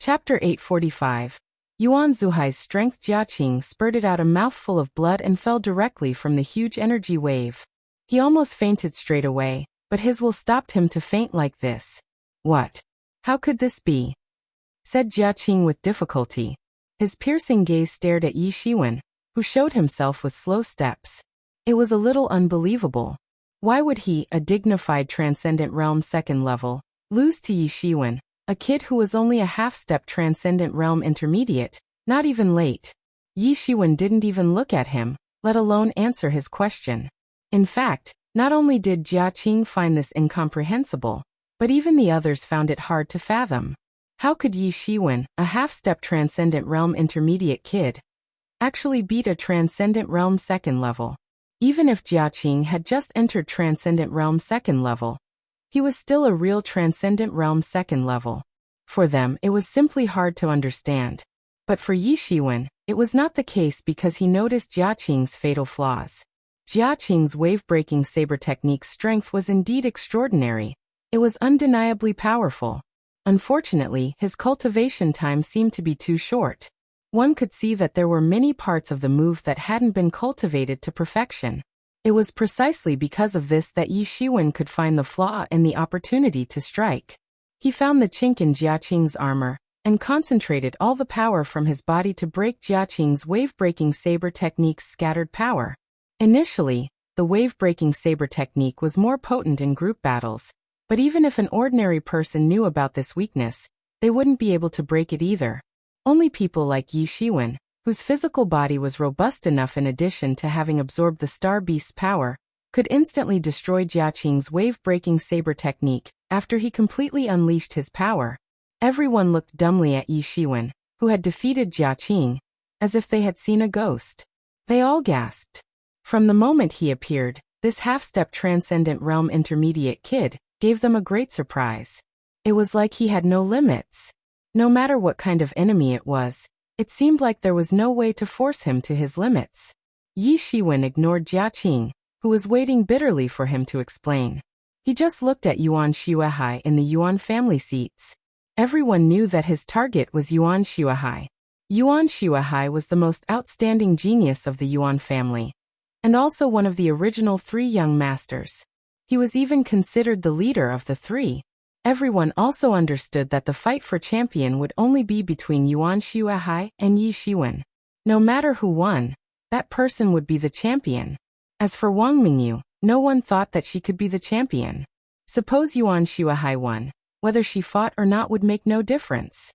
Chapter 845. Yuan Zuhai's strength. Jiaqing spurted out a mouthful of blood and fell directly from the huge energy wave. He almost fainted straight away, but his will stopped him to faint like this. What? How could this be? Said Jiaqing with difficulty. His piercing gaze stared at Yi Shiwen, who showed himself with slow steps. It was a little unbelievable. Why would he, a dignified transcendent realm second level, lose to Yi Shiwen, a kid who was only a half-step transcendent realm intermediate, not even late? Yi Shiwen didn't even look at him, let alone answer his question. In fact, not only did Jiaqing find this incomprehensible, but even the others found it hard to fathom. How could Yi Shiwen, a half-step transcendent realm intermediate kid, actually beat a transcendent realm second level? Even if Jiaqing had just entered transcendent realm second level, he was still a real transcendent realm second level. For them, it was simply hard to understand. But for Yi Shiwen, it was not the case because he noticed Jiaqing's fatal flaws. Jiaqing's wave-breaking saber technique's strength was indeed extraordinary. It was undeniably powerful. Unfortunately, his cultivation time seemed to be too short. One could see that there were many parts of the move that hadn't been cultivated to perfection. It was precisely because of this that Yi Shiwen could find the flaw and the opportunity to strike. He found the chink in Jiaqing's armor, and concentrated all the power from his body to break Jiaqing's wave-breaking saber technique's scattered power. Initially, the wave-breaking saber technique was more potent in group battles, but even if an ordinary person knew about this weakness, they wouldn't be able to break it either. Only people like Yi Shiwen, whose physical body was robust enough in addition to having absorbed the Star Beast's power, could instantly destroy Jiaqing's wave-breaking saber technique after he completely unleashed his power. Everyone looked dumbly at Yi Shiwen, who had defeated Jiaqing, as if they had seen a ghost. They all gasped. From the moment he appeared, this half-step transcendent realm intermediate kid gave them a great surprise. It was like he had no limits. No matter what kind of enemy it was, it seemed like there was no way to force him to his limits. Yi Shiwen ignored Jiaqing, who was waiting bitterly for him to explain. He just looked at Yuan Xuehai in the Yuan family seats. Everyone knew that his target was Yuan Xuehai. Yuan Xuehai was the most outstanding genius of the Yuan family, and also one of the original 3 young masters. He was even considered the leader of the 3. Everyone also understood that the fight for champion would only be between Yuan Xuehai and Yi Shiwen. No matter who won, that person would be the champion. As for Wang Mingyu, no one thought that she could be the champion. Suppose Yuan Xuehai won, whether she fought or not would make no difference.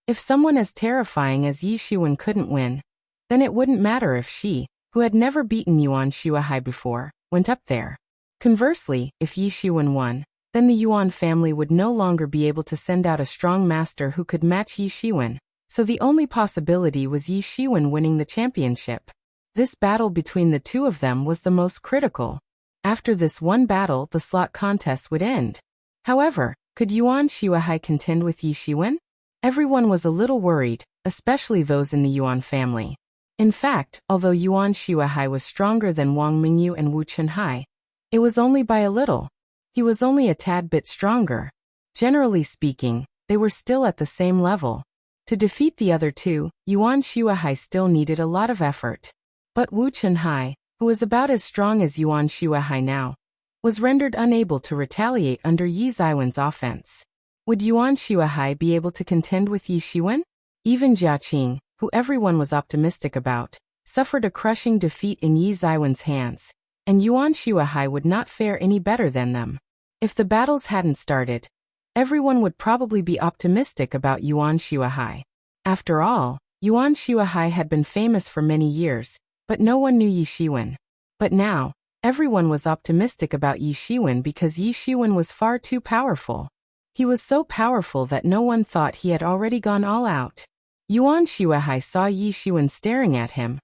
If someone as terrifying as Yi Shiwen couldn't win, then it wouldn't matter if she, who had never beaten Yuan Xuehai before, went up there. Conversely, if Yi Shiwen won, then the Yuan family would no longer be able to send out a strong master who could match Yi Shiwen, so the only possibility was Yi Shiwen winning the championship. This battle between the two of them was the most critical. After this one battle, the slot contest would end. However, could Yuan Xuehai contend with Yi Shiwen? Everyone was a little worried, especially those in the Yuan family. In fact, although Yuan Xuehai was stronger than Wang Mingyu and Wu Chunhai, it was only by a little. He was only a tad bit stronger. Generally speaking, they were still at the same level. To defeat the other two, Yuan Xuehai still needed a lot of effort. But Wu Chunhai, who was about as strong as Yuan Xuehai now, was rendered unable to retaliate under Yi Ziwen's offense. Would Yuan Xuehai be able to contend with Yi Shiwen? Even Jiaqing, who everyone was optimistic about, suffered a crushing defeat in Yi Ziwen's hands, and Yuan Xuehai would not fare any better than them. If the battles hadn't started, everyone would probably be optimistic about Yuan Xuehai. After all, Yuan Xuehai had been famous for many years, but no one knew Yi Shiwen. But now, everyone was optimistic about Yi Shiwen because Yi Shiwen was far too powerful. He was so powerful that no one thought he had already gone all out. Yuan Xuehai saw Yi Shiwen staring at him,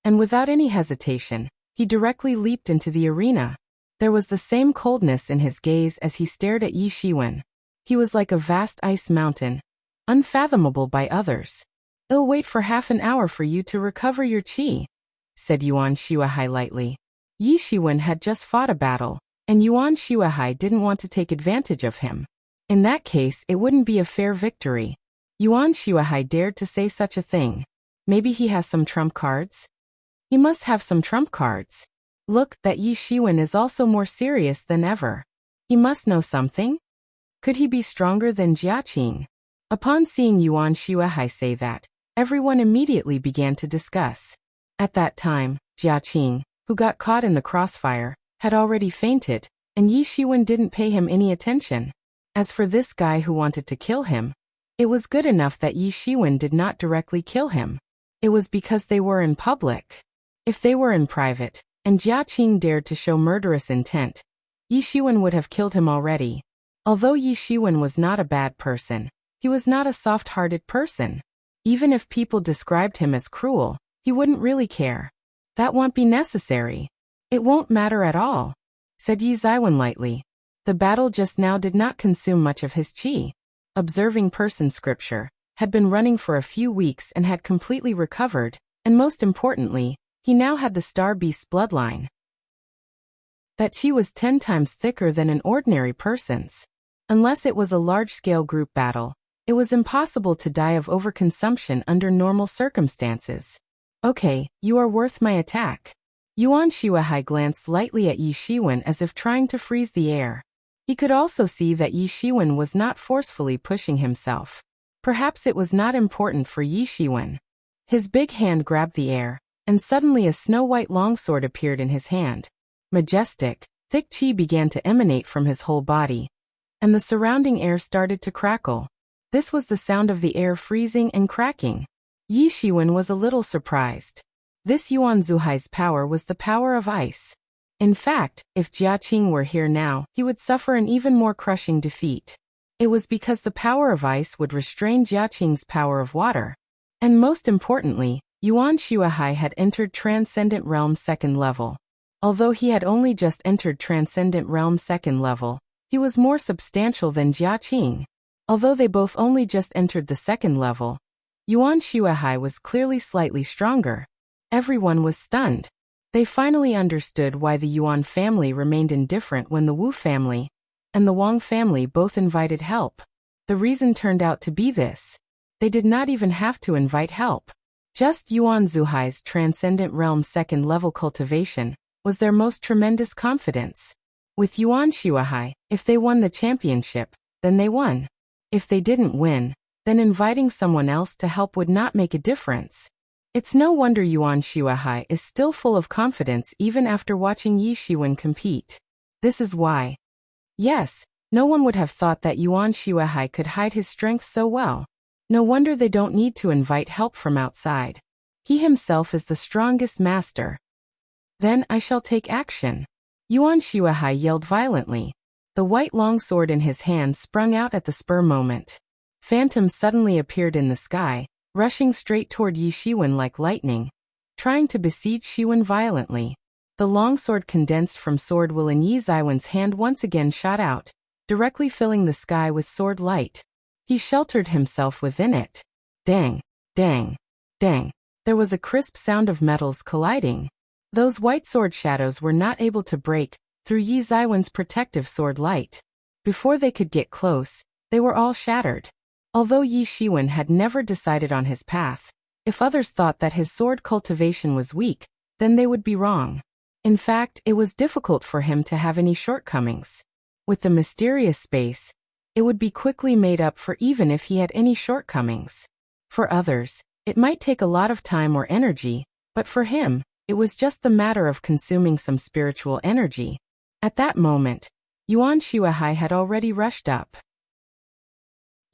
and without any hesitation, he directly leaped into the arena. There was the same coldness in his gaze as he stared at Yi Shiwen. He was like a vast ice mountain, unfathomable by others. "I'll wait for half an hour for you to recover your qi," said Yuan Xuehai lightly. Yi Shiwen had just fought a battle, and Yuan Xuehai didn't want to take advantage of him. In that case, it wouldn't be a fair victory. Yuan Shuahai dared to say such a thing. Maybe he has some trump cards? He must have some trump cards. Look, that Yi Shiwen is also more serious than ever. He must know something? Could he be stronger than Jiaqing? Upon seeing Yuan Shuahai say that, everyone immediately began to discuss. At that time, Jiaqing, who got caught in the crossfire, had already fainted, and Yi Shiwen didn't pay him any attention. As for this guy who wanted to kill him, it was good enough that Yi Shiwen did not directly kill him. It was because they were in public. If they were in private, and Jiaqing dared to show murderous intent, Yi Shiwen would have killed him already. Although Yi Shiwen was not a bad person, he was not a soft-hearted person. Even if people described him as cruel, he wouldn't really care. That won't be necessary. It won't matter at all, said Yi Zaiwen lightly. The battle just now did not consume much of his qi. Observing person scripture, had been running for a few weeks and had completely recovered, and most importantly, he now had the Star Beast's bloodline. That qi was 10 times thicker than an ordinary person's. Unless it was a large-scale group battle, it was impossible to die of overconsumption under normal circumstances. Okay, you are worth my attack. Yuan Shuahai glanced lightly at Yi Shiwen as if trying to freeze the air. He could also see that Yi Shiwen was not forcefully pushing himself. Perhaps it was not important for Yi Shiwen. His big hand grabbed the air, and suddenly a snow-white longsword appeared in his hand. Majestic, thick qi began to emanate from his whole body, and the surrounding air started to crackle. This was the sound of the air freezing and cracking. Yi Shiwen was a little surprised. This Yuan Zuhai's power was the power of ice. In fact, if Jiaqing were here now, he would suffer an even more crushing defeat. It was because the power of ice would restrain Jiaqing's power of water. And most importantly, Yuan Shuahai had entered Transcendent Realm 2nd level. Although he had only just entered Transcendent Realm 2nd level, he was more substantial than Jiaqing. Although they both only just entered the 2nd level, Yuan Shuahai was clearly slightly stronger. Everyone was stunned. They finally understood why the Yuan family remained indifferent when the Wu family and the Wang family both invited help. The reason turned out to be this. They did not even have to invite help. Just Yuan Zuhai's Transcendent Realm 2nd level cultivation was their most tremendous confidence. With Yuan Shuahai, if they won the championship, then they won. If they didn't win, then inviting someone else to help would not make a difference. It's no wonder Yuan Shuahai is still full of confidence even after watching Yi Shiwen compete. This is why. Yes, no one would have thought that Yuan Shuahai could hide his strength so well. No wonder they don't need to invite help from outside. He himself is the strongest master. Then I shall take action. Yuan Shuahai yelled violently. The white longsword in his hand sprung out at the spur moment. Phantoms suddenly appeared in the sky, rushing straight toward Yi Shiwen like lightning, trying to besiege Shiwen violently. The longsword condensed from sword will in Yi Zaiwen's hand once again shot out, directly filling the sky with sword light. He sheltered himself within it. Dang, dang, dang. There was a crisp sound of metals colliding. Those white sword shadows were not able to break through Yi Zaiwen's protective sword light. Before they could get close, they were all shattered. Although Yi Shiwen had never decided on his path, if others thought that his sword cultivation was weak, then they would be wrong. In fact, it was difficult for him to have any shortcomings. With the mysterious space, it would be quickly made up for even if he had any shortcomings. For others, it might take a lot of time or energy, but for him, it was just the matter of consuming some spiritual energy. At that moment, Yuan Shuahai had already rushed up.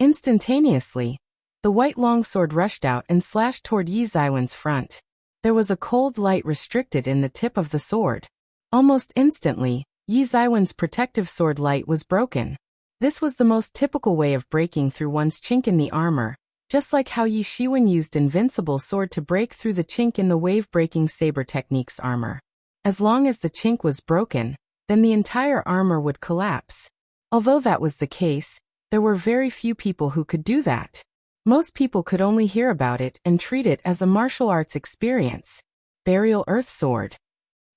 Instantaneously, the white longsword rushed out and slashed toward Yi Zaiwen's front. There was a cold light restricted in the tip of the sword. Almost instantly, Yi Zaiwen's protective sword light was broken. This was the most typical way of breaking through one's chink in the armor, just like how Yi Shiwen used Invincible Sword to break through the chink in the wave-breaking saber technique's armor. As long as the chink was broken, then the entire armor would collapse. Although that was the case, there were very few people who could do that. Most people could only hear about it and treat it as a martial arts experience. Burial Earth Sword.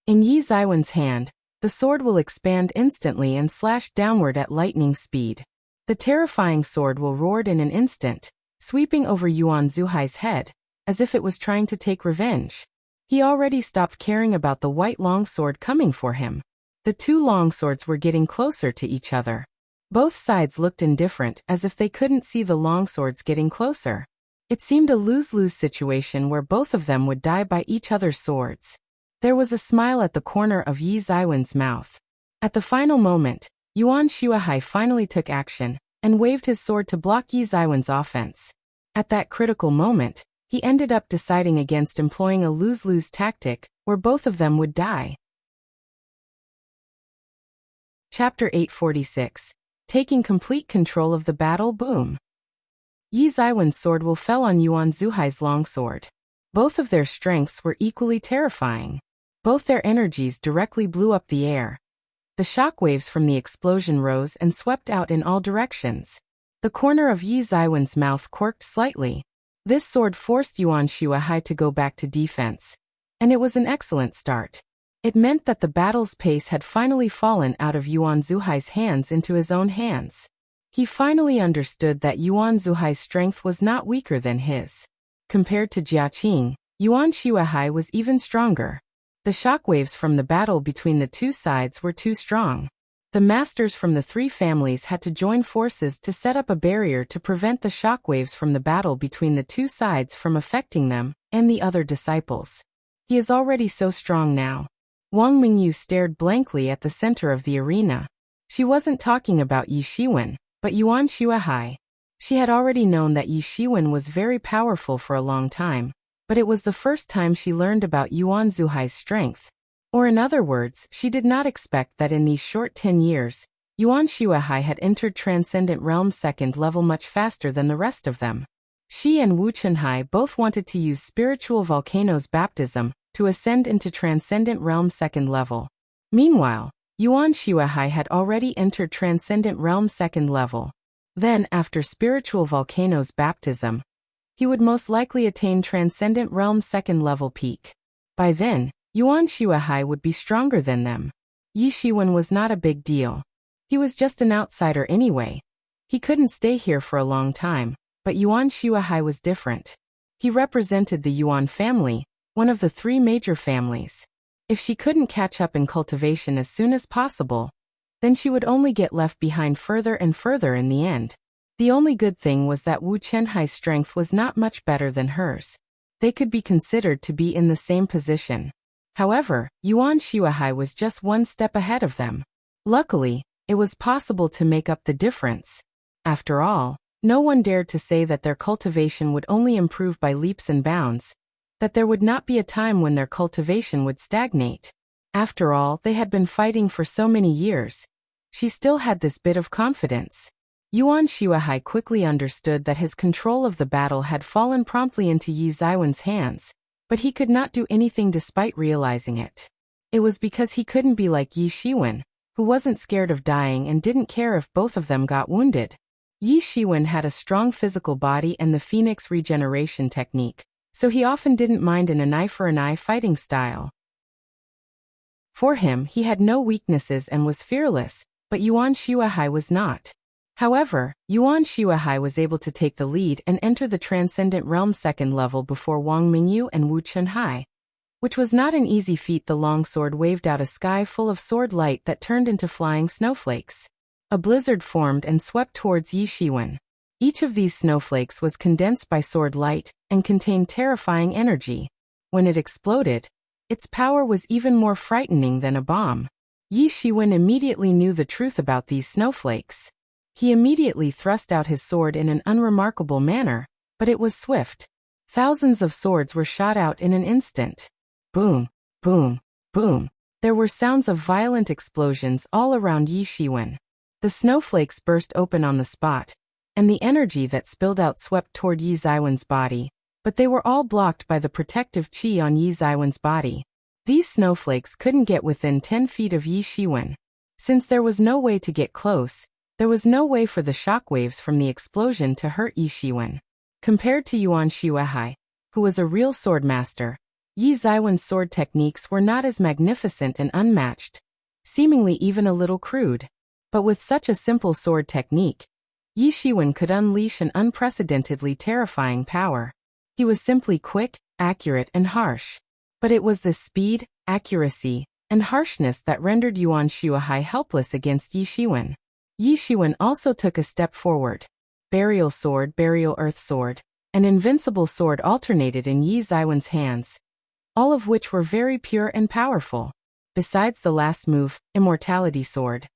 In Yi Zaiwen's hand, the sword will expand instantly and slash downward at lightning speed. The terrifying sword will roared in an instant, sweeping over Yuan Zuhai's head, as if it was trying to take revenge. He already stopped caring about the white longsword coming for him. The two longswords were getting closer to each other. Both sides looked indifferent, as if they couldn't see the longswords getting closer. It seemed a lose-lose situation where both of them would die by each other's swords. There was a smile at the corner of Yi Zaiwen's mouth. At the final moment, Yuan Shuahai finally took action and waved his sword to block Yi Zaiwen's offense. At that critical moment, he ended up deciding against employing a lose-lose tactic where both of them would die. Chapter 846. Taking complete control of the battle. Boom. Yi Zaiwen's sword will fell on Yuan Zuhai's longsword. Both of their strengths were equally terrifying. Both their energies directly blew up the air. The shockwaves from the explosion rose and swept out in all directions. The corner of Yi Zaiwen's mouth quirked slightly. This sword forced Yuan Shuahai to go back to defense. And it was an excellent start. It meant that the battle's pace had finally fallen out of Yuan Zuhai's hands into his own hands. He finally understood that Yuan Zuhai's strength was not weaker than his. Compared to Jiaqing, Yuan Shuahai was even stronger. The shockwaves from the battle between the two sides were too strong. The masters from the three families had to join forces to set up a barrier to prevent the shockwaves from the battle between the two sides from affecting them and the other disciples. He is already so strong now. Wang Mingyu stared blankly at the center of the arena. She wasn't talking about Yi Shiwen, but Yuan Shuahai. She had already known that Yi Shiwen was very powerful for a long time, but it was the first time she learned about Yuan Zuhai's strength. Or in other words, she did not expect that in these short 10 years, Yuan Shuahai had entered Transcendent Realm second level much faster than the rest of them. She and Wu Chunhai both wanted to use Spiritual Volcano's baptism to ascend into Transcendent Realm second level. Meanwhile, Yuan Shuahai had already entered Transcendent Realm second level. Then, after Spiritual Volcano's baptism, he would most likely attain Transcendent Realm second level peak. By then, Yuan Shuahai would be stronger than them. Yi Shiwen was not a big deal. He was just an outsider anyway. He couldn't stay here for a long time, but Yuan Shuahai was different. He represented the Yuan family, one of the three major families. If she couldn't catch up in cultivation as soon as possible, then she would only get left behind further and further in the end. The only good thing was that Wu Chenhai's strength was not much better than hers. They could be considered to be in the same position. However, Yuan Shuahai was just one step ahead of them. Luckily, it was possible to make up the difference. After all, no one dared to say that their cultivation would only improve by leaps and bounds, that there would not be a time when their cultivation would stagnate. After all, they had been fighting for so many years. She still had this bit of confidence. Yuan Shuahai quickly understood that his control of the battle had fallen promptly into Yi Zaiwen's hands, but he could not do anything despite realizing it. It was because he couldn't be like Yi Shiwen, who wasn't scared of dying and didn't care if both of them got wounded. Yi Shiwen had a strong physical body and the Phoenix regeneration technique, so he often didn't mind an eye-for-an-eye fighting style. For him, he had no weaknesses and was fearless, but Yuan Shuahai was not. However, Yuan Shuahai was able to take the lead and enter the Transcendent Realm second level before Wang Mingyu and Wu Chunhai, which was not an easy feat. The longsword waved out a sky full of sword light that turned into flying snowflakes. A blizzard formed and swept towards Yi Shiwen. Each of these snowflakes was condensed by sword light and contained terrifying energy. When it exploded, its power was even more frightening than a bomb. Yi Shiwen immediately knew the truth about these snowflakes. He immediately thrust out his sword in an unremarkable manner, but it was swift. Thousands of swords were shot out in an instant. Boom, boom, boom. There were sounds of violent explosions all around Yi Shiwen. The snowflakes burst open on the spot, and the energy that spilled out swept toward Yi Zaiwen's body, but they were all blocked by the protective chi on Yi Zaiwen's body. These snowflakes couldn't get within 10 feet of Yi Shiwen. Since there was no way to get close, there was no way for the shockwaves from the explosion to hurt Yi Shiwen. Compared to Yuan Shuahai, who was a real swordmaster, Yi Zaiwen's sword techniques were not as magnificent and unmatched, seemingly even a little crude. But with such a simple sword technique, Yi Shiwen could unleash an unprecedentedly terrifying power. He was simply quick, accurate, and harsh. But it was the speed, accuracy, and harshness that rendered Yuan Shuahai helpless against Yi Shiwen. Yi Shiwen also took a step forward. Burial sword, burial earth sword, an invincible sword alternated in Yi Ziwen's hands, all of which were very pure and powerful. Besides the last move, immortality sword.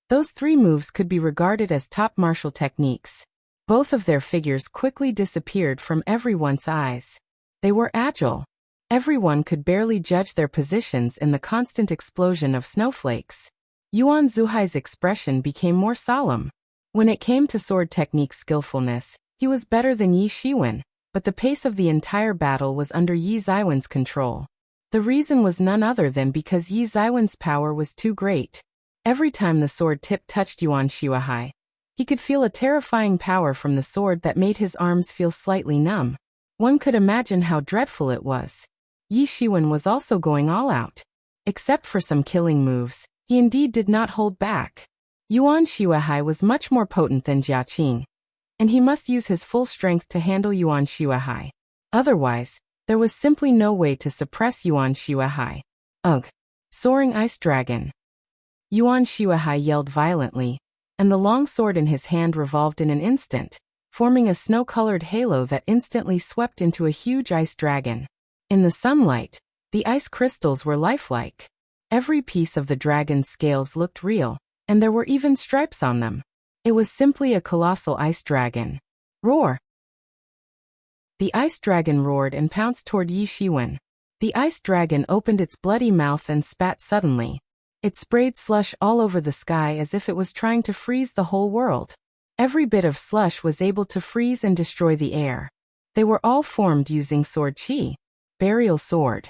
Those three moves could be regarded as top martial techniques. Both of their figures quickly disappeared from everyone's eyes. They were agile. Everyone could barely judge their positions in the constant explosion of snowflakes. Yuan Zuhai's expression became more solemn. When it came to sword technique skillfulness, he was better than Yi Shiwen, but the pace of the entire battle was under Yi Ziwen's control. The reason was none other than because Yi Ziwen's power was too great. Every time the sword tip touched Yuan Shuahai, he could feel a terrifying power from the sword that made his arms feel slightly numb. One could imagine how dreadful it was. Yi Shiwen was also going all out. Except for some killing moves, he indeed did not hold back. Yuan Shuahai was much more potent than Jia Qing, and he must use his full strength to handle Yuan Shuahai. Otherwise, there was simply no way to suppress Yuan Shuahai. Ugh! Soaring Ice Dragon! Yuan Shuahai yelled violently, and the long sword in his hand revolved in an instant, forming a snow-colored halo that instantly swept into a huge ice dragon. In the sunlight, the ice crystals were lifelike. Every piece of the dragon's scales looked real, and there were even stripes on them. It was simply a colossal ice dragon. Roar! The ice dragon roared and pounced toward Yi Shiwen. The ice dragon opened its bloody mouth and spat suddenly. It sprayed slush all over the sky as if it was trying to freeze the whole world. Every bit of slush was able to freeze and destroy the air. They were all formed using sword chi. Burial sword.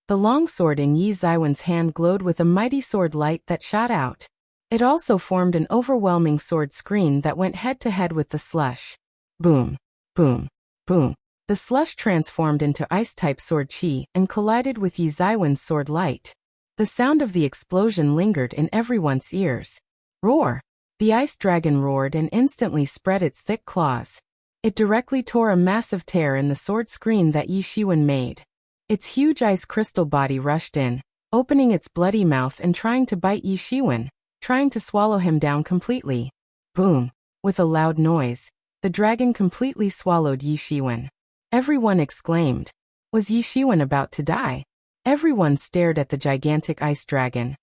The long sword in Yi Ziwen's hand glowed with a mighty sword light that shot out. It also formed an overwhelming sword screen that went head-to-head with the slush. Boom, boom, boom. The slush transformed into ice-type sword chi and collided with Yi Ziwen's sword light. The sound of the explosion lingered in everyone's ears. Roar! The ice dragon roared and instantly spread its thick claws. It directly tore a massive tear in the sword screen that Yi Shiwen made. Its huge ice crystal body rushed in, opening its bloody mouth and trying to bite Yi Shiwen, trying to swallow him down completely. Boom! With a loud noise, the dragon completely swallowed Yi Shiwen. Everyone exclaimed. Was Yi Shiwen about to die? Everyone stared at the gigantic ice dragon,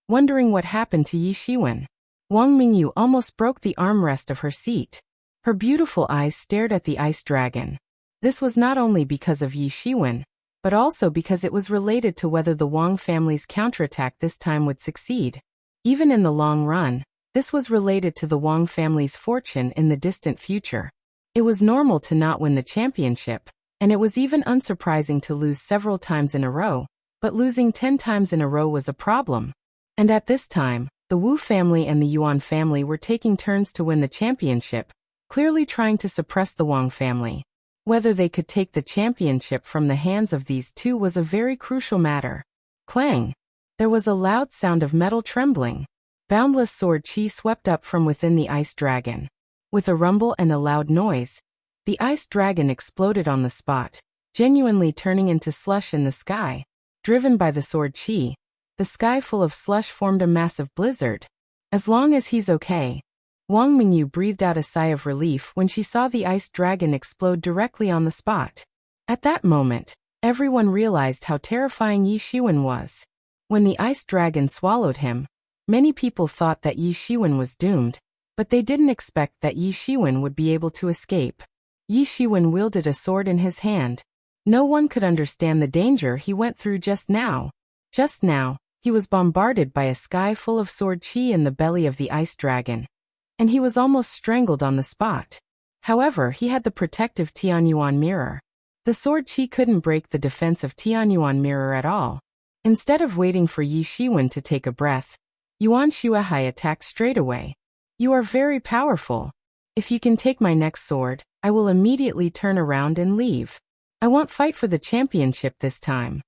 wondering what happened to Yi Shiwen. Wang Mingyu almost broke the armrest of her seat. Her beautiful eyes stared at the ice dragon. This was not only because of Yi Shiwen, but also because it was related to whether the Wang family's counterattack this time would succeed. Even in the long run, this was related to the Wang family's fortune in the distant future. It was normal to not win the championship, and it was even unsurprising to lose several times in a row, but losing 10 times in a row was a problem. And at this time, the Wu family and the Yuan family were taking turns to win the championship, clearly trying to suppress the Wang family. Whether they could take the championship from the hands of these two was a very crucial matter. Clang! There was a loud sound of metal trembling. Boundless sword chi swept up from within the ice dragon. With a rumble and a loud noise, the ice dragon exploded on the spot, genuinely turning into slush in the sky. Driven by the sword chi, the sky full of slush formed a massive blizzard. As long as he's okay. Wang Mingyu breathed out a sigh of relief when she saw the ice dragon explode directly on the spot. At that moment, everyone realized how terrifying Yi Shiwen was. When the ice dragon swallowed him, many people thought that Yi Shiwen was doomed, but they didn't expect that Yi Shiwen would be able to escape. Yi Shiwen wielded a sword in his hand. No one could understand the danger he went through just now. Just now, he was bombarded by a sky full of sword chi in the belly of the ice dragon, and he was almost strangled on the spot. However, he had the protective Tianyuan mirror. The sword chi couldn't break the defense of Tianyuan mirror at all. Instead of waiting for Yi Shiwen to take a breath, Yuan Shuahai attacked straight away. You are very powerful. If you can take my next sword, I will immediately turn around and leave. I won't fight for the championship this time.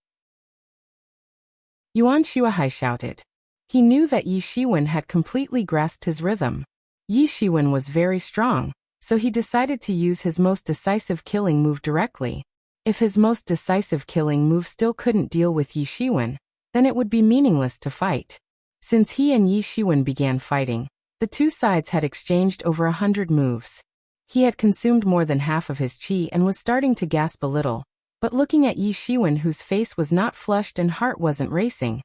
Yuan Shuahai shouted. He knew that Yi Shiwen had completely grasped his rhythm. Yi Shiwen was very strong, so he decided to use his most decisive killing move directly. If his most decisive killing move still couldn't deal with Yi Shiwen, then it would be meaningless to fight. Since he and Yi Shiwen began fighting, the two sides had exchanged over 100 moves. He had consumed more than half of his qi and was starting to gasp a little, but looking at Yi Shiwen, whose face was not flushed and heart wasn't racing,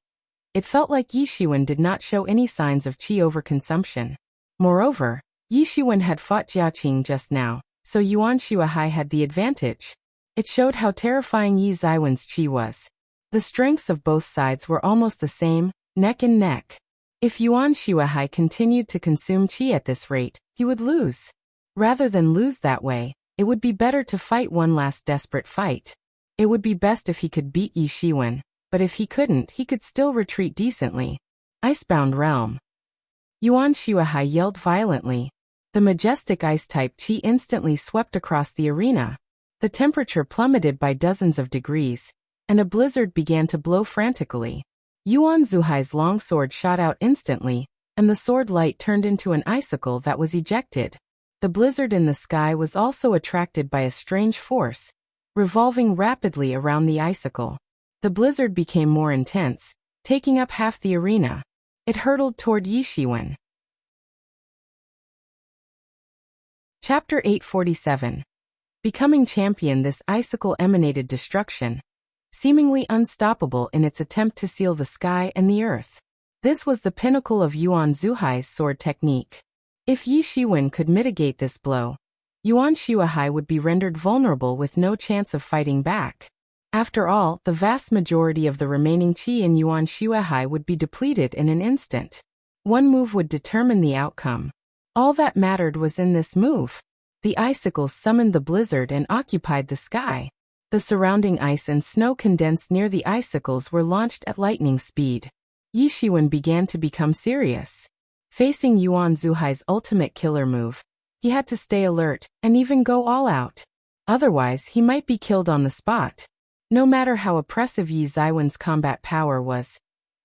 it felt like Yi Shiwen did not show any signs of qi overconsumption. Moreover, Yi Shiwen had fought Jiaqing just now, so Yuan Shuahai had the advantage. It showed how terrifying Yi Ziwen's qi was. The strengths of both sides were almost the same, neck and neck. If Yuan Shuahai continued to consume qi at this rate, he would lose. Rather than lose that way, it would be better to fight one last desperate fight. It would be best if he could beat Yi Shiwen, but if he couldn't, he could still retreat decently. Icebound Realm. Yuan Shuahai yelled violently. The majestic ice-type qi instantly swept across the arena. The temperature plummeted by dozens of degrees, and a blizzard began to blow frantically. Yuan Zuhai's long sword shot out instantly, and the sword light turned into an icicle that was ejected. The blizzard in the sky was also attracted by a strange force, revolving rapidly around the icicle. The blizzard became more intense, taking up half the arena. It hurtled toward Yi Shiwen. Chapter 847. Becoming champion, this icicle emanated destruction, seemingly unstoppable in its attempt to seal the sky and the earth. This was the pinnacle of Yuan Zuhai's sword technique. If Yi Shiwen could mitigate this blow, Yuan Shuahai would be rendered vulnerable with no chance of fighting back. After all, the vast majority of the remaining qi in Yuan Shuahai would be depleted in an instant. One move would determine the outcome. All that mattered was in this move. The icicles summoned the blizzard and occupied the sky. The surrounding ice and snow condensed near the icicles were launched at lightning speed. Yi Shiwen began to become serious. Facing Yuan Zuhai's ultimate killer move, he had to stay alert and even go all out. Otherwise, he might be killed on the spot. No matter how oppressive Yi Ziwen's combat power was,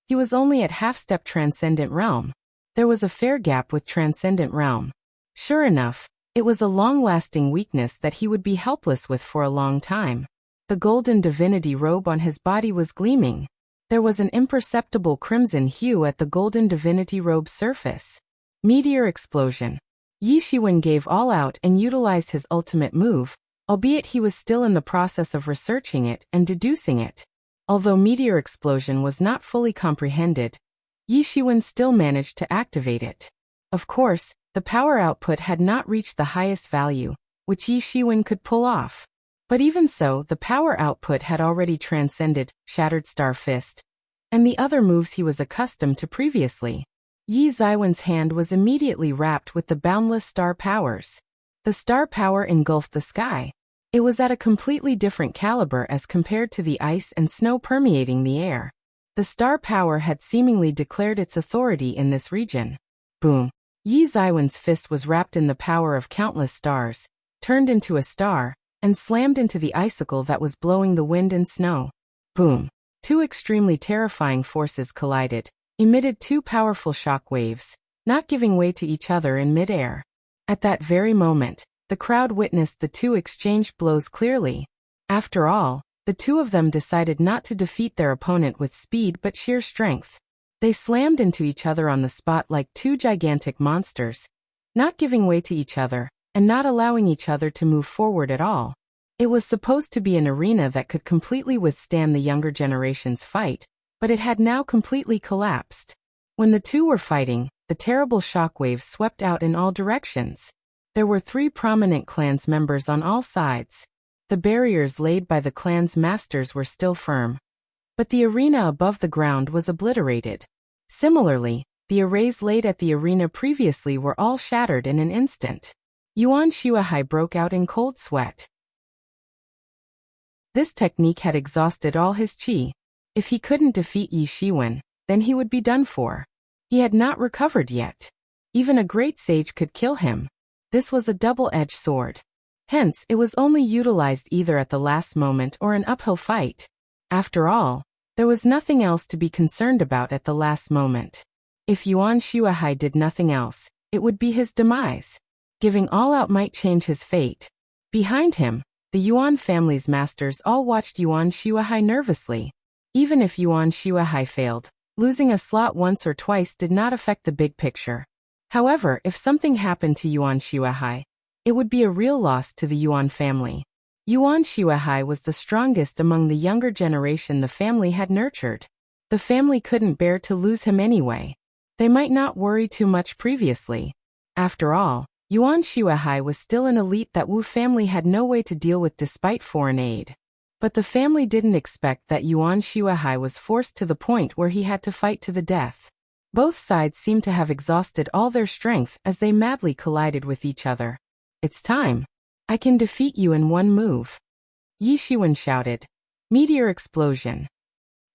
he was only at half-step Transcendent Realm. There was a fair gap with Transcendent Realm. Sure enough, it was a long-lasting weakness that he would be helpless with for a long time. The golden divinity robe on his body was gleaming. There was an imperceptible crimson hue at the golden divinity robe's surface. Meteor explosion. Yi Shiwen gave all out and utilized his ultimate move, albeit he was still in the process of researching it and deducing it. Although meteor explosion was not fully comprehended, Yi Shiwen still managed to activate it. Of course, the power output had not reached the highest value, which Yi Shiwen could pull off. But even so, the power output had already transcended Shattered Star Fist and the other moves he was accustomed to previously. Yi Ziwen's hand was immediately wrapped with the boundless star powers. The star power engulfed the sky. It was at a completely different caliber as compared to the ice and snow permeating the air. The star power had seemingly declared its authority in this region. Boom. Yi Ziwen's fist was wrapped in the power of countless stars, turned into a star, and slammed into the icicle that was blowing the wind and snow. Boom. Two extremely terrifying forces collided, emitted two powerful shock waves, not giving way to each other in midair. At that very moment, the crowd witnessed the two exchanged blows clearly. After all, the two of them decided not to defeat their opponent with speed but sheer strength. They slammed into each other on the spot like two gigantic monsters, not giving way to each other, and not allowing each other to move forward at all. It was supposed to be an arena that could completely withstand the younger generation's fight, but it had now completely collapsed. When the two were fighting, the terrible shockwaves swept out in all directions. There were 3 prominent clans members on all sides. The barriers laid by the clan's masters were still firm, but the arena above the ground was obliterated. Similarly, the arrays laid at the arena previously were all shattered in an instant. Yuan Shuahai broke out in cold sweat. This technique had exhausted all his qi. If he couldn't defeat Yi Shiwen, then he would be done for. He had not recovered yet. Even a great sage could kill him. This was a double-edged sword. Hence, it was only utilized either at the last moment or an uphill fight. After all, there was nothing else to be concerned about at the last moment. If Yuan Shuahai did nothing else, it would be his demise. Giving all out might change his fate. Behind him, the Yuan family's masters all watched Yuan Shuahai nervously. Even if Yuan Shuahai failed, losing a slot once or twice did not affect the big picture. However, if something happened to Yuan Shuahai, it would be a real loss to the Yuan family. Yuan Shuahai was the strongest among the younger generation the family had nurtured. The family couldn't bear to lose him anyway. They might not worry too much previously. After all, Yuan Shuahai was still an elite that Wu family had no way to deal with despite foreign aid. But the family didn't expect that Yuan Shuahai was forced to the point where he had to fight to the death. Both sides seemed to have exhausted all their strength as they madly collided with each other. It's time. I can defeat you in one move. Yi Shiwen shouted. Meteor explosion.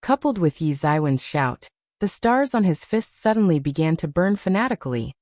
Coupled with Yi Zaiwen's shout, the stars on his fist suddenly began to burn fanatically,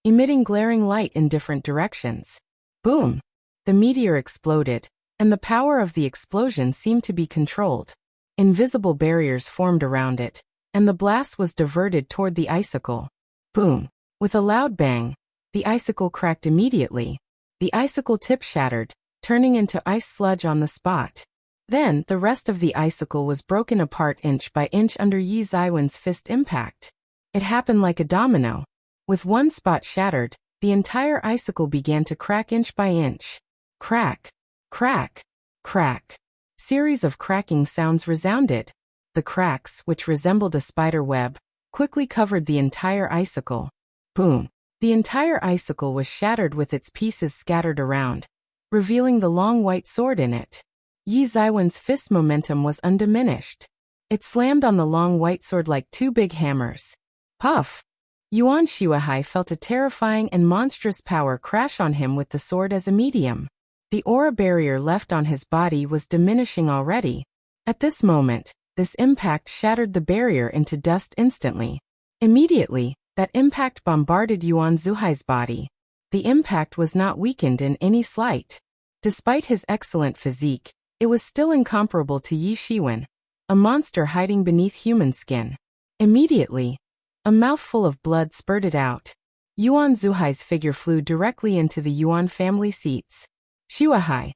emitting glaring light in different directions. Boom! The meteor exploded, and the power of the explosion seemed to be controlled. Invisible barriers formed around it, and the blast was diverted toward the icicle. Boom! With a loud bang, the icicle cracked immediately. The icicle tip shattered, turning into ice sludge on the spot. Then, the rest of the icicle was broken apart inch by inch under Yi Zaiwen's fist impact. It happened like a domino. With one spot shattered, the entire icicle began to crack inch by inch. Crack, crack, crack. Series of cracking sounds resounded. The cracks, which resembled a spider web, quickly covered the entire icicle. Boom! The entire icicle was shattered with its pieces scattered around, revealing the long white sword in it. Yi Zaiwen's fist momentum was undiminished. It slammed on the long white sword like two big hammers. Puff! Yuan Shuahai felt a terrifying and monstrous power crash on him with the sword as a medium. The aura barrier left on his body was diminishing already. At this moment, this impact shattered the barrier into dust instantly. Immediately, that impact bombarded Yuan Zuhai's body. The impact was not weakened in any slight. Despite his excellent physique, it was still incomparable to Yi Shiwen, a monster hiding beneath human skin. Immediately, a mouthful of blood spurted out. Yuan Zuhai's figure flew directly into the Yuan family seats. Shuahai.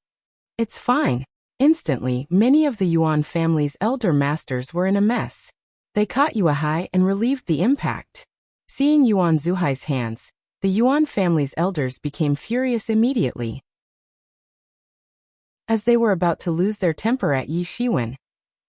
It's fine. Instantly, many of the Yuan family's elder masters were in a mess. They caught Shuahai and relieved the impact. Seeing Yuan Zuhai's hands, the Yuan family's elders became furious immediately. As they were about to lose their temper at Yi Shiwen,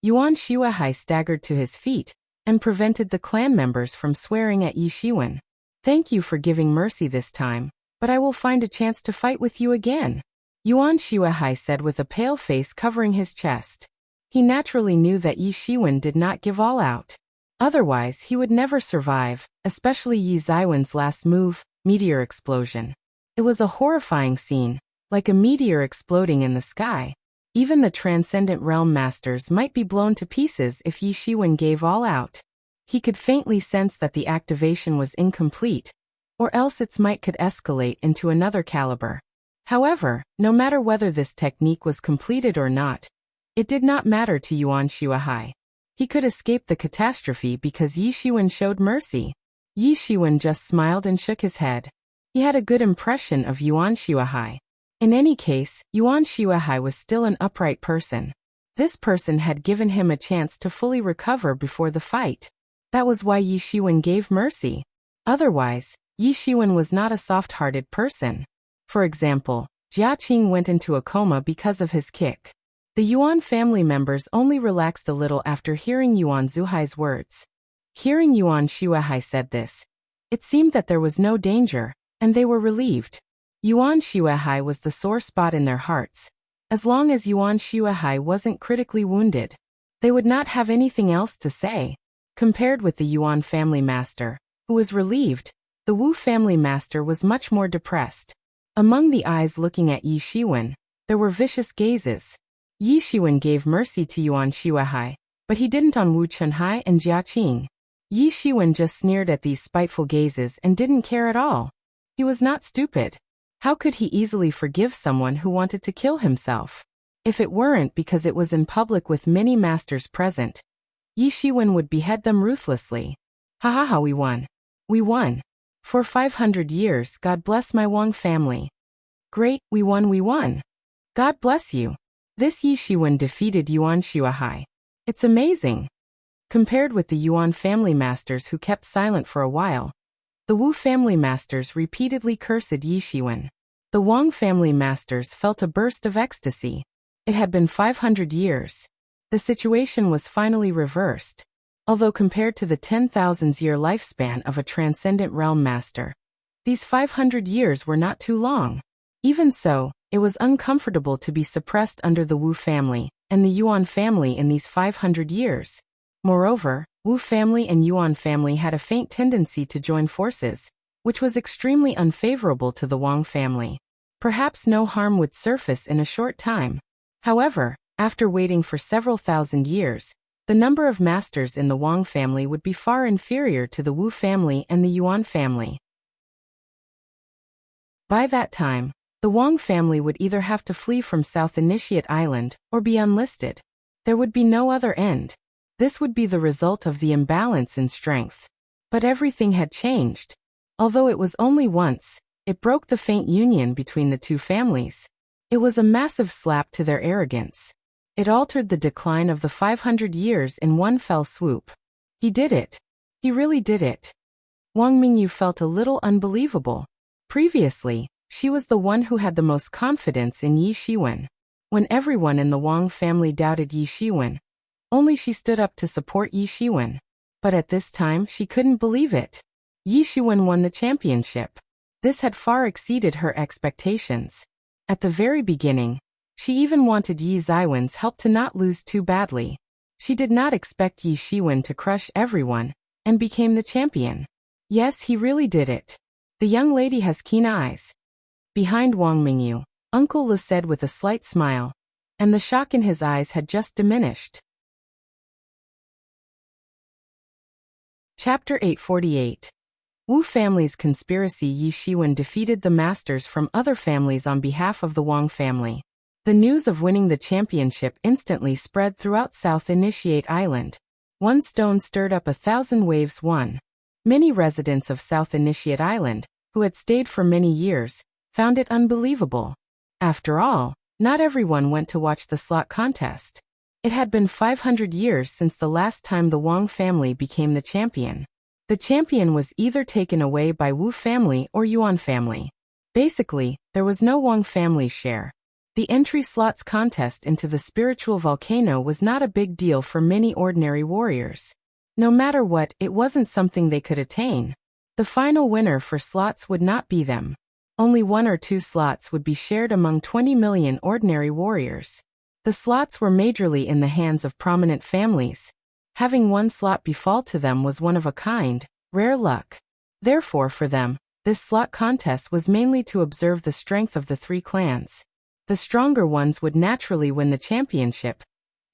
Yuan Shuahai staggered to his feet and prevented the clan members from swearing at Yi Shiwen. Thank you for giving mercy this time, but I will find a chance to fight with you again, Yuan Shuahai said with a pale face covering his chest. He naturally knew that Yi Shiwen did not give all out. Otherwise, he would never survive, especially Yi Zaiwen's last move, meteor explosion. It was a horrifying scene, like a meteor exploding in the sky. Even the Transcendent Realm Masters might be blown to pieces if Yi Shiwen gave all out. He could faintly sense that the activation was incomplete, or else its might could escalate into another caliber. However, no matter whether this technique was completed or not, it did not matter to Yuan Shuahai. He could escape the catastrophe because Yi Shiwen showed mercy. Yi Shiwen just smiled and shook his head. He had a good impression of Yuan Shuahai. In any case, Yuan Shuahai was still an upright person. This person had given him a chance to fully recover before the fight. That was why Yi Shiwen gave mercy. Otherwise, Yi Shiwen was not a soft-hearted person. For example, Jia Qing went into a coma because of his kick. The Yuan family members only relaxed a little after hearing Yuan Zuhai's words. Hearing Yuan Shuahai said this, it seemed that there was no danger, and they were relieved. Yuan Shuahai was the sore spot in their hearts. As long as Yuan Shuahai wasn't critically wounded, they would not have anything else to say. Compared with the Yuan family master, who was relieved, the Wu family master was much more depressed. Among the eyes looking at Yi Shiwen, there were vicious gazes. Yi Shiwen gave mercy to Yuan Shuahai, but he didn't on Wu Chunhai and Jia Qing. Yi Shiwen just sneered at these spiteful gazes and didn't care at all. He was not stupid. How could he easily forgive someone who wanted to kill himself? If it weren't because it was in public with many masters present, Yi Shiwen would behead them ruthlessly. Ha ha ha, we won. We won. For 500 years, God bless my Wang family. Great, we won, we won. God bless you. This Yi Shiwen defeated Yuan Shuahai. It's amazing. Compared with the Yuan family masters who kept silent for a while, the Wu family masters repeatedly cursed Yi Shiwen. The Wang family masters felt a burst of ecstasy. It had been 500 years. The situation was finally reversed. Although compared to the 10,000-year lifespan of a transcendent realm master, these 500 years were not too long. Even so, it was uncomfortable to be suppressed under the Wu family and the Yuan family in these 500 years. Moreover, Wu family and Yuan family had a faint tendency to join forces, which was extremely unfavorable to the Wang family. Perhaps no harm would surface in a short time. However, after waiting for several thousand years, the number of masters in the Wang family would be far inferior to the Wu family and the Yuan family. By that time, the Wang family would either have to flee from South Initiate Island or be unlisted. There would be no other end. This would be the result of the imbalance in strength. But everything had changed. Although it was only once, it broke the faint union between the two families. It was a massive slap to their arrogance. It altered the decline of the 500 years in one fell swoop. He did it. He really did it. Wang Mingyu felt a little unbelievable. Previously, she was the one who had the most confidence in Yi Shiwen. When everyone in the Wang family doubted Yi Shiwen, only she stood up to support Yi Shiwen. But at this time she couldn't believe it. Yi Shiwen won the championship. This had far exceeded her expectations. At the very beginning, she even wanted Yi Ziwen's help to not lose too badly. She did not expect Yi Shiwen to crush everyone, and became the champion. Yes, he really did it. The young lady has keen eyes. Behind Wang Mingyu, Uncle Le said with a slight smile, and the shock in his eyes had just diminished. Chapter 848. Wu family's conspiracy. Yi Shiwen defeated the masters from other families on behalf of the Wang family. The news of winning the championship instantly spread throughout South Initiate Island. One stone stirred up 1,000 waves. Many residents of South Initiate Island, who had stayed for many years, found it unbelievable. After all, not everyone went to watch the slot contest. It had been 500 years since the last time the Wang family became the champion. The champion was either taken away by Wu family or Yuan family. Basically, there was no Wang family share. The entry slots contest into the spiritual volcano was not a big deal for many ordinary warriors. No matter what, it wasn't something they could attain. The final winner for slots would not be them. Only 1 or 2 slots would be shared among 20 million ordinary warriors. The slots were majorly in the hands of prominent families. Having one slot befall to them was one of a kind, rare luck. Therefore for them, this slot contest was mainly to observe the strength of the 3 clans. The stronger ones would naturally win the championship,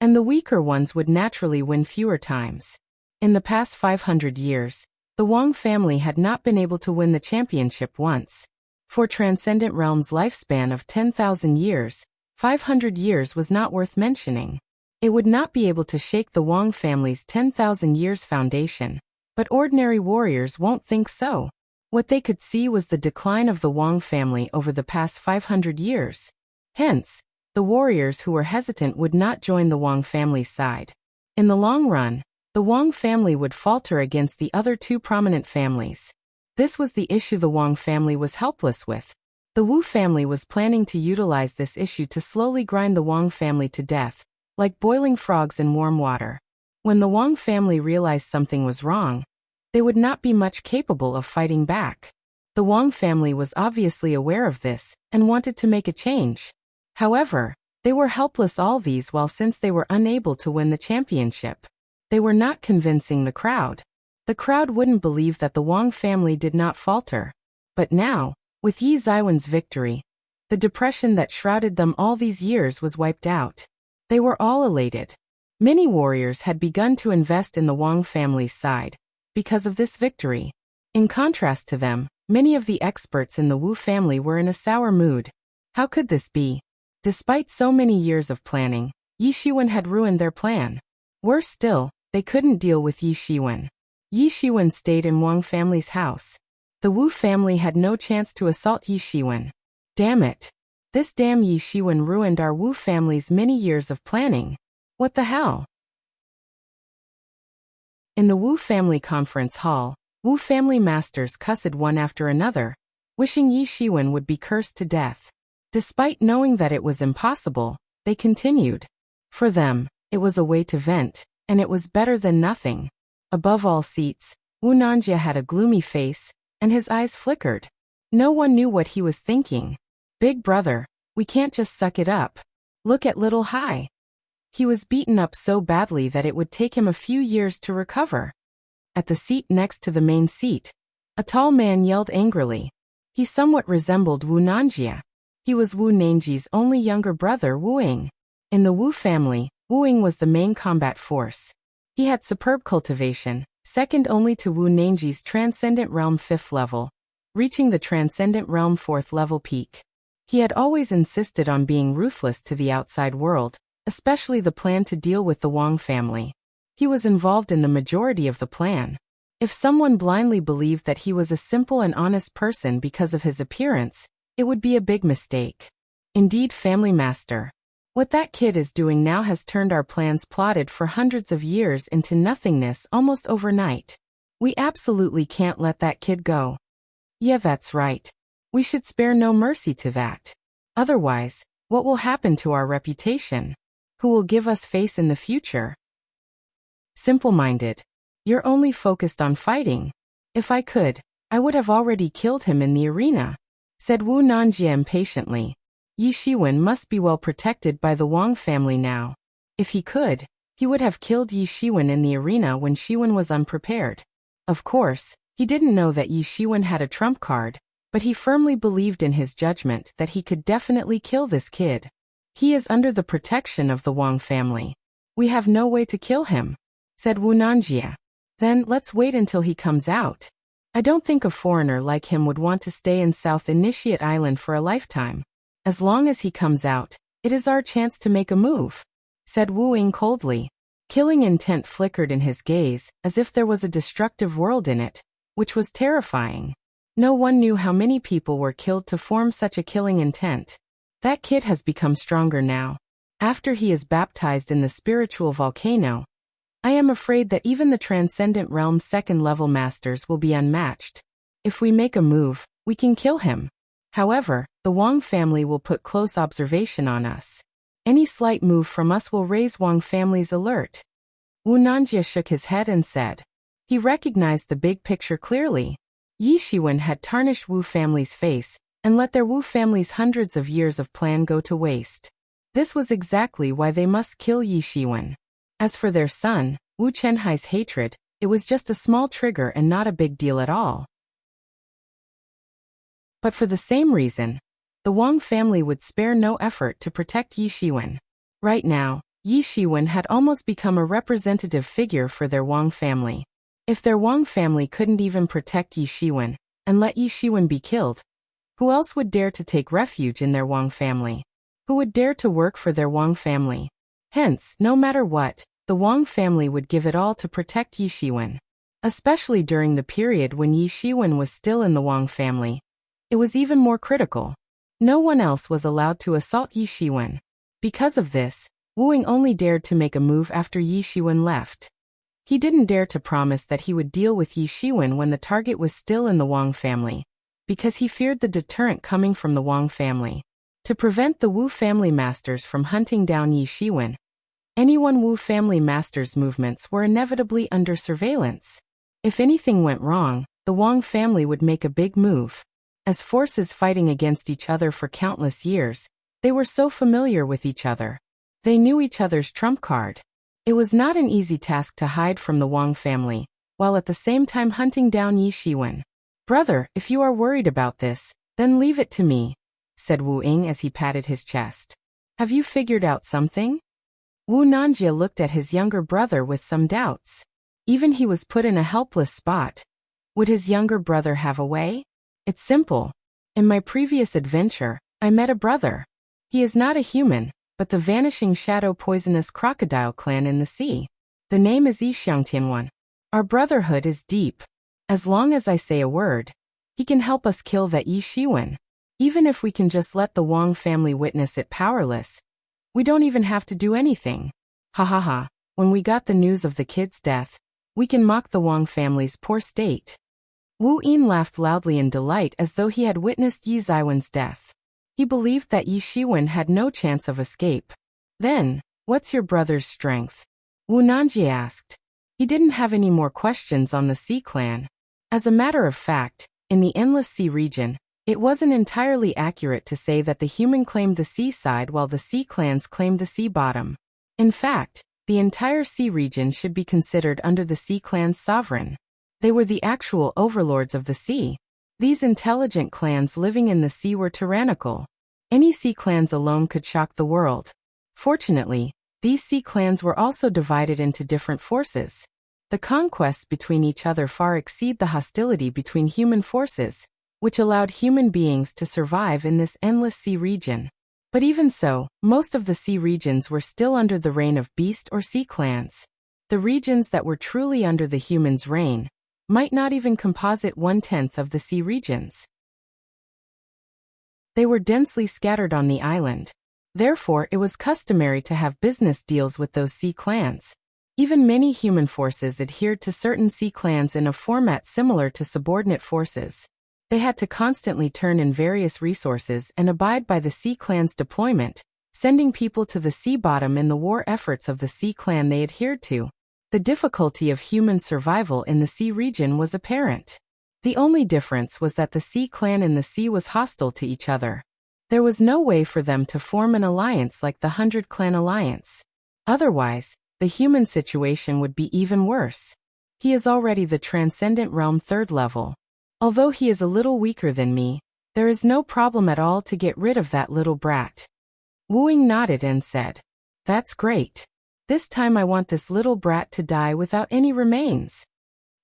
and the weaker ones would naturally win fewer times. In the past 500 years, the Wang family had not been able to win the championship once. For Transcendent Realm's lifespan of 10,000 years, 500 years was not worth mentioning. It would not be able to shake the Wang family's 10,000 years foundation, but ordinary warriors won't think so. What they could see was the decline of the Wang family over the past 500 years. Hence, the warriors who were hesitant would not join the Wang family's side. In the long run, the Wang family would falter against the other 2 prominent families. This was the issue the Wang family was helpless with. The Wu family was planning to utilize this issue to slowly grind the Wang family to death, like boiling frogs in warm water. When the Wang family realized something was wrong, they would not be much capable of fighting back. The Wang family was obviously aware of this and wanted to make a change. However, they were helpless all these while since they were unable to win the championship. They were not convincing the crowd. The crowd wouldn't believe that the Wang family did not falter. But now, with Yi Ziwen's victory, the depression that shrouded them all these years was wiped out. They were all elated. Many warriors had begun to invest in the Wang family's side because of this victory. In contrast to them, many of the experts in the Wu family were in a sour mood. How could this be? Despite so many years of planning, Yi Shiwen had ruined their plan. Worse still, they couldn't deal with Yi Shiwen. Yi Shiwen stayed in Wang family's house. The Wu family had no chance to assault Yi Shiwen. Damn it. This damn Yi Shiwen ruined our Wu family's many years of planning. What the hell? In the Wu family conference hall, Wu family masters cussed one after another, wishing Yi Shiwen would be cursed to death. Despite knowing that it was impossible, they continued. For them, it was a way to vent, and it was better than nothing. Above all seats, Wu Nanjie had a gloomy face, and his eyes flickered. No one knew what he was thinking. Big brother, we can't just suck it up. Look at little Hai. He was beaten up so badly that it would take him a few years to recover. At the seat next to the main seat, a tall man yelled angrily. He somewhat resembled Wu Nanjie. He was Wu Nanjie's only younger brother, Wu Ying. In the Wu family, Wu Ying was the main combat force. He had superb cultivation, second only to Wu Nanjie's Transcendent Realm 5th level, reaching the Transcendent Realm 4th level peak. He had always insisted on being ruthless to the outside world, especially the plan to deal with the Wang family. He was involved in the majority of the plan. If someone blindly believed that he was a simple and honest person because of his appearance, it would be a big mistake. Indeed, family master. What that kid is doing now has turned our plans plotted for hundreds of years into nothingness almost overnight. We absolutely can't let that kid go. Yeah, that's right. We should spare no mercy to that. Otherwise, what will happen to our reputation? Who will give us face in the future? Simple-minded. You're only focused on fighting. If I could, I would have already killed him in the arena, said Wu Nanjie impatiently. Yi Shiwen must be well protected by the Wang family now. If he could, he would have killed Yi Shiwen in the arena when Shiwen was unprepared. Of course, he didn't know that Yi Shiwen had a trump card, but he firmly believed in his judgment that he could definitely kill this kid. He is under the protection of the Wang family. We have no way to kill him, said Wu Nanjie. Then let's wait until he comes out. I don't think a foreigner like him would want to stay in South Initiate Island for a lifetime. As long as he comes out, it is our chance to make a move, said Wu Ying coldly. Killing intent flickered in his gaze, as if there was a destructive world in it, which was terrifying. No one knew how many people were killed to form such a killing intent. That kid has become stronger now. After he is baptized in the spiritual volcano, I am afraid that even the Transcendent Realm 2nd level masters will be unmatched. If we make a move, we can kill him. However, the Wang family will put close observation on us. Any slight move from us will raise Wang family's alert. Wu Nanjie shook his head and said. He recognized the big picture clearly. Yi Shiwen had tarnished Wu family's face, and let their Wu family's hundreds of years of plan go to waste. This was exactly why they must kill Yi Shiwen. As for their son, Wu Chenhai's hatred, it was just a small trigger and not a big deal at all. But for the same reason, the Wang family would spare no effort to protect Yi Shiwen. Right now, Yi Shiwen had almost become a representative figure for their Wang family. If their Wang family couldn't even protect Yi Shiwen, and let Yi Shiwen be killed, who else would dare to take refuge in their Wang family? Who would dare to work for their Wang family? Hence, no matter what, the Wang family would give it all to protect Yi Shiwen. Especially during the period when Yi Shiwen was still in the Wang family. It was even more critical. No one else was allowed to assault Yi Shiwen. Because of this, Wu Ying only dared to make a move after Yi Shiwen left. He didn't dare to promise that he would deal with Yi Shiwen when the target was still in the Wang family, because he feared the deterrent coming from the Wang family. To prevent the Wu family masters from hunting down Yi Shiwen, anyone Wu family masters' movements were inevitably under surveillance. If anything went wrong, the Wang family would make a big move. As forces fighting against each other for countless years, they were so familiar with each other. They knew each other's trump card. It was not an easy task to hide from the Wang family, while at the same time hunting down Yi Shiwen. Brother, if you are worried about this, then leave it to me, said Wu Ying as he patted his chest. Have you figured out something? Wu Nanjie looked at his younger brother with some doubts. Even he was put in a helpless spot. Would his younger brother have a way? It's simple. In my previous adventure, I met a brother. He is not a human, but the vanishing shadow poisonous crocodile clan in the sea. The name is Yixiangtianwan. Our brotherhood is deep. As long as I say a word, He can help us kill that Yi Shiwen. Even if we can just let the Wang family witness it powerless, we don't even have to do anything. Ha ha ha, when we got the news of the kid's death, we can mock the Wang family's poor state. Wu Yin laughed loudly in delight as though he had witnessed Yi Ziwen's death. He believed that Yi Shiwen had no chance of escape. Then, what's your brother's strength? Wu Nanjie asked. He didn't have any more questions on the Sea clan. As a matter of fact, in the Endless Sea region, it wasn't entirely accurate to say that the human claimed the seaside while the Sea clans claimed the sea bottom. In fact, the entire sea region should be considered under the Sea clan's sovereign. They were the actual overlords of the sea. These intelligent clans living in the sea were tyrannical. Any sea clans alone could shock the world. Fortunately, these sea clans were also divided into different forces. The conquests between each other far exceed the hostility between human forces, which allowed human beings to survive in this endless sea region. But even so, most of the sea regions were still under the reign of beast or sea clans. The regions that were truly under the humans' reign might not even composite 1/10 of the sea regions. They were densely scattered on the island. Therefore, it was customary to have business deals with those sea clans. Even many human forces adhered to certain sea clans in a format similar to subordinate forces. They had to constantly turn in various resources and abide by the sea clan's deployment, sending people to the sea bottom in the war efforts of the sea clan they adhered to. The difficulty of human survival in the sea region was apparent. The only difference was that the Sea clan and the sea was hostile to each other. There was no way for them to form an alliance like the 100 Clan Alliance. Otherwise, the human situation would be even worse. He is already the Transcendent Realm 3rd level. Although he is a little weaker than me, there is no problem at all to get rid of that little brat. Wu Ying nodded and said, "That's great. This time I want this little brat to die without any remains."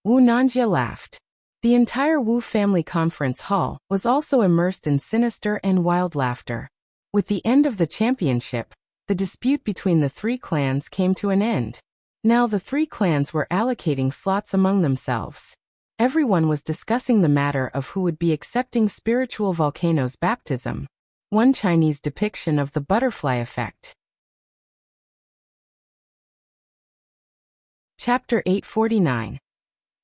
Wu Nanjie laughed. The entire Wu family conference hall was also immersed in sinister and wild laughter. With the end of the championship, the dispute between the 3 clans came to an end. Now the 3 clans were allocating slots among themselves. Everyone was discussing the matter of who would be accepting Spiritual Volcano's baptism, one Chinese depiction of the butterfly effect. Chapter 849.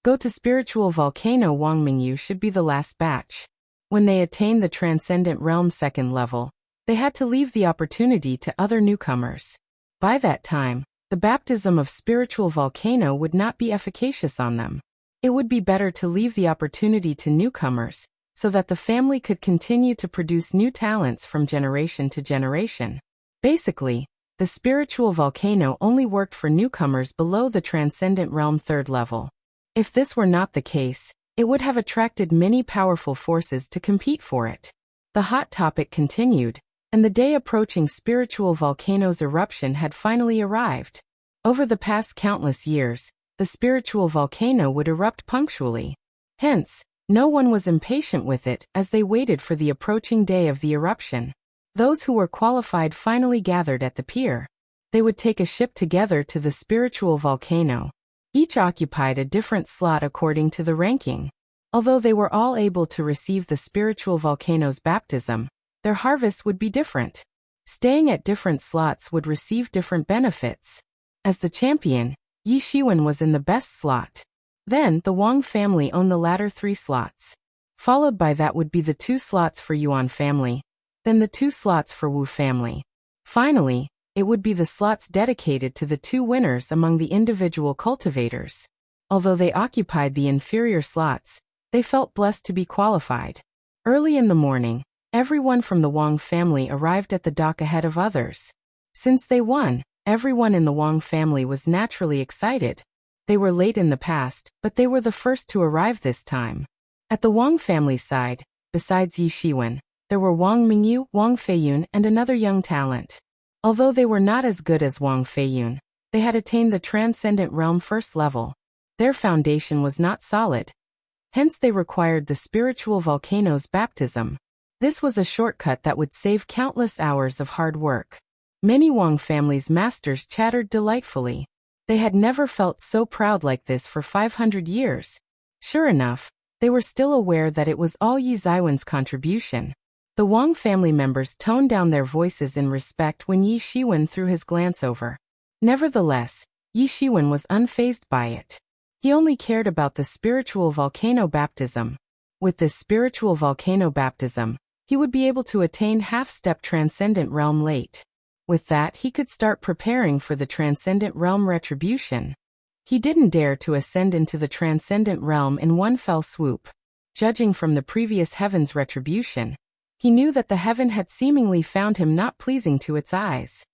Go to Spiritual Volcano. Wang Mingyu should be the last batch. When they attained the Transcendent Realm 2nd level, they had to leave the opportunity to other newcomers. By that time, the baptism of Spiritual Volcano would not be efficacious on them. It would be better to leave the opportunity to newcomers, so that the family could continue to produce new talents from generation to generation. Basically, the Spiritual Volcano only worked for newcomers below the Transcendent Realm 3rd level. If this were not the case, it would have attracted many powerful forces to compete for it. The hot topic continued, and the day approaching Spiritual Volcano's eruption had finally arrived. Over the past countless years, the Spiritual Volcano would erupt punctually. Hence, no one was impatient with it as they waited for the approaching day of the eruption. Those who were qualified finally gathered at the pier. They would take a ship together to the Spiritual Volcano. Each occupied a different slot according to the ranking. Although they were all able to receive the Spiritual Volcano's baptism, their harvest would be different. Staying at different slots would receive different benefits. As the champion, Yi Shiwen was in the best slot. Then, the Wang family owned the latter 3 slots. Followed by that would be the 2 slots for Yuan family, then the 2 slots for Wu family. Finally, it would be the slots dedicated to the 2 winners among the individual cultivators. Although they occupied the inferior slots, they felt blessed to be qualified. Early in the morning, everyone from the Wang family arrived at the dock ahead of others. Since they won, everyone in the Wang family was naturally excited. They were late in the past, but they were the first to arrive this time. At the Wang family's side, besides Yi Shiwen, there were Wang Mingyu, Wang Feiyun, and another young talent. Although they were not as good as Wang Feiyun, they had attained the Transcendent Realm 1st level. Their foundation was not solid. Hence they required the Spiritual Volcano's baptism. This was a shortcut that would save countless hours of hard work. Many Wang family's masters chattered delightfully. They had never felt so proud like this for 500 years. Sure enough, They were still aware that it was all Yi Ziwen's contribution. The Wang family members toned down their voices in respect when Yi Shiwen threw his glance over. Nevertheless, Yi Shiwen was unfazed by it. He only cared about the spiritual volcano baptism. With this spiritual volcano baptism, he would be able to attain half-step transcendent realm late. With that, he could start preparing for the transcendent realm retribution. He didn't dare to ascend into the transcendent realm in one fell swoop. Judging from the previous heaven's retribution, he knew that the heaven had seemingly found him not pleasing to its eyes.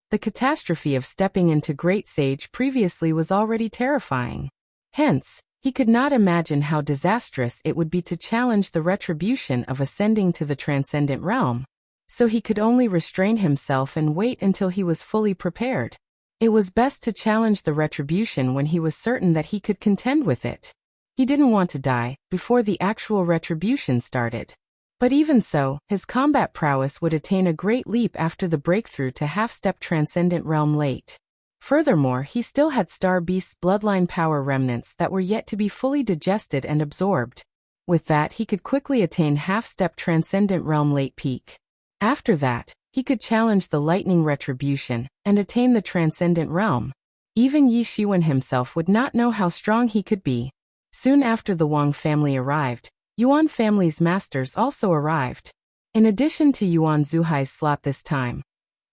The catastrophe of stepping into Great Sage previously was already terrifying. Hence, he could not imagine how disastrous it would be to challenge the retribution of ascending to the transcendent realm. So he could only restrain himself and wait until he was fully prepared. It was best to challenge the retribution when he was certain that he could contend with it. He didn't want to die before the actual retribution started. But even so, his combat prowess would attain a great leap after the breakthrough to half-step transcendent realm late. Furthermore, he still had Star Beast's bloodline power remnants that were yet to be fully digested and absorbed. With that, he could quickly attain half-step transcendent realm late peak. After that, he could challenge the lightning retribution and attain the transcendent realm. Even Yi Shiwen himself would not know how strong he could be. Soon after the Wang family arrived, Yuan family's masters also arrived. In addition to Yuan Zuhai's slot this time,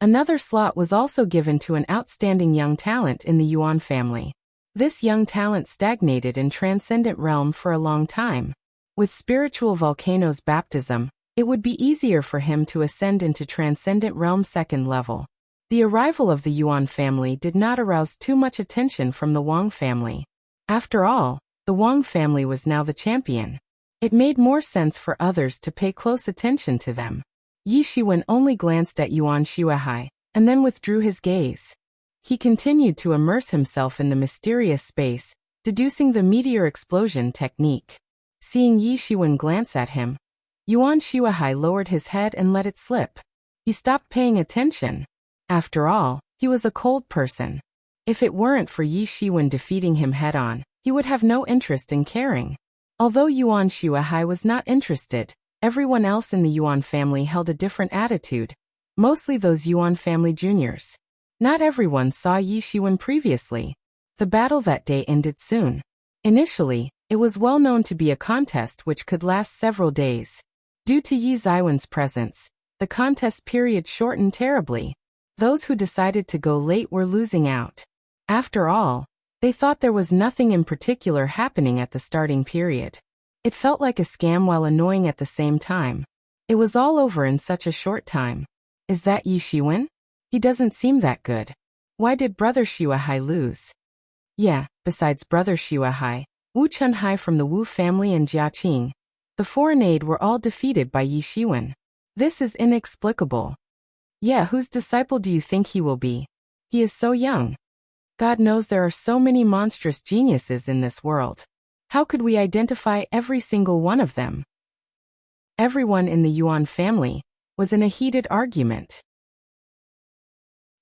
another slot was also given to an outstanding young talent in the Yuan family. This young talent stagnated in Transcendent Realm for a long time. With Spiritual Volcano's baptism, it would be easier for him to ascend into Transcendent Realm second level. The arrival of the Yuan family did not arouse too much attention from the Wang family. After all, the Wang family was now the champion. It made more sense for others to pay close attention to them. Yi Shiwen only glanced at Yuan Xuehai, and then withdrew his gaze. He continued to immerse himself in the mysterious space, deducing the meteor explosion technique. Seeing Yi Shiwen glance at him, Yuan Xuehai lowered his head and let it slip. He stopped paying attention. After all, he was a cold person. If it weren't for Yi Shiwen defeating him head-on, he would have no interest in caring. Although Yuan Xuehai was not interested, everyone else in the Yuan family held a different attitude, mostly those Yuan family juniors. Not everyone saw Yi Shiwen previously. The battle that day ended soon. Initially, it was well known to be a contest which could last several days. Due to Yi Ziwen's presence, the contest period shortened terribly. Those who decided to go late were losing out. After all, they thought there was nothing in particular happening at the starting period. It felt like a scam while annoying at the same time. It was all over in such a short time. Is that Yi Shiwen? He doesn't seem that good. Why did Brother Xuehai lose? Yeah, besides Brother Xuehai, Wu Chunhai from the Wu family and Jia Qing, the foreign aide were all defeated by Yi Shiwen. This is inexplicable. Yeah, whose disciple do you think he will be? He is so young. God knows there are so many monstrous geniuses in this world. How could we identify every single one of them? Everyone in the Yuan family was in a heated argument.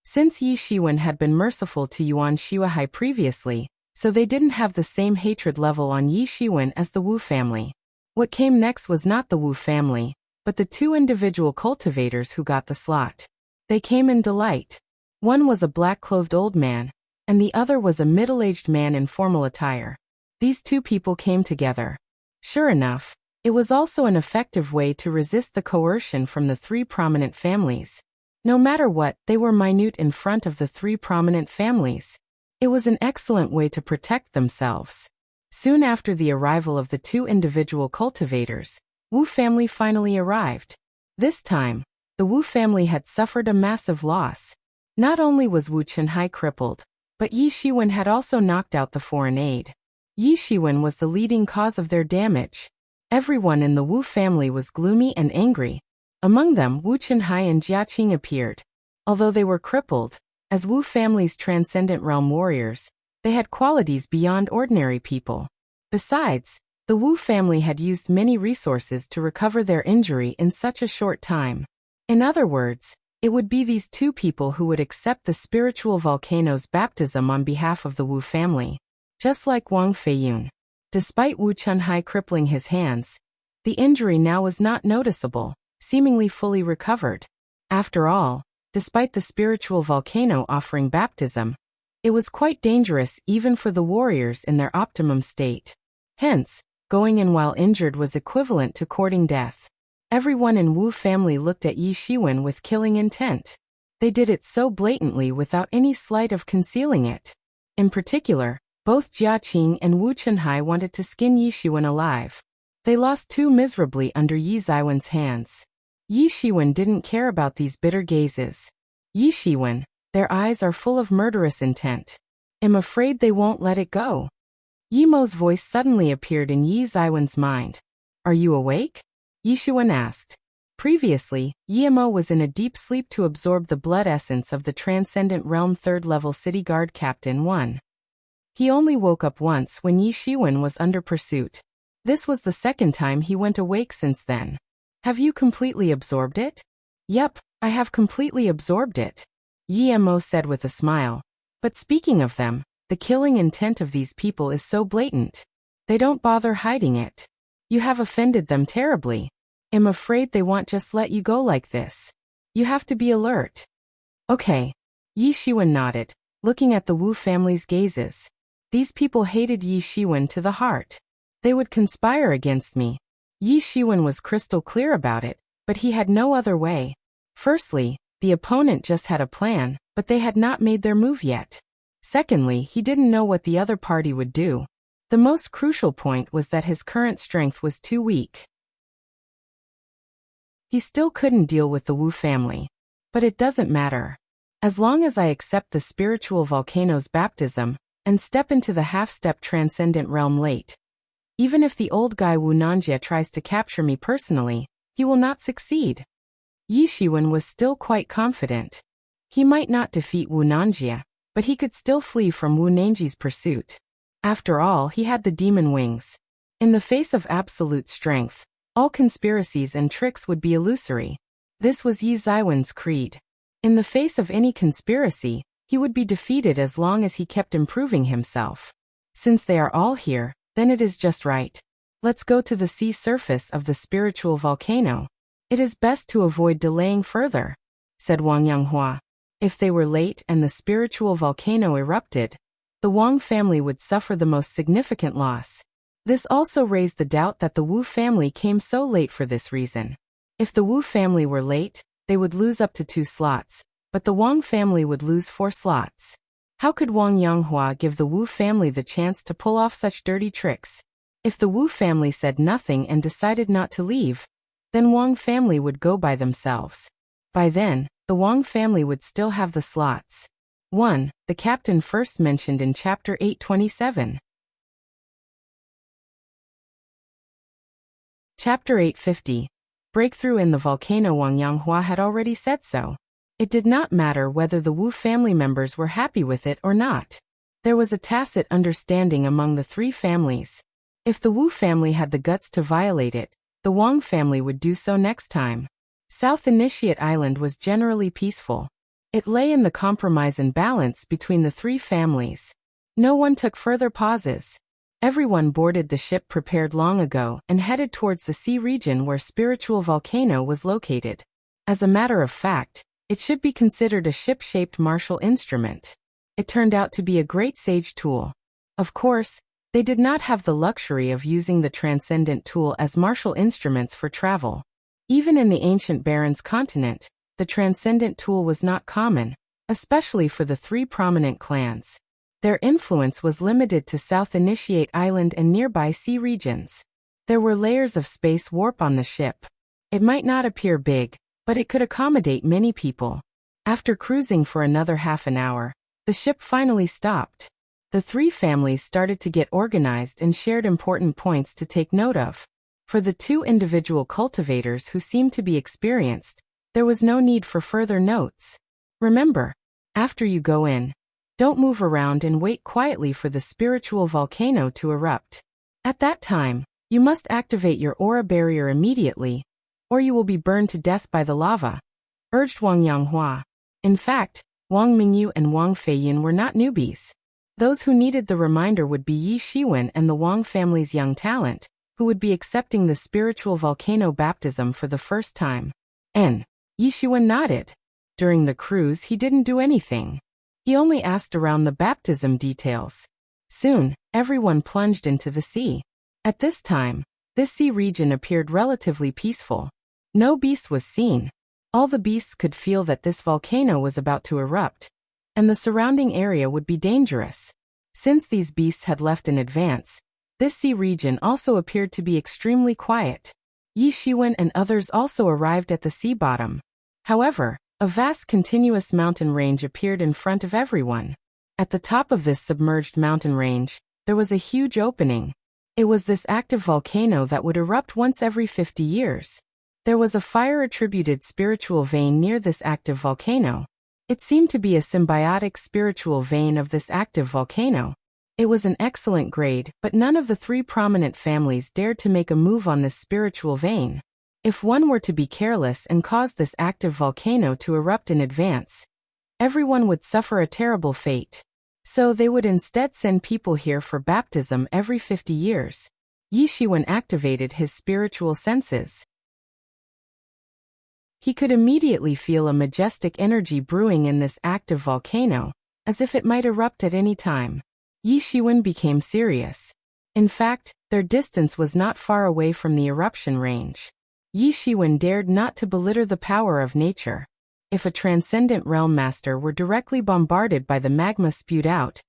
Since Yi Shiwen had been merciful to Yuan Xuehai previously, so they didn't have the same hatred level on Yi Shiwen as the Wu family. What came next was not the Wu family, but the two individual cultivators who got the slot. They came in delight. One was a black-clothed old man, and the other was a middle-aged man in formal attire. These two people came together. Sure enough, it was also an effective way to resist the coercion from the three prominent families. No matter what, they were minute in front of the three prominent families. It was an excellent way to protect themselves. Soon after the arrival of the two individual cultivators, Wu family finally arrived. This time, the Wu family had suffered a massive loss. Not only was Wu Chunhai crippled, but Yi Shiwen had also knocked out the foreign aide. Yi Shiwen was the leading cause of their damage. Everyone in the Wu family was gloomy and angry. Among them, Wu Chunhai and Jia Qing appeared. Although they were crippled, as Wu family's transcendent realm warriors, they had qualities beyond ordinary people. Besides, the Wu family had used many resources to recover their injury in such a short time. In other words, it would be these two people who would accept the spiritual volcano's baptism on behalf of the Wu family. Just like Wang Feiyun. Despite Wu Chunhai crippling his hands, the injury now was not noticeable, seemingly fully recovered. After all, despite the spiritual volcano offering baptism, it was quite dangerous even for the warriors in their optimum state. Hence, going in while injured was equivalent to courting death. Everyone in Wu family looked at Yi Shiwen with killing intent. They did it so blatantly without any slight of concealing it. In particular, both Jia Qing and Wu Chunhai wanted to skin Yi Shiwen alive. They lost too miserably under Yi Ziwen's hands. Yi Shiwen didn't care about these bitter gazes. Yi Shiwen, their eyes are full of murderous intent. I'm afraid they won't let it go. Yi Mo's voice suddenly appeared in Yi Ziwen's mind. Are you awake? Yi Shiwen asked. Previously, Yi Mo was in a deep sleep to absorb the blood essence of the Transcendent Realm 3rd level City Guard Captain 1. He only woke up once when Yi Shiwen was under pursuit. This was the second time he went awake since then. Have you completely absorbed it? Yep, I have completely absorbed it, Yi Mo said with a smile. But speaking of them, the killing intent of these people is so blatant. They don't bother hiding it. You have offended them terribly. I'm afraid they won't just let you go like this. You have to be alert. Okay. Yi Shiwen nodded, looking at the Wu family's gazes. These people hated Yi Shiwen to the heart. They would conspire against me. Yi Shiwen was crystal clear about it, but he had no other way. Firstly, the opponent just had a plan, but they had not made their move yet. Secondly, he didn't know what the other party would do. The most crucial point was that his current strength was too weak. He still couldn't deal with the Wu family. But it doesn't matter. As long as I accept the spiritual volcano's baptism and step into the half-step transcendent realm late. Even if the old guy Wu Nanjie tries to capture me personally, he will not succeed. Yi Shiwen was still quite confident. He might not defeat Wu Nanjie, but he could still flee from Wu Nanjie's pursuit. After all, he had the demon wings. In the face of absolute strength, all conspiracies and tricks would be illusory. This was Yi Ziwen's creed. In the face of any conspiracy, he would be defeated as long as he kept improving himself. Since they are all here, then it is just right. Let's go to the sea surface of the spiritual volcano. It is best to avoid delaying further, said Wang Yanghua. If they were late and the spiritual volcano erupted, the Wang family would suffer the most significant loss. This also raised the doubt that the Wu family came so late for this reason. If the Wu family were late, they would lose up to 2 slots, but the Wang family would lose 4 slots. How could Wang Yanghua give the Wu family the chance to pull off such dirty tricks? If the Wu family said nothing and decided not to leave, then Wang family would go by themselves. By then, the Wang family would still have the slots. 1. The captain first mentioned in Chapter 827. Chapter 850. Breakthrough in the volcano. Wang Yanghua had already said so. It did not matter whether the Wu family members were happy with it or not. There was a tacit understanding among the 3 families. If the Wu family had the guts to violate it, the Wang family would do so next time. South Initiate Island was generally peaceful. It lay in the compromise and balance between the 3 families. No one took further pauses. Everyone boarded the ship prepared long ago and headed towards the sea region where spiritual volcano was located. As a matter of fact, it should be considered a ship-shaped martial instrument. It turned out to be a great sage tool. Of course, they did not have the luxury of using the transcendent tool as martial instruments for travel. Even in the ancient Baron's continent, the transcendent tool was not common, especially for the 3 prominent clans. Their influence was limited to South Initiate Island and nearby sea regions. There were layers of space warp on the ship. It might not appear big, but it could accommodate many people. After cruising for another half an hour, the ship finally stopped. The 3 families started to get organized and shared important points to take note of. For the 2 individual cultivators who seemed to be experienced, there was no need for further notes. Remember, after you go in, don't move around and wait quietly for the spiritual volcano to erupt. At that time, you must activate your aura barrier immediately, or you will be burned to death by the lava, urged Wang Yanghua. In fact, Wang Mingyu and Wang Feiyun were not newbies. Those who needed the reminder would be Yi Shiwen and the Wang family's young talent, who would be accepting the spiritual volcano baptism for the first time. Yi Shiwen nodded. During the cruise he didn't do anything. He only asked around the baptism details. Soon, everyone plunged into the sea. At this time, this sea region appeared relatively peaceful. No beast was seen. All the beasts could feel that this volcano was about to erupt, and the surrounding area would be dangerous. Since these beasts had left in advance, this sea region also appeared to be extremely quiet. Yi Shiwen and others also arrived at the sea bottom. However, a vast continuous mountain range appeared in front of everyone. At the top of this submerged mountain range, there was a huge opening. It was this active volcano that would erupt once every 50 years. There was a fire-attributed spiritual vein near this active volcano. It seemed to be a symbiotic spiritual vein of this active volcano. It was an excellent grade, but none of the three prominent families dared to make a move on this spiritual vein. If one were to be careless and cause this active volcano to erupt in advance, everyone would suffer a terrible fate. So they would instead send people here for baptism every 50 years. Yi Shiwen activated his spiritual senses. He could immediately feel a majestic energy brewing in this active volcano, as if it might erupt at any time. Yi Shiwen became serious. In fact, their distance was not far away from the eruption range. Yi Shiwen dared not to belittle the power of nature. If a transcendent realm master were directly bombarded by the magma spewed out,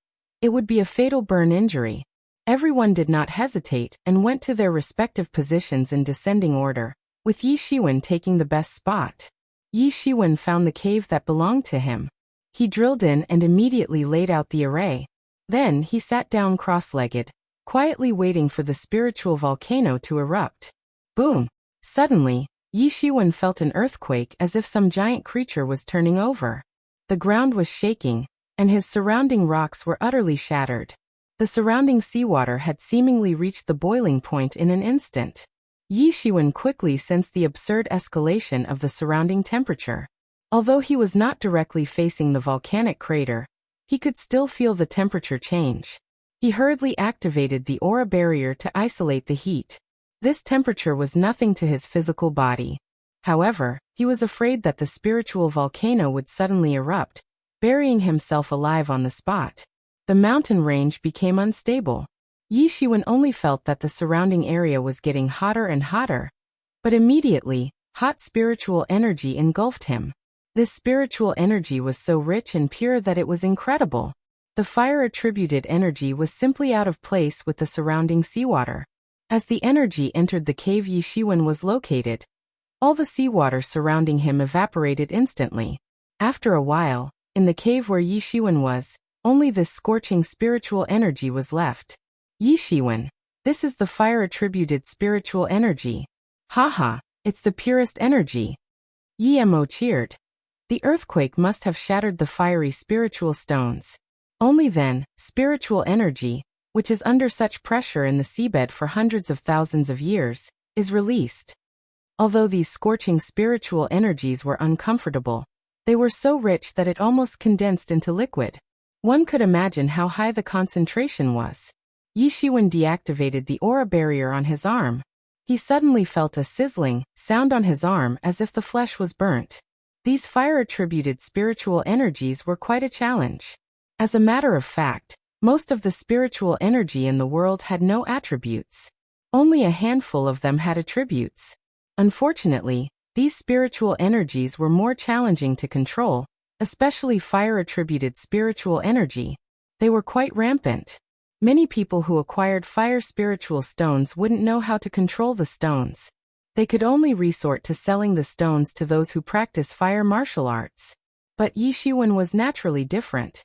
it would be a fatal burn injury. Everyone did not hesitate and went to their respective positions in descending order, with Yi Shiwen taking the best spot. Yi Shiwen found the cave that belonged to him. He drilled in and immediately laid out the array. Then he sat down cross-legged, quietly waiting for the spiritual volcano to erupt. Boom! Suddenly, Yi Shiwen felt an earthquake as if some giant creature was turning over. The ground was shaking, and his surrounding rocks were utterly shattered. The surrounding seawater had seemingly reached the boiling point in an instant. Yi Shiwen quickly sensed the absurd escalation of the surrounding temperature. Although he was not directly facing the volcanic crater, he could still feel the temperature change. He hurriedly activated the aura barrier to isolate the heat. This temperature was nothing to his physical body. However, he was afraid that the spiritual volcano would suddenly erupt, burying himself alive on the spot. The mountain range became unstable. Yi Shiwen only felt that the surrounding area was getting hotter and hotter. But immediately, hot spiritual energy engulfed him. This spiritual energy was so rich and pure that it was incredible. The fire-attributed energy was simply out of place with the surrounding seawater. As the energy entered the cave Yi Shiwen was located, all the seawater surrounding him evaporated instantly. After a while, in the cave where Yi Shiwen was, only this scorching spiritual energy was left. Yi Shiwen, this is the fire-attributed spiritual energy. Haha, it's the purest energy. Yi Mo cheered. The earthquake must have shattered the fiery spiritual stones. Only then, spiritual energy, which is under such pressure in the seabed for hundreds of thousands of years, is released. Although these scorching spiritual energies were uncomfortable, they were so rich that it almost condensed into liquid. One could imagine how high the concentration was. Yi Shiwen deactivated the aura barrier on his arm. He suddenly felt a sizzling sound on his arm as if the flesh was burnt. These fire-attributed spiritual energies were quite a challenge. As a matter of fact, most of the spiritual energy in the world had no attributes. Only a handful of them had attributes. Unfortunately, these spiritual energies were more challenging to control, especially fire-attributed spiritual energy. They were quite rampant. Many people who acquired fire spiritual stones wouldn't know how to control the stones. They could only resort to selling the stones to those who practice fire martial arts. But Yi Shiwen was naturally different.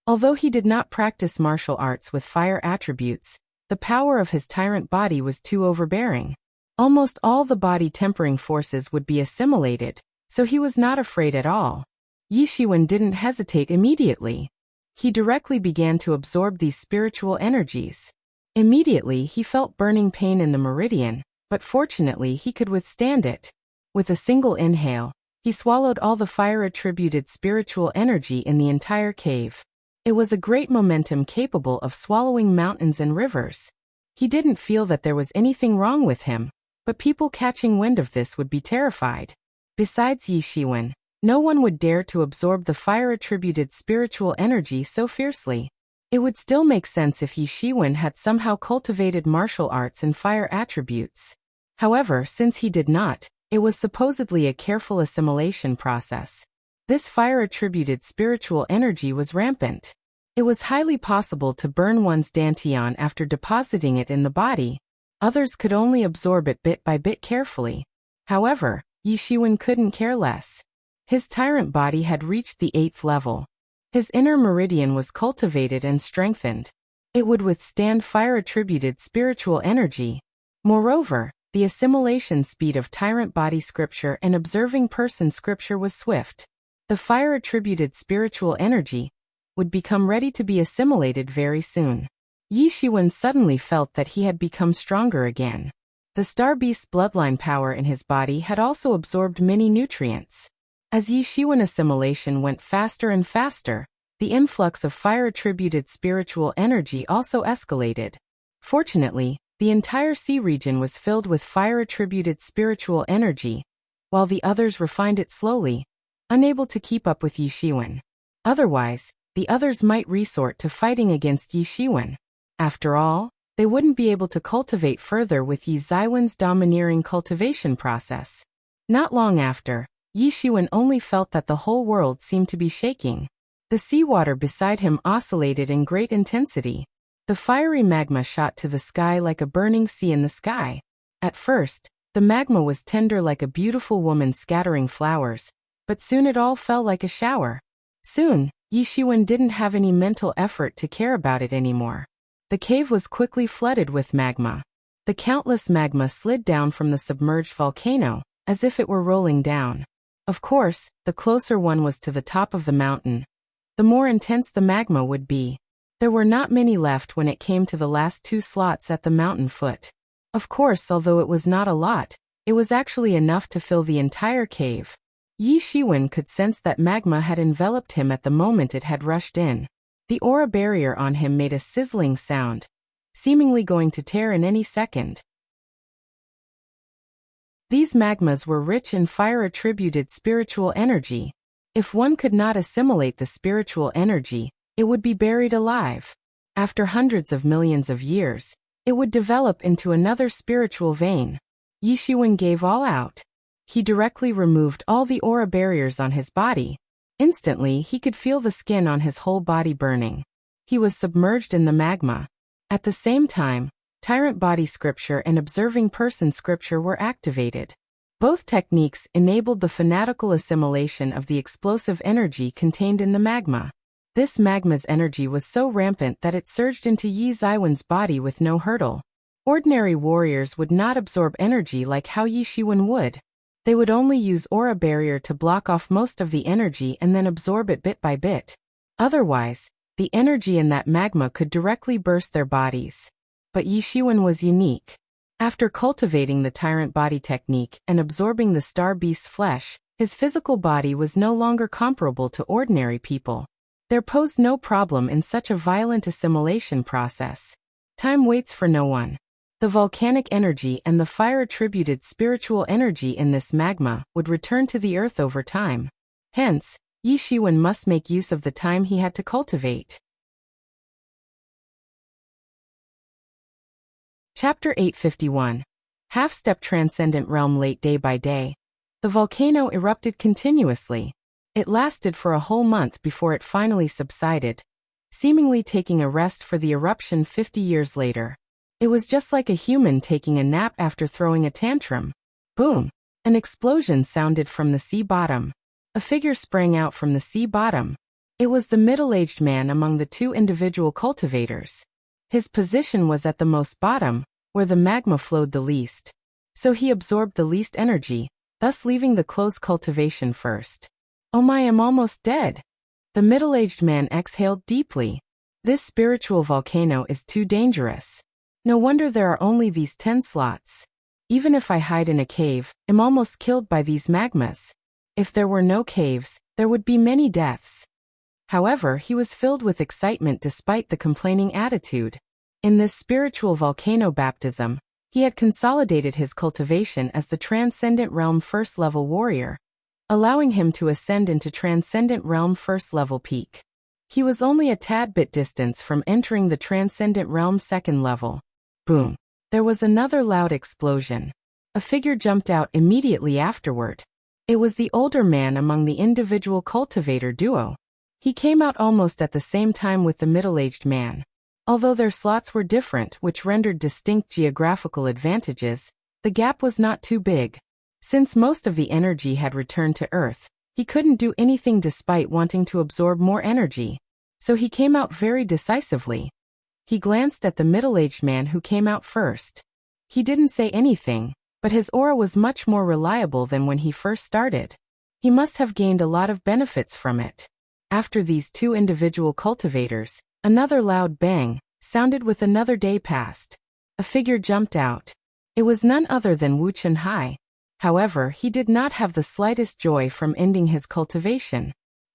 Although he did not practice martial arts with fire attributes, the power of his tyrant body was too overbearing. Almost all the body tempering forces would be assimilated, so he was not afraid at all. Yi Shiwen didn't hesitate immediately. He directly began to absorb these spiritual energies. Immediately he felt burning pain in the meridian, but fortunately he could withstand it. With a single inhale, he swallowed all the fire-attributed spiritual energy in the entire cave. It was a great momentum capable of swallowing mountains and rivers. He didn't feel that there was anything wrong with him, but people catching wind of this would be terrified. Besides Yi Shiwen, no one would dare to absorb the fire-attributed spiritual energy so fiercely. It would still make sense if Yi Shiwen had somehow cultivated martial arts and fire attributes. However, since he did not, it was supposedly a careful assimilation process. This fire-attributed spiritual energy was rampant. It was highly possible to burn one's dantian after depositing it in the body. Others could only absorb it bit by bit carefully. However, Yi Shiwen couldn't care less. His tyrant body had reached the 8th level. His inner meridian was cultivated and strengthened. It would withstand fire-attributed spiritual energy. Moreover, the assimilation speed of tyrant body scripture and observing person scripture was swift. The fire-attributed spiritual energy would become ready to be assimilated very soon. Yi Shiwen suddenly felt that he had become stronger again. The Star Beast's bloodline power in his body had also absorbed many nutrients. As Yi Shiwen assimilation went faster and faster, the influx of fire-attributed spiritual energy also escalated. Fortunately, the entire sea region was filled with fire-attributed spiritual energy, while the others refined it slowly, unable to keep up with Yi Shiwen. Otherwise, the others might resort to fighting against Yi Shiwen. After all, they wouldn't be able to cultivate further with Yi Ziwen's domineering cultivation process. Not long after, Yi Shiwen only felt that the whole world seemed to be shaking. The seawater beside him oscillated in great intensity. The fiery magma shot to the sky like a burning sea in the sky. At first, the magma was tender like a beautiful woman scattering flowers, but soon it all fell like a shower. Soon, Yi Shiwen didn't have any mental effort to care about it anymore. The cave was quickly flooded with magma. The countless magma slid down from the submerged volcano, as if it were rolling down. Of course, the closer one was to the top of the mountain, the more intense the magma would be. There were not many left when it came to the last 2 slots at the mountain foot. Of course, although it was not a lot, it was actually enough to fill the entire cave. Yi Shiwen could sense that magma had enveloped him at the moment it had rushed in. The aura barrier on him made a sizzling sound, seemingly going to tear in any second. These magmas were rich in fire-attributed spiritual energy. If one could not assimilate the spiritual energy, it would be buried alive. After hundreds of millions of years, it would develop into another spiritual vein. Yi Shiwen gave all out. He directly removed all the aura barriers on his body. Instantly, he could feel the skin on his whole body burning. He was submerged in the magma. At the same time, Tyrant Body Scripture and Observing Person Scripture were activated. Both techniques enabled the fanatical assimilation of the explosive energy contained in the magma. This magma's energy was so rampant that it surged into Yi Ziwen's body with no hurdle. Ordinary warriors would not absorb energy like how Yi Shiwen would. They would only use aura barrier to block off most of the energy and then absorb it bit by bit. Otherwise, the energy in that magma could directly burst their bodies. But Yi Shiwen was unique. After cultivating the tyrant body technique and absorbing the star beast's flesh, his physical body was no longer comparable to ordinary people. There posed no problem in such a violent assimilation process. Time waits for no one. The volcanic energy and the fire-attributed spiritual energy in this magma would return to the earth over time. Hence, Yi Shiwen must make use of the time he had to cultivate. Chapter 851. Half-Step Transcendent Realm. Late day by day, the volcano erupted continuously. It lasted for a whole month before it finally subsided, seemingly taking a rest for the eruption 50 years later. It was just like a human taking a nap after throwing a tantrum. Boom! An explosion sounded from the sea bottom. A figure sprang out from the sea bottom. It was the middle-aged man among the 2 individual cultivators. His position was at the most bottom, where the magma flowed the least. So he absorbed the least energy, thus leaving the close cultivation first. Oh my, I'm almost dead. The middle-aged man exhaled deeply. This spiritual volcano is too dangerous. No wonder there are only these 10 slots. Even if I hide in a cave, I'm almost killed by these magmas. If there were no caves, there would be many deaths. However, he was filled with excitement despite the complaining attitude. In this spiritual volcano baptism, he had consolidated his cultivation as the Transcendent Realm first-level warrior, allowing him to ascend into Transcendent Realm first-level peak. He was only a tad bit distance from entering the Transcendent Realm second level. Boom! There was another loud explosion. A figure jumped out immediately afterward. It was the older man among the individual cultivator duo. He came out almost at the same time with the middle-aged man. Although their slots were different, which rendered distinct geographical advantages, the gap was not too big. Since most of the energy had returned to Earth, he couldn't do anything despite wanting to absorb more energy. So he came out very decisively. He glanced at the middle-aged man who came out first. He didn't say anything, but his aura was much more reliable than when he first started. He must have gained a lot of benefits from it. After these two individual cultivators, another loud bang sounded with another day passed. A figure jumped out. It was none other than Wu Chunhai. However, he did not have the slightest joy from ending his cultivation.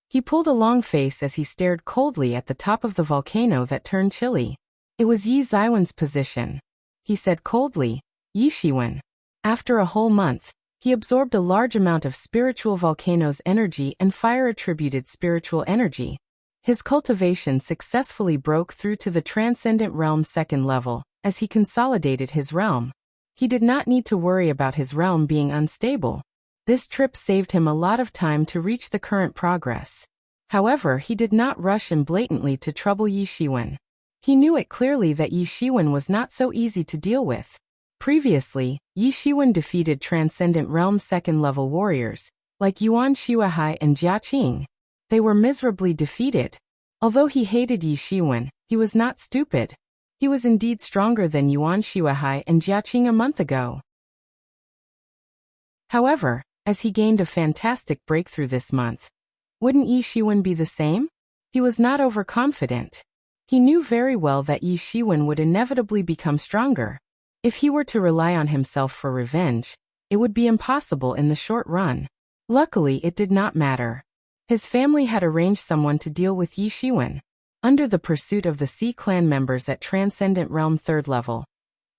He pulled a long face as he stared coldly at the top of the volcano that turned chilly. It was Yi Zaiwen's position. He said coldly, "Yi Shiwen." After a whole month, he absorbed a large amount of spiritual volcano's energy and fire-attributed spiritual energy. His cultivation successfully broke through to the Transcendent Realm second level, as he consolidated his realm. He did not need to worry about his realm being unstable. This trip saved him a lot of time to reach the current progress. However, he did not rush and blatantly to trouble Yi Shiwen. He knew it clearly that Yi Shiwen was not so easy to deal with. Previously, Yi Shiwen defeated Transcendent Realm second-level warriors, like Yuan Shuahai and Jia Qing. They were miserably defeated. Although he hated Yi Shiwen, he was not stupid. He was indeed stronger than Yuan Shuahai and Jia Qing a month ago. However, as he gained a fantastic breakthrough this month, wouldn't Yi Shiwen be the same? He was not overconfident. He knew very well that Yi Shiwen would inevitably become stronger. If he were to rely on himself for revenge, it would be impossible in the short run. Luckily, it did not matter. His family had arranged someone to deal with Yi Shiwen. Under the pursuit of the Sea clan members at Transcendent Realm third level,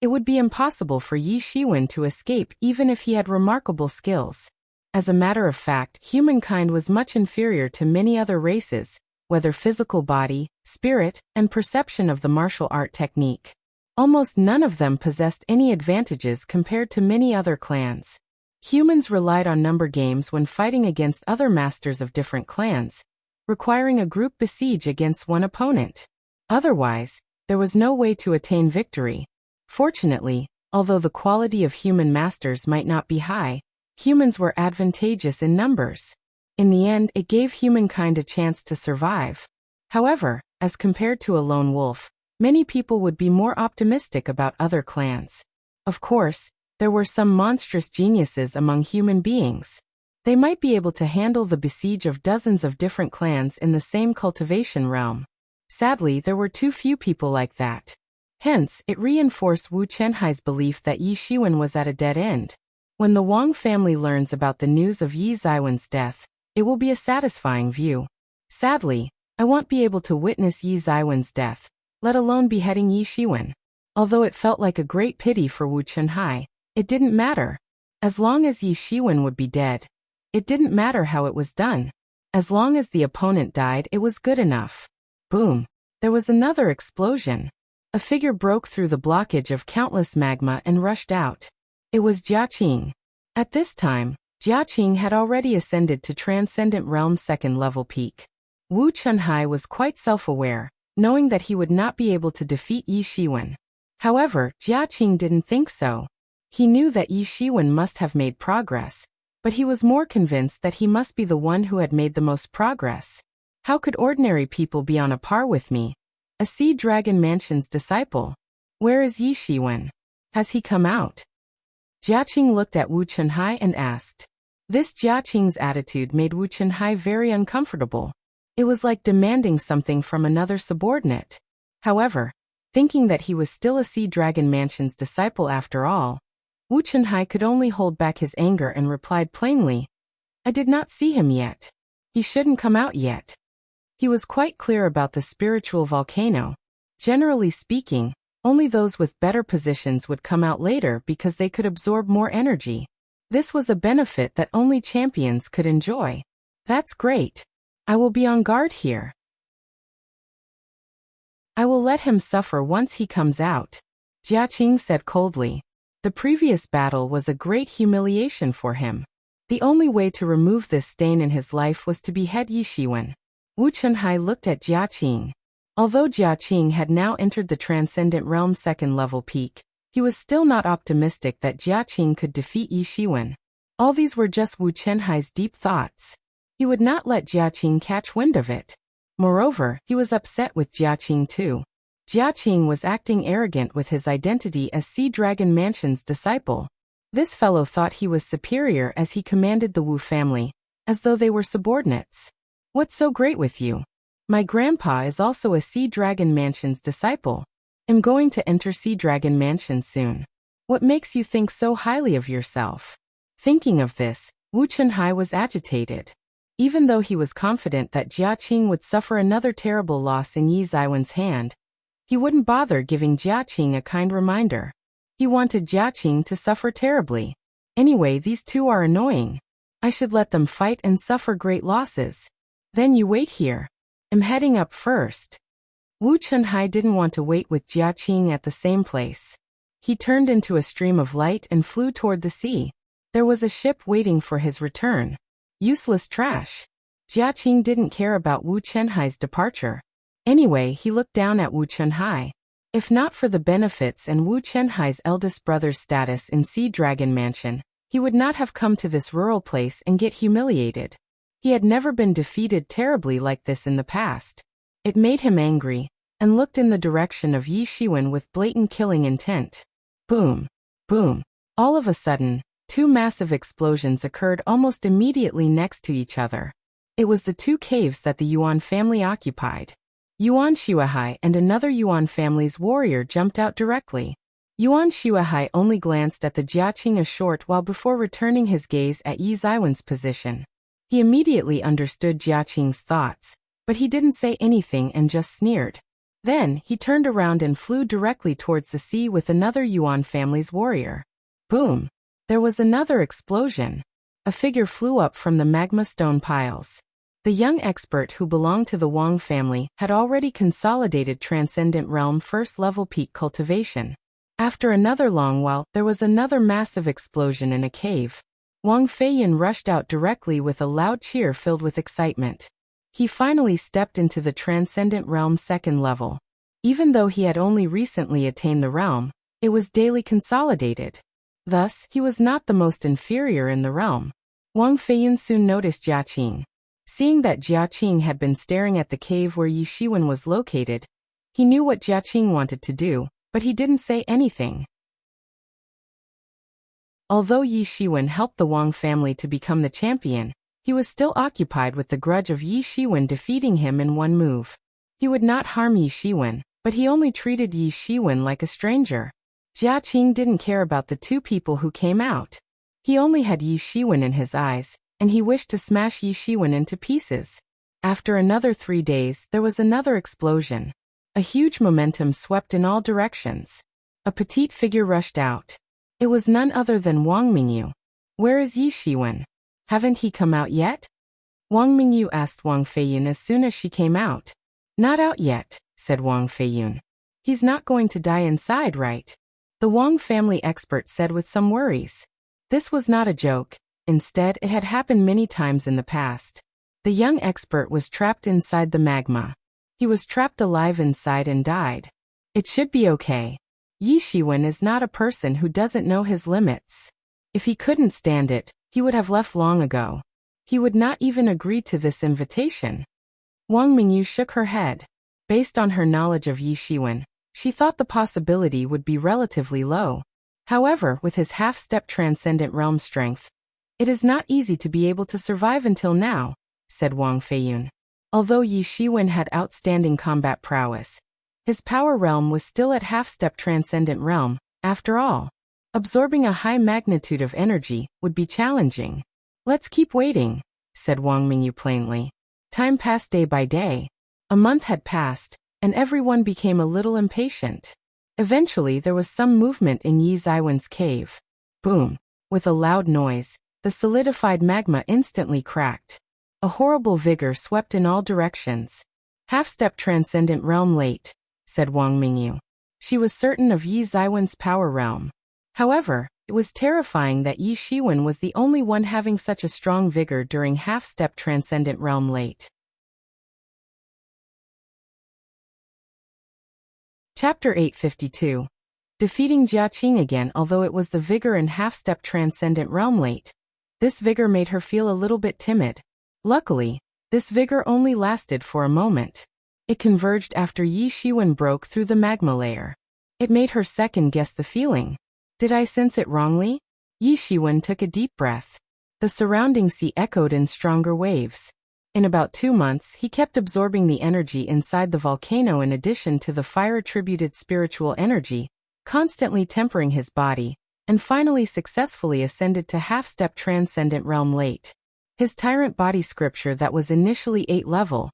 it would be impossible for Yi Shiwen to escape even if he had remarkable skills. As a matter of fact, humankind was much inferior to many other races, whether physical body, spirit, and perception of the martial art technique. Almost none of them possessed any advantages compared to many other clans. Humans relied on number games when fighting against other masters of different clans, requiring a group besiege against one opponent. Otherwise, there was no way to attain victory. Fortunately, although the quality of human masters might not be high, humans were advantageous in numbers. In the end, it gave humankind a chance to survive. However, as compared to a lone wolf, many people would be more optimistic about other clans. Of course, there were some monstrous geniuses among human beings. They might be able to handle the besiege of dozens of different clans in the same cultivation realm. Sadly, there were too few people like that. Hence, it reinforced Wu Chenhai's belief that Yi Shiwen was at a dead end. When the Wang family learns about the news of Yi Zaiwen's death, it will be a satisfying view. Sadly, I won't be able to witness Yi Zaiwen's death, let alone beheading Yi Shiwen. Although it felt like a great pity for Wu Chunhai, it didn't matter. As long as Yi Shiwen would be dead, it didn't matter how it was done. As long as the opponent died, it was good enough. Boom! There was another explosion. A figure broke through the blockage of countless magma and rushed out. It was Jia Qing. At this time, Jia Qing had already ascended to Transcendent Realm second-level peak. Wu Chunhai was quite self-aware, knowing that he would not be able to defeat Yi Shiwen. However, Jia Qing didn't think so. He knew that Yi Shiwen must have made progress, but he was more convinced that he must be the one who had made the most progress. How could ordinary people be on a par with me? A Sea Dragon Mansion's disciple. Where is Yi Shiwen? Has he come out? Jia Qing looked at Wu Chunhai and asked. This Jia Qing's attitude made Wu Chunhai very uncomfortable. It was like demanding something from another subordinate. However, thinking that he was still a Sea Dragon Mansion's disciple after all, Wu Chunhai could only hold back his anger and replied plainly, I did not see him yet. He shouldn't come out yet. He was quite clear about the spiritual volcano. Generally speaking, only those with better positions would come out later because they could absorb more energy. This was a benefit that only champions could enjoy. That's great. I will be on guard here. I will let him suffer once he comes out, Jia Qing said coldly. The previous battle was a great humiliation for him. The only way to remove this stain in his life was to behead Yi Shiwen. Wu Chunhai looked at Jia Qing. Although Jia Qing had now entered the Transcendent Realm second-level peak, he was still not optimistic that Jia Qing could defeat Yi Shiwen. All these were just Wu Chunhai's deep thoughts. He would not let Jia Qing catch wind of it. Moreover, he was upset with Jia Qing too. Jia Qing was acting arrogant with his identity as Sea Dragon Mansion's disciple. This fellow thought he was superior as he commanded the Wu family, as though they were subordinates. What's so great with you? My grandpa is also a Sea Dragon Mansion's disciple. I'm going to enter Sea Dragon Mansion soon. What makes you think so highly of yourself? Thinking of this, Wu Chunhai was agitated. Even though he was confident that Jia Qing would suffer another terrible loss in Yi Zaiwen's hand, he wouldn't bother giving Jia Qing a kind reminder. He wanted Jia Qing to suffer terribly. Anyway, these two are annoying. I should let them fight and suffer great losses. Then you wait here. I'm heading up first. Wu Chunhai didn't want to wait with Jia Qing at the same place. He turned into a stream of light and flew toward the sea. There was a ship waiting for his return. Useless trash. Jia Qing didn't care about Wu Chunhai's departure. Anyway, he looked down at Wu Chunhai. If not for the benefits and Wu Chunhai's eldest brother's status in Sea Dragon Mansion, he would not have come to this rural place and get humiliated. He had never been defeated terribly like this in the past. It made him angry, and looked in the direction of Yi Shiwen with blatant killing intent. Boom! Boom! All of a sudden, two massive explosions occurred almost immediately next to each other. It was the two caves that the Yuan family occupied. Yuan Xuehai and another Yuan family's warrior jumped out directly. Yuan Xuehai only glanced at the Jia Qing a short while before returning his gaze at Yi Zaiwen's position. He immediately understood Jia Qing's thoughts, but he didn't say anything and just sneered. Then, he turned around and flew directly towards the sea with another Yuan family's warrior. Boom! There was another explosion. A figure flew up from the magma stone piles. The young expert who belonged to the Wang family had already consolidated Transcendent Realm first-level peak cultivation. After another long while, there was another massive explosion in a cave. Wang Feiyin rushed out directly with a loud cheer filled with excitement. He finally stepped into the Transcendent Realm second level. Even though he had only recently attained the realm, it was daily consolidated. Thus, he was not the most inferior in the realm. Wang Feiyin soon noticed Jia Qing. Seeing that Jia Qing had been staring at the cave where Yi Shiwen was located, he knew what Jia Qing wanted to do, but he didn't say anything. Although Yi Shiwen helped the Wang family to become the champion, he was still occupied with the grudge of Yi Shiwen defeating him in one move. He would not harm Yi Shiwen, but he only treated Yi Shiwen like a stranger. Jia Qing didn't care about the two people who came out. He only had Yi Shiwen in his eyes, and he wished to smash Yi Shiwen into pieces. After another 3 days, there was another explosion. A huge momentum swept in all directions. A petite figure rushed out. It was none other than Wang Mingyu. Where is Yi Shiwen? Haven't he come out yet? Wang Mingyu asked Wang Feiyin as soon as she came out. Not out yet, said Wang Feiyin. He's not going to die inside, right? The Wang family expert said with some worries. This was not a joke. Instead, it had happened many times in the past. The young expert was trapped inside the magma. He was trapped alive inside and died. It should be okay. Yi Shiwen is not a person who doesn't know his limits. If he couldn't stand it, he would have left long ago. He would not even agree to this invitation. Wang Mingyu shook her head. Based on her knowledge of Yi Shiwen, she thought the possibility would be relatively low. However, with his half-step transcendent realm strength, it is not easy to be able to survive until now, said Wang Feiyin. Although Yi Shiwen had outstanding combat prowess, his power realm was still at half-step transcendent realm. After all, absorbing a high magnitude of energy would be challenging. Let's keep waiting, said Wang Mingyu plainly. Time passed day by day. A month had passed, and everyone became a little impatient. Eventually there was some movement in Yi Zaiwen's cave. Boom! With a loud noise, the solidified magma instantly cracked. A horrible vigor swept in all directions. "Half-step transcendent realm late," said Wang Mingyu. She was certain of Yi Zaiwen's power realm. However, it was terrifying that Yi Shiwen was the only one having such a strong vigor during half-step transcendent realm late. Chapter 852. Defeating Jiaqing again. Although it was the vigor in half-step transcendent realm late, this vigor made her feel a little bit timid. Luckily, this vigor only lasted for a moment. It converged after Yi Shiwen broke through the magma layer. It made her second-guess the feeling. Did I sense it wrongly? Yi Shiwen took a deep breath. The surrounding sea echoed in stronger waves. In about 2 months, he kept absorbing the energy inside the volcano in addition to the fire-attributed spiritual energy, constantly tempering his body, and finally successfully ascended to half-step transcendent realm late. His tyrant body scripture that was initially 8th level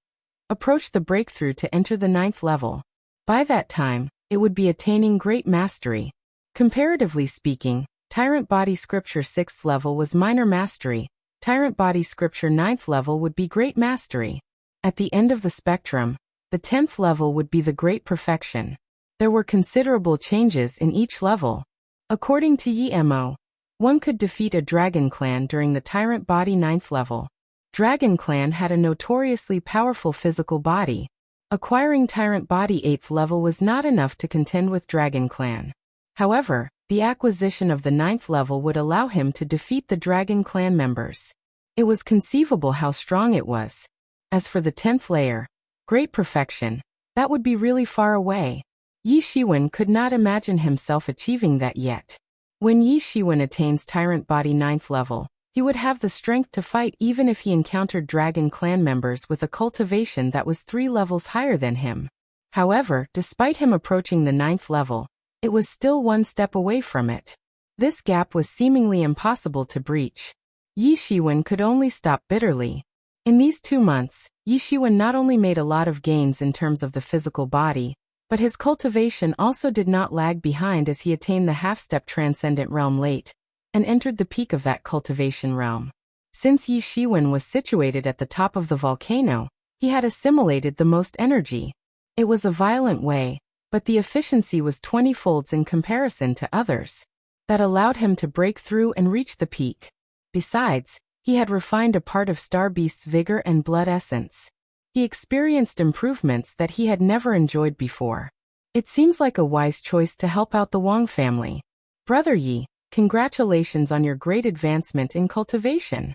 approached the breakthrough to enter the 9th level. By that time, it would be attaining great mastery. Comparatively speaking, tyrant body scripture 6th level was minor mastery. Tyrant body scripture 9th level would be great mastery. At the end of the spectrum, the 10th level would be the great perfection. There were considerable changes in each level. According to Yi Mo, one could defeat a dragon clan during the tyrant body 9th level. Dragon clan had a notoriously powerful physical body. Acquiring tyrant body 8th level was not enough to contend with dragon clan. However, the acquisition of the 9th level would allow him to defeat the dragon clan members. It was conceivable how strong it was. As for the 10th layer, great perfection, that would be really far away. Yi Shiwen could not imagine himself achieving that yet. When Yi Shiwen attains tyrant body 9th level, he would have the strength to fight even if he encountered dragon clan members with a cultivation that was 3 levels higher than him. However, despite him approaching the 9th level, it was still 1 step away from it. This gap was seemingly impossible to breach. Yi Shiwen could only stop bitterly. In these 2 months, Yi Shiwen not only made a lot of gains in terms of the physical body, but his cultivation also did not lag behind as he attained the half-step transcendent realm late, and entered the peak of that cultivation realm. Since Yi Shiwen was situated at the top of the volcano, he had assimilated the most energy. It was a violent way, but the efficiency was 20-folds in comparison to others. That allowed him to break through and reach the peak. Besides, he had refined a part of Star Beast's vigor and blood essence. He experienced improvements that he had never enjoyed before. It seems like a wise choice to help out the Wang family. Brother Yi, congratulations on your great advancement in cultivation.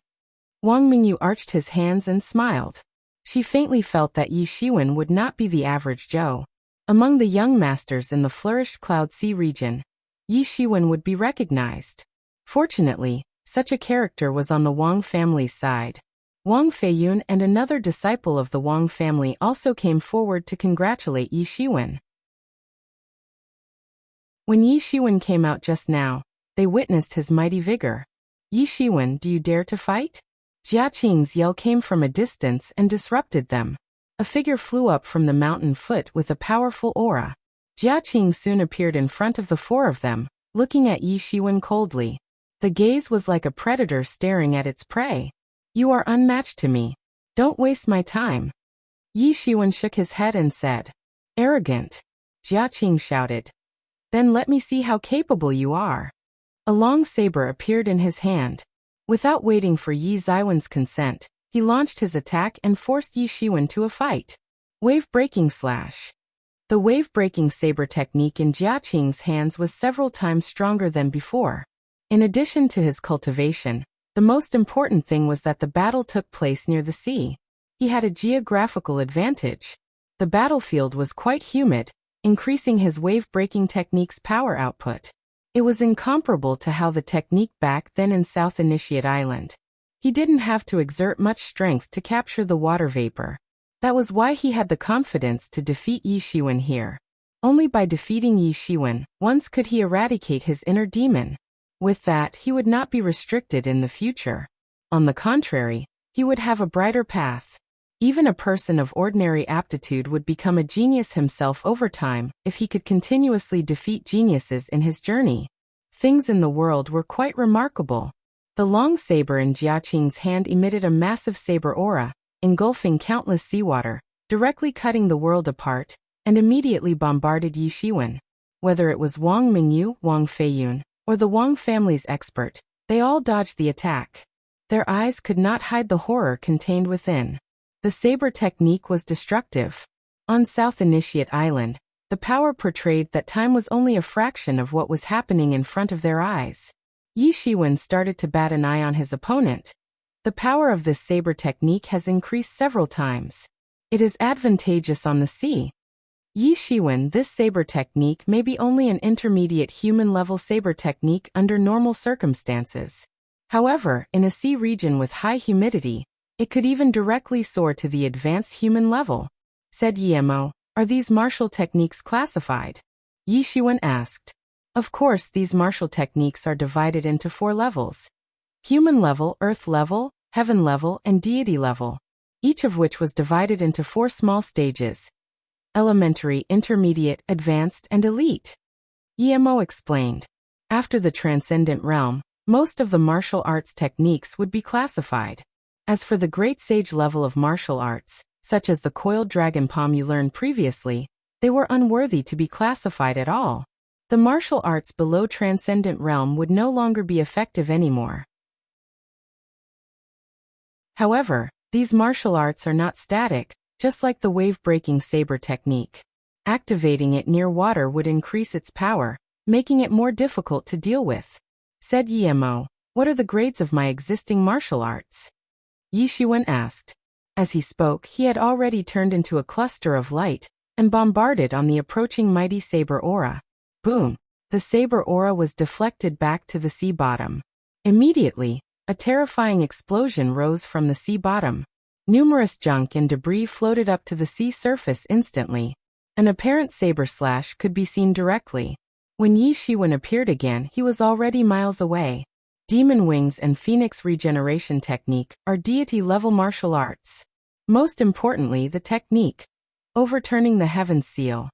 Wang Mingyu arched his hands and smiled. She faintly felt that Yi Shiwen would not be the average Zhou. Among the young masters in the flourished Cloud Sea region, Yi Shiwen would be recognized. Fortunately, such a character was on the Wang family's side. Wang Feiyun and another disciple of the Wang family also came forward to congratulate Yi Shiwen. When Yi Shiwen came out just now, they witnessed his mighty vigor. "Yi Shiwen, do you dare to fight?" Jiaqing's yell came from a distance and disrupted them. A figure flew up from the mountain foot with a powerful aura. Jiaqing soon appeared in front of the 4 of them, looking at Yi Shiwen coldly. The gaze was like a predator staring at its prey. "You are unmatched to me. Don't waste my time." Yi Shiwen shook his head and said, "Arrogant." Jiaqing shouted, "Then let me see how capable you are." A long saber appeared in his hand. Without waiting for Yi Zaiwen's consent, he launched his attack and forced Yi Shiwen to a fight. Wave-breaking slash. The wave-breaking saber technique in Jiaqing's hands was several times stronger than before. In addition to his cultivation, the most important thing was that the battle took place near the sea. He had a geographical advantage. The battlefield was quite humid, increasing his wave-breaking technique's power output. It was incomparable to how the technique back then in South Initiate Island. He didn't have to exert much strength to capture the water vapor. That was why he had the confidence to defeat Yi Shiwen here. Only by defeating Yi Shiwen once could he eradicate his inner demon. With that, he would not be restricted in the future. On the contrary, he would have a brighter path. Even a person of ordinary aptitude would become a genius himself over time if he could continuously defeat geniuses in his journey. Things in the world were quite remarkable. The long saber in Jiaqing's hand emitted a massive saber aura, engulfing countless seawater, directly cutting the world apart, and immediately bombarded Yi Shiwen. Whether it was Wang Mingyu, Wang Feiyun, or the Wang family's expert, they all dodged the attack. Their eyes could not hide the horror contained within. The saber technique was destructive. On South Initiate Island, the power portrayed that time was only a fraction of what was happening in front of their eyes. Yi Shiwen started to bat an eye on his opponent. The power of this saber technique has increased several times. It is advantageous on the sea. Yi Shiwen, this saber technique may be only an intermediate human-level saber technique under normal circumstances. However, in a sea region with high humidity, it could even directly soar to the advanced human level. Said Yemo, "Are these martial techniques classified?" Yi Shiwen asked. Of course, these martial techniques are divided into 4 levels. Human level, earth level, heaven level, and deity level, each of which was divided into 4 small stages: elementary, intermediate, advanced, and elite. Yemo explained. After the transcendent realm, most of the martial arts techniques would be classified. As for the great sage level of martial arts, such as the coiled dragon palm you learned previously, they were unworthy to be classified at all. The martial arts below transcendent realm would no longer be effective anymore. However, these martial arts are not static, just like the wave-breaking saber technique. Activating it near water would increase its power, making it more difficult to deal with. Said Yemo, "What are the grades of my existing martial arts?" Yi Shiwen asked. As he spoke, he had already turned into a cluster of light and bombarded on the approaching mighty saber aura. Boom! The saber aura was deflected back to the sea bottom. Immediately, a terrifying explosion rose from the sea bottom. Numerous junk and debris floated up to the sea surface instantly. An apparent saber slash could be seen directly. When Yi Shiwen appeared again, he was already miles away. Demon Wings and Phoenix Regeneration Technique are deity-level martial arts. Most importantly, the technique, Overturning the Heavens Seal.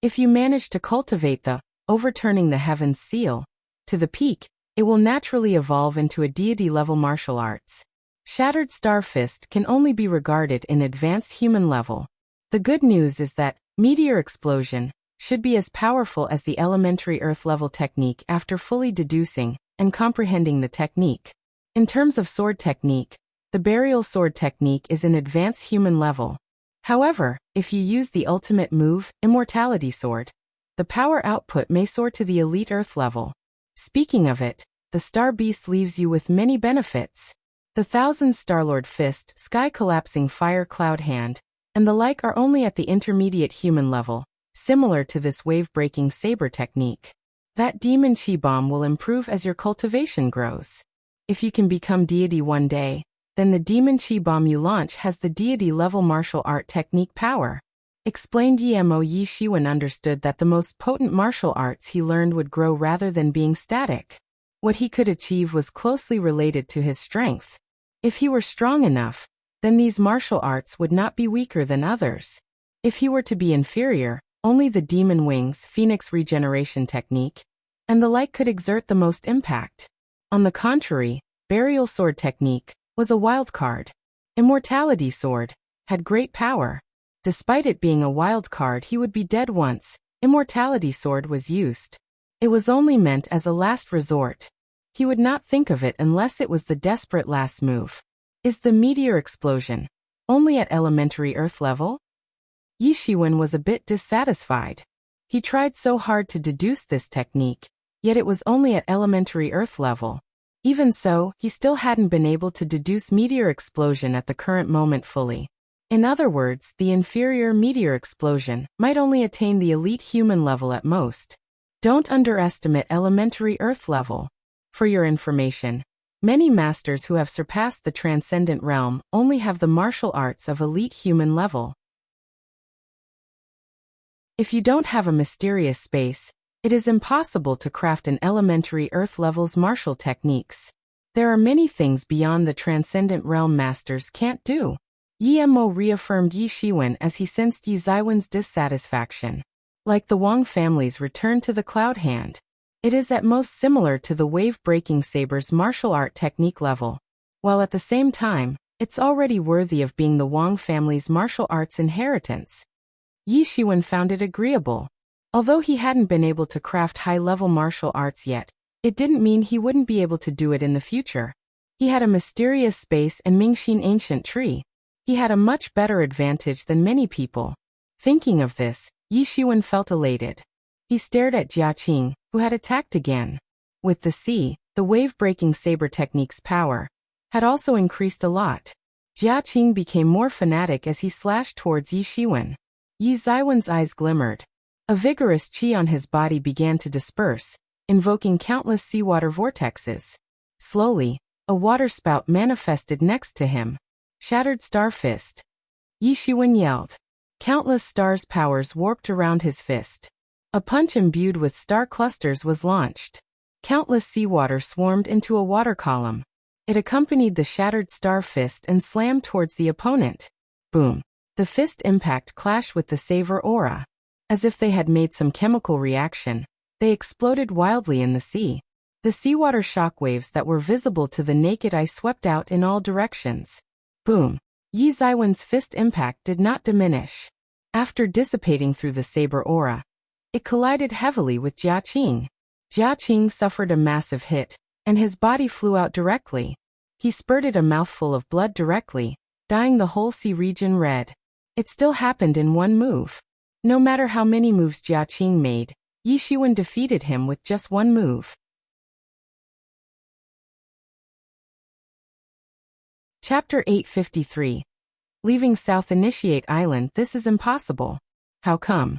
If you manage to cultivate the Overturning the Heavens Seal to the peak, it will naturally evolve into a deity-level martial arts. Shattered Star Fist can only be regarded in advanced human level. The good news is that Meteor Explosion should be as powerful as the elementary earth-level technique after fully deducing and comprehending the technique. In terms of sword technique, the burial sword technique is an advanced human level. However, if you use the ultimate move, Immortality Sword, the power output may soar to the elite earth level. Speaking of it, the Star Beast leaves you with many benefits. The 1000 Starlord Fist, Sky Collapsing Fire Cloud Hand, and the like are only at the intermediate human level, similar to this wave-breaking saber technique. That Demon Chi Bomb will improve as your cultivation grows. If you can become deity one day, then the Demon Chi Bomb you launch has the deity-level martial art technique power. Explained Yemo. Yi Shiwen understood that the most potent martial arts he learned would grow rather than being static. What he could achieve was closely related to his strength. If he were strong enough, then these martial arts would not be weaker than others. If he were to be inferior, only the Demon Wings, Phoenix Regeneration Technique, and the like could exert the most impact. On the contrary, Burial Sword Technique was a wild card. Immortality Sword had great power. Despite it being a wild card, he would be dead once Immortality Sword was used. It was only meant as a last resort. He would not think of it unless it was the desperate last move. Is the Meteor Explosion only at elementary earth level? Yi Shiwen was a bit dissatisfied. He tried so hard to deduce this technique, yet it was only at elementary earth level. Even so, he still hadn't been able to deduce Meteor Explosion at the current moment fully. In other words, the inferior Meteor Explosion might only attain the elite human level at most. Don't underestimate elementary earth level. For your information, many masters who have surpassed the transcendent realm only have the martial arts of elite human level. If you don't have a mysterious space, it is impossible to craft an elementary earth level's martial techniques. There are many things beyond the transcendent realm masters can't do. Yi Mo reaffirmed Yi Shiwen as he sensed Yi Zaiwen's dissatisfaction. Like the Wang family's return to the Cloud Hand, it is at most similar to the wave-breaking saber's martial art technique level, while at the same time, it's already worthy of being the Wang family's martial arts inheritance. Yi Shiwen found it agreeable. Although he hadn't been able to craft high-level martial arts yet, it didn't mean he wouldn't be able to do it in the future. He had a mysterious space and Mingxin ancient tree. He had a much better advantage than many people. Thinking of this, Yi Shiwen felt elated. He stared at Jia Qing, who had attacked again. With the sea, the wave-breaking saber technique's power had also increased a lot. Jia Qing became more fanatic as he slashed towards Yi Shiwen. Yi Zaiwen's eyes glimmered. A vigorous qi on his body began to disperse, invoking countless seawater vortexes. Slowly, a waterspout manifested next to him. Shattered Star Fist. Yi Shiwen yelled. Countless stars' powers warped around his fist. A punch imbued with star clusters was launched. Countless seawater swarmed into a water column. It accompanied the shattered star fist and slammed towards the opponent. Boom. The fist impact clashed with the saber aura. As if they had made some chemical reaction, they exploded wildly in the sea. The seawater shockwaves that were visible to the naked eye swept out in all directions. Boom. Yi Zaiwen's fist impact did not diminish. After dissipating through the saber aura, it collided heavily with Jia Qing. Jia Qing suffered a massive hit, and his body flew out directly. He spurted a mouthful of blood directly, dyeing the whole sea region red. It still happened in one move. No matter how many moves Jia Qing made, Yi Shiwen defeated him with just one move. Chapter 853. Leaving South Initiate Island. This is impossible. How come?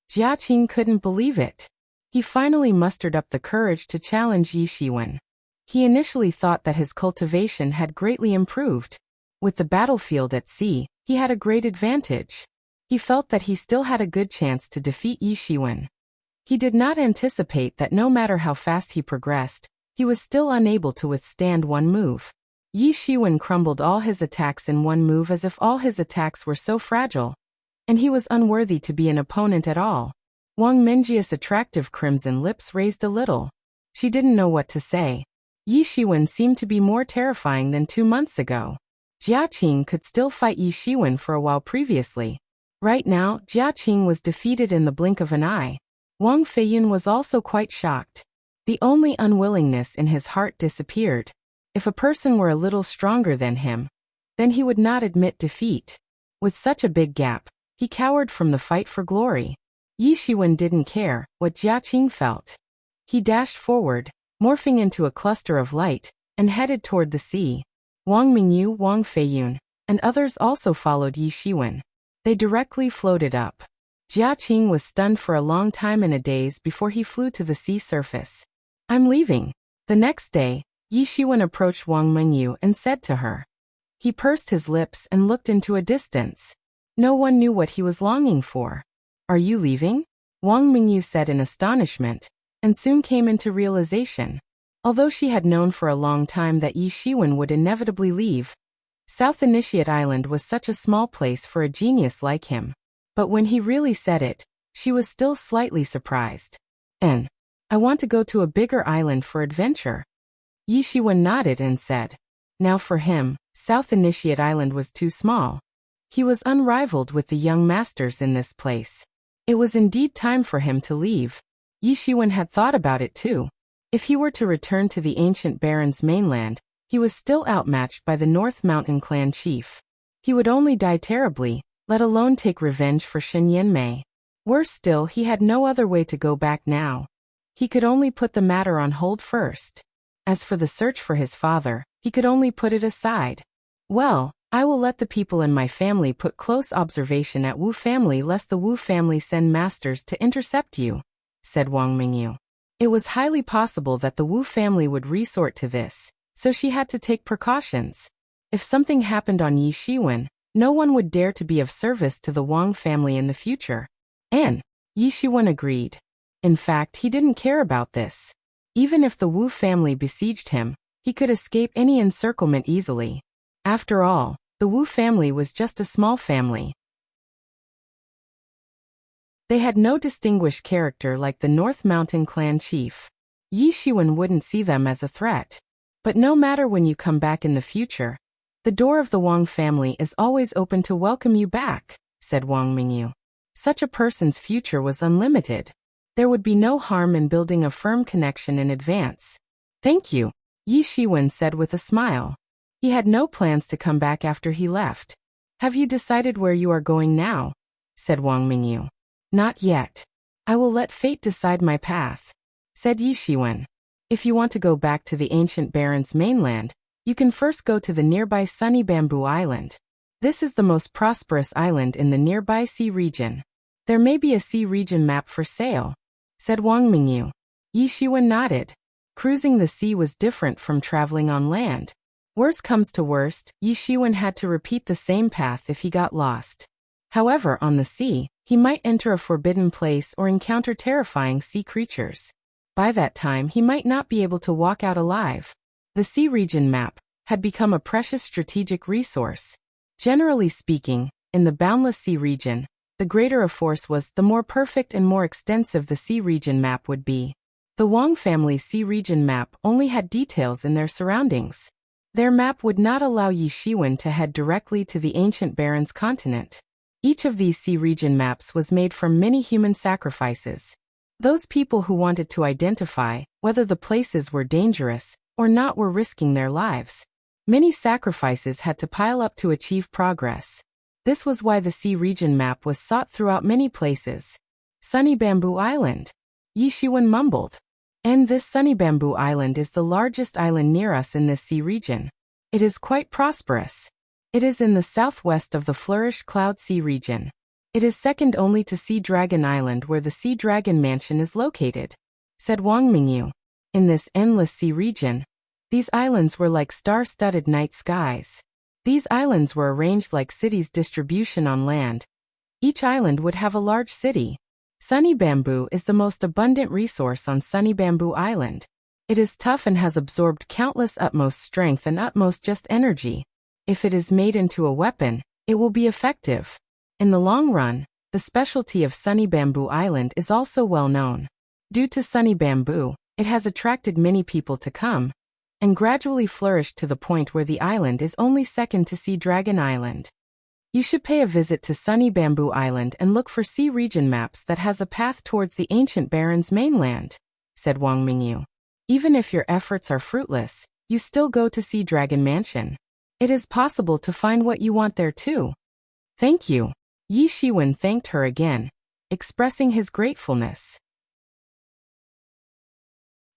Jia Qing couldn't believe it. He finally mustered up the courage to challenge Yi Shiwen. He initially thought that his cultivation had greatly improved. With the battlefield at sea, he had a great advantage. He felt that he still had a good chance to defeat Yi Shiwen. He did not anticipate that no matter how fast he progressed, he was still unable to withstand one move. Yi Shiwen crumbled all his attacks in one move as if all his attacks were so fragile, and he was unworthy to be an opponent at all. Wang Mingjia's attractive crimson lips raised a little. She didn't know what to say. Yi Shiwen seemed to be more terrifying than 2 months ago. Jia Qing could still fight Yi Shiwen for a while previously. Right now, Jia Qing was defeated in the blink of an eye. Wang Feiyun was also quite shocked. The only unwillingness in his heart disappeared. If a person were a little stronger than him, then he would not admit defeat. With such a big gap, he cowered from the fight for glory. Yi Shiwen didn't care what Jia Qing felt. He dashed forward, morphing into a cluster of light, and headed toward the sea. Wang Mingyu, Wang Feiyun, and others also followed Yi Shiwen. They directly floated up. Jia Qing was stunned for a long time in a daze before he flew to the sea surface. I'm leaving. The next day, Yi Shiwen approached Wang Mingyu and said to her. He pursed his lips and looked into a distance. No one knew what he was longing for. Are you leaving? Wang Mingyu said in astonishment, and soon came into realization. Although she had known for a long time that Yi Shiwen would inevitably leave, South Initiate Island was such a small place for a genius like him. But when he really said it, she was still slightly surprised. I want to go to a bigger island for adventure. Yi Shiwen nodded and said. Now for him, South Initiate Island was too small. He was unrivaled with the young masters in this place. It was indeed time for him to leave. Yi Shiwen had thought about it too. If he were to return to the ancient Baron's mainland, he was still outmatched by the North Mountain clan chief. He would only die terribly, let alone take revenge for Shen Yanmei. Worse still, he had no other way to go back now. He could only put the matter on hold first. As for the search for his father, he could only put it aside. Well, I will let the people in my family put close observation at Wu family lest the Wu family send masters to intercept you, said Wang Mingyu. It was highly possible that the Wu family would resort to this, so she had to take precautions. If something happened on Yi Shiwen, no one would dare to be of service to the Wang family in the future. And Yi Shiwen agreed. In fact, he didn't care about this. Even if the Wu family besieged him, he could escape any encirclement easily. After all, The Wu family was just a small family. They had no distinguished character like the North Mountain clan chief. Yi Shiwen wouldn't see them as a threat. But no matter when you come back in the future, the door of the Wang family is always open to welcome you back, said Wang Mingyu. Such a person's future was unlimited. There would be no harm in building a firm connection in advance. Thank you, Yi Shiwen said with a smile. He had no plans to come back after he left. Have you decided where you are going now? Said Wang Mingyu. Not yet. I will let fate decide my path, said Yi Shiwen. If you want to go back to the ancient Baron's mainland, you can first go to the nearby sunny bamboo island. This is the most prosperous island in the nearby sea region. There may be a sea region map for sale, said Wang Mingyu. Yi Shiwen nodded. Cruising the sea was different from traveling on land. Worst comes to worst, Yi Shiwen had to repeat the same path if he got lost. However, on the sea, he might enter a forbidden place or encounter terrifying sea creatures. By that time, he might not be able to walk out alive. The sea region map had become a precious strategic resource. Generally speaking, in the boundless sea region, the greater a force was, the more perfect and more extensive the sea region map would be. The Wang family's sea region map only had details in their surroundings. Their map would not allow Yi Shiwen to head directly to the ancient Baron's continent. Each of these sea region maps was made from many human sacrifices. Those people who wanted to identify whether the places were dangerous or not were risking their lives. Many sacrifices had to pile up to achieve progress. This was why the sea region map was sought throughout many places. Sunny Bamboo Island, Yi Shiwen mumbled. And this Sunny Bamboo Island is the largest island near us in this sea region. It is quite prosperous. It is in the southwest of the flourished Cloud Sea region. It is second only to Sea Dragon Island where the Sea Dragon Mansion is located, said Wang Mingyu. In this endless sea region, these islands were like star-studded night skies. These islands were arranged like cities' distribution on land. Each island would have a large city. Sunny Bamboo is the most abundant resource on Sunny Bamboo Island. It is tough and has absorbed countless utmost strength and utmost just energy. If it is made into a weapon, it will be effective. In the long run, the specialty of Sunny Bamboo Island is also well known. Due to Sunny Bamboo, it has attracted many people to come, and gradually flourished to the point where the island is only second to Sea Dragon Island. You should pay a visit to Sunny Bamboo Island and look for sea region maps that has a path towards the ancient Baron's mainland, said Wang Mingyu. Even if your efforts are fruitless, you still go to Sea Dragon Mansion. It is possible to find what you want there too. Thank you. Yi Shiwen thanked her again, expressing his gratefulness.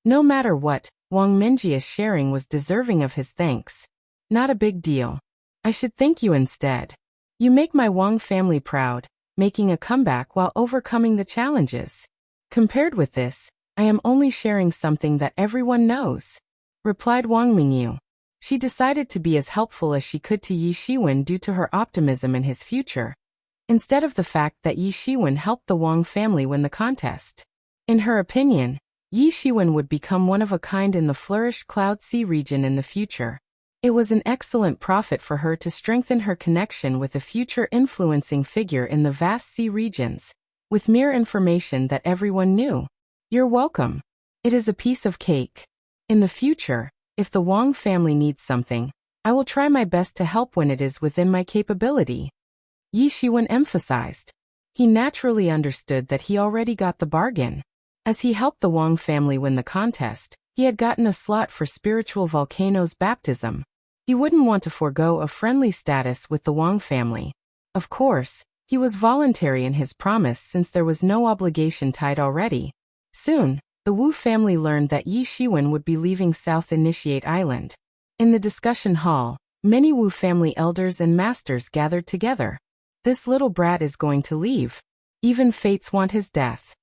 No matter what, Wang Mingyi's sharing was deserving of his thanks. Not a big deal. I should thank you instead. You make my Wang family proud, making a comeback while overcoming the challenges. Compared with this, I am only sharing something that everyone knows, replied Wang Mingyu. She decided to be as helpful as she could to Yi Shiwen due to her optimism in his future, instead of the fact that Yi Shiwen helped the Wang family win the contest. In her opinion, Yi Shiwen would become one of a kind in the flourished Cloud Sea region in the future. It was an excellent profit for her to strengthen her connection with a future influencing figure in the vast sea regions, with mere information that everyone knew. You're welcome. It is a piece of cake. In the future, if the Wang family needs something, I will try my best to help when it is within my capability, Yi Shiwen emphasized. He naturally understood that he already got the bargain. As he helped the Wang family win the contest, he had gotten a slot for Spiritual Volcano's baptism. He wouldn't want to forego a friendly status with the Wang family. Of course, he was voluntary in his promise since there was no obligation tied already. Soon, the Wu family learned that Yi Shiwen would be leaving South Initiate Island. In the discussion hall, many Wu family elders and masters gathered together. This little brat is going to leave. Even fates want his death.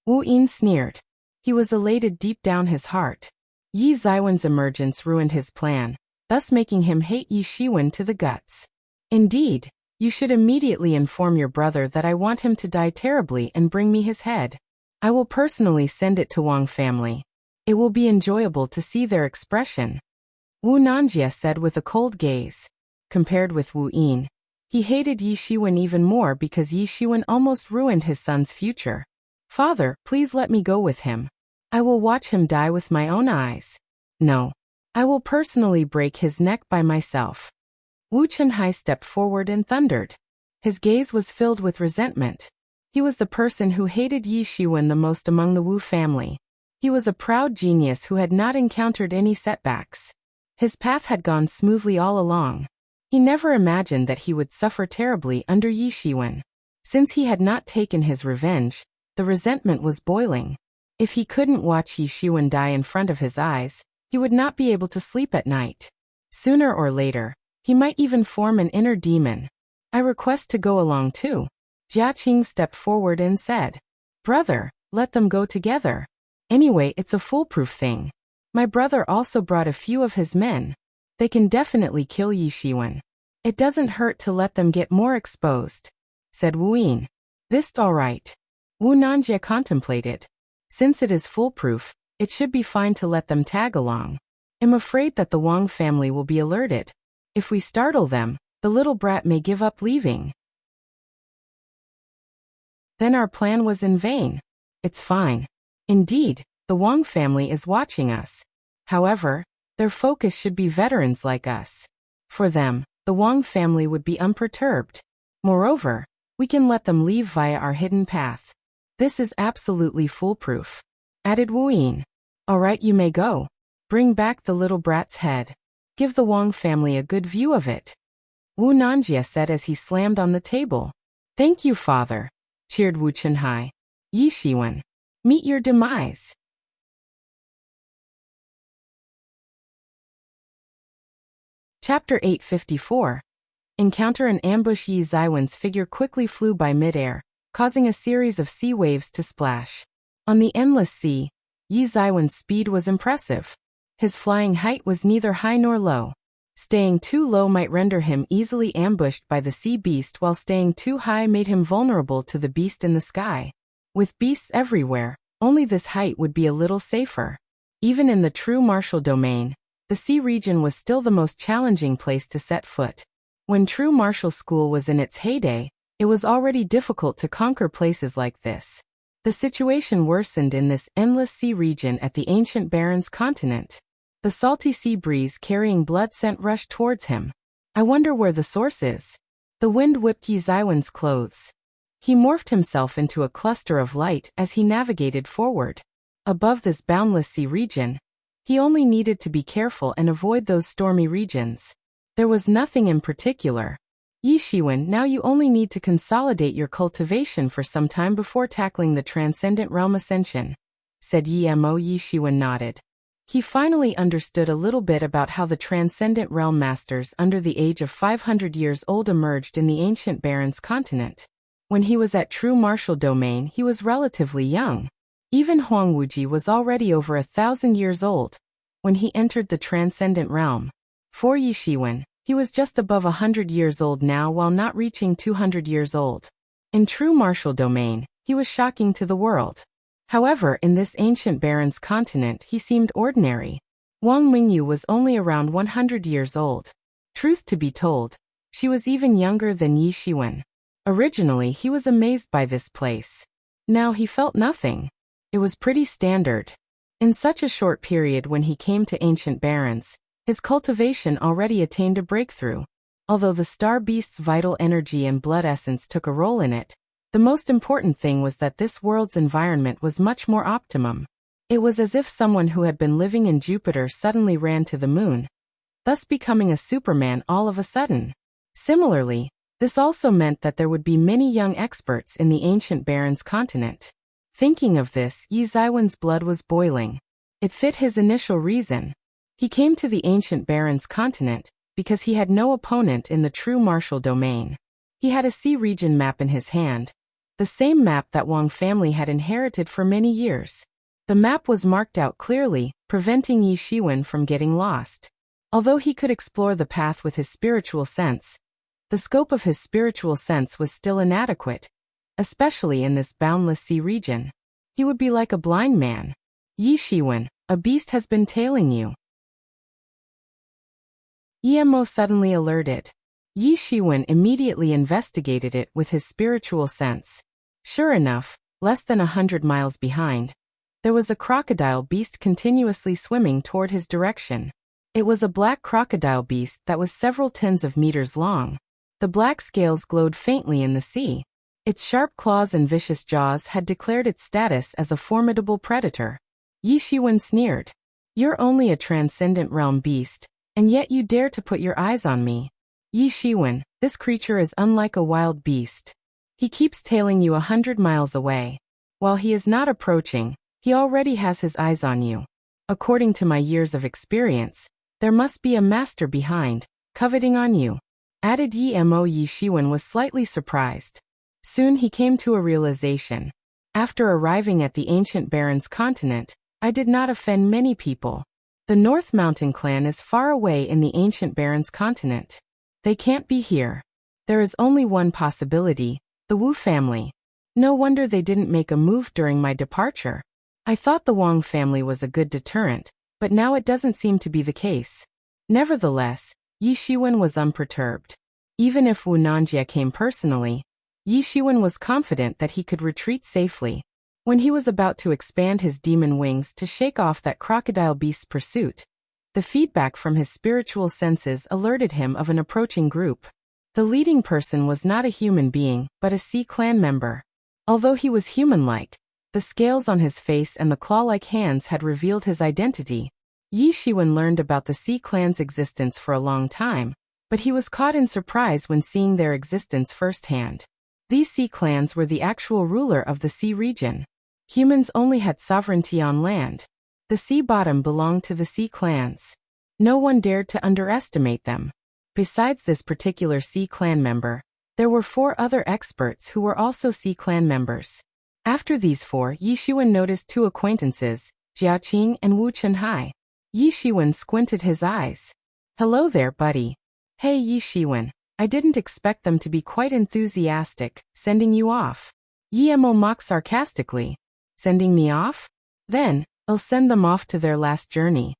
Wu Yin sneered. He was elated deep down his heart. Yi Ziwen's emergence ruined his plan, thus making him hate Yi Shiwen to the guts. Indeed, you should immediately inform your brother that I want him to die terribly and bring me his head. I will personally send it to Wang family. It will be enjoyable to see their expression, Wu Nanjie said with a cold gaze. compared with Wu Yin. He hated Yi Shiwen even more because Yi Shiwen almost ruined his son's future. Father, please let me go with him. I will watch him die with my own eyes. No. I will personally break his neck by myself. Wu Chunhai stepped forward and thundered. His gaze was filled with resentment. He was the person who hated Yi Shiwen the most among the Wu family. He was a proud genius who had not encountered any setbacks. His path had gone smoothly all along. He never imagined that he would suffer terribly under Yi Shiwen. Since he had not taken his revenge, the resentment was boiling. If he couldn't watch Yi Shiwen die in front of his eyes, he would not be able to sleep at night. Sooner or later, he might even form an inner demon. I request to go along too. Jia Qing stepped forward and said, Brother, let them go together. Anyway, it's a foolproof thing. My brother also brought a few of his men. They can definitely kill Yi Shiwen. It doesn't hurt to let them get more exposed, said Wu Yin. This all right. Wu Nanjie contemplated. Since it is foolproof, it should be fine to let them tag along. I'm afraid that the Wang family will be alerted. If we startle them, the little brat may give up leaving. Then our plan was in vain. It's fine. Indeed, the Wang family is watching us. However, their focus should be veterans like us. For them, the Wang family would be unperturbed. Moreover, we can let them leave via our hidden path. This is absolutely foolproof, added Wu Yin. All right, you may go. Bring back the little brat's head. Give the Wang family a good view of it. Wu Nanjie said as he slammed on the table. Thank you, father, cheered Wu Chunhai. Yi Shiwen, meet your demise. Chapter 854. Encounter and ambush. Yi Ziwen's figure quickly flew by midair, causing a series of sea waves to splash. On the endless sea, Yi Ziwen's speed was impressive. His flying height was neither high nor low. Staying too low might render him easily ambushed by the sea beast, while staying too high made him vulnerable to the beast in the sky. With beasts everywhere, only this height would be a little safer. Even in the true martial domain, the sea region was still the most challenging place to set foot. When true martial school was in its heyday, it was already difficult to conquer places like this. The situation worsened in this endless sea region at the ancient Barrens continent. The salty sea breeze carrying blood scent rushed towards him. I wonder where the source is. The wind whipped Yi Ziwen's clothes. He morphed himself into a cluster of light as he navigated forward. Above this boundless sea region, he only needed to be careful and avoid those stormy regions. There was nothing in particular. Yi Shiwen, now you only need to consolidate your cultivation for some time before tackling the Transcendent Realm Ascension, said Yi Mo. Yi Shiwen nodded. He finally understood a little bit about how the Transcendent Realm Masters under the age of 500 years old emerged in the ancient Barrens continent. When he was at true martial domain, he was relatively young. Even Huang Wuji was already over 1,000 years old when he entered the Transcendent Realm. For Yi Shiwen, he was just above 100 years old now while not reaching 200 years old. In true martial domain, he was shocking to the world. However, in this ancient Barrens continent he seemed ordinary. Wang Mingyu was only around 100 years old. Truth to be told, she was even younger than Yi Shiwen. Originally he was amazed by this place. Now he felt nothing. It was pretty standard. In such a short period when he came to ancient Barrens, his cultivation already attained a breakthrough. Although the star beast's vital energy and blood essence took a role in it, the most important thing was that this world's environment was much more optimum. It was as if someone who had been living in Jupiter suddenly ran to the moon, thus becoming a Superman all of a sudden. Similarly, this also meant that there would be many young experts in the ancient Barrens continent. Thinking of this, Yi Ziwen's blood was boiling. It fit his initial reason. He came to the ancient Barrens continent because he had no opponent in the true martial domain. He had a sea region map in his hand, the same map that Wang family had inherited for many years. The map was marked out clearly, preventing Yi Shiwen from getting lost. Although he could explore the path with his spiritual sense, the scope of his spiritual sense was still inadequate, especially in this boundless sea region. He would be like a blind man. Yi Shiwen, a beast has been tailing you. Yi Mo suddenly alerted. Yi Shiwen immediately investigated it with his spiritual sense. Sure enough, less than 100 miles behind, there was a crocodile beast continuously swimming toward his direction. It was a black crocodile beast that was several tens of meters long. The black scales glowed faintly in the sea. Its sharp claws and vicious jaws had declared its status as a formidable predator. Yi Shiwen sneered. "You're only a transcendent realm beast, and yet you dare to put your eyes on me. Yi Shiwen, this creature is unlike a wild beast. He keeps tailing you 100 miles away. While he is not approaching, he already has his eyes on you. According to my years of experience, there must be a master behind, coveting on you," added Yi Shiwen was slightly surprised. Soon he came to a realization. After arriving at the ancient Baron's continent, I did not offend many people. The North Mountain clan is far away in the ancient Baron's continent. They can't be here. There is only one possibility, the Wu family. No wonder they didn't make a move during my departure. I thought the Wang family was a good deterrent, but now it doesn't seem to be the case. Nevertheless, Yi Shiwen was unperturbed. Even if Wu Nanjie came personally, Yi Shiwen was confident that he could retreat safely. When he was about to expand his demon wings to shake off that crocodile beast's pursuit, the feedback from his spiritual senses alerted him of an approaching group. The leading person was not a human being, but a Sea clan member. Although he was human-like, the scales on his face and the claw-like hands had revealed his identity. Yi Shiwen learned about the Sea clan's existence for a long time, but he was caught in surprise when seeing their existence firsthand. These Sea clans were the actual ruler of the sea region. Humans only had sovereignty on land. The sea bottom belonged to the Sea clans. No one dared to underestimate them. Besides this particular Sea clan member, there were 4 other experts who were also Sea clan members. After these 4, Yi Shiwen noticed 2 acquaintances, Jia Qing and Wu Chenhai. Yi Shiwen squinted his eyes. "Hello there, buddy." "Hey Yi Shiwen, I didn't expect them to be quite enthusiastic, sending you off." Yi mocked sarcastically. "Sending me off? Then, I'll send them off to their last journey."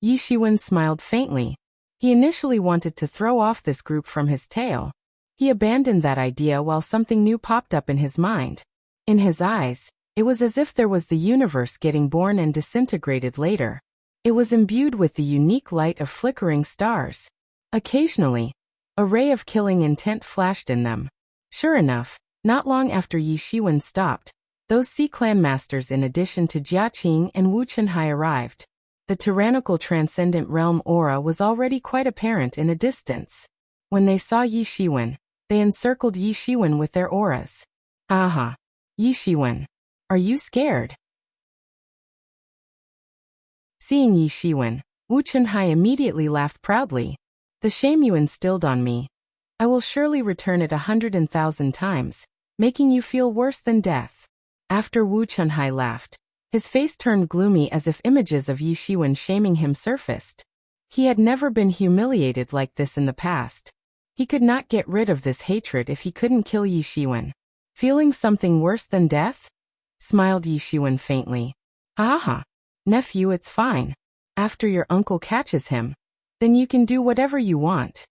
Yi Shiwen smiled faintly. He initially wanted to throw off this group from his tail. He abandoned that idea while something new popped up in his mind. In his eyes, it was as if there was the universe getting born and disintegrated later. It was imbued with the unique light of flickering stars. Occasionally, a ray of killing intent flashed in them. Sure enough, not long after Yi Shiwen stopped, those Sea clan masters in addition to Jia Qing and Wu Chenhai arrived. The tyrannical transcendent realm aura was already quite apparent in a distance. When they saw Yi Shiwen, they encircled Yi Shiwen with their auras. "Aha! Yi Shiwen, are you scared?" Seeing Yi Shiwen, Wu Chenhai immediately laughed proudly. "The shame you instilled on me. I will surely return it 100,000 times, making you feel worse than death." After Wu Chenhai laughed, his face turned gloomy as if images of Yi Shiwen shaming him surfaced. He had never been humiliated like this in the past. He could not get rid of this hatred if he couldn't kill Yi Shiwen. "Feeling something worse than death?" smiled Yi Shiwen faintly. "Ha ha. Nephew, it's fine. After your uncle catches him, then you can do whatever you want."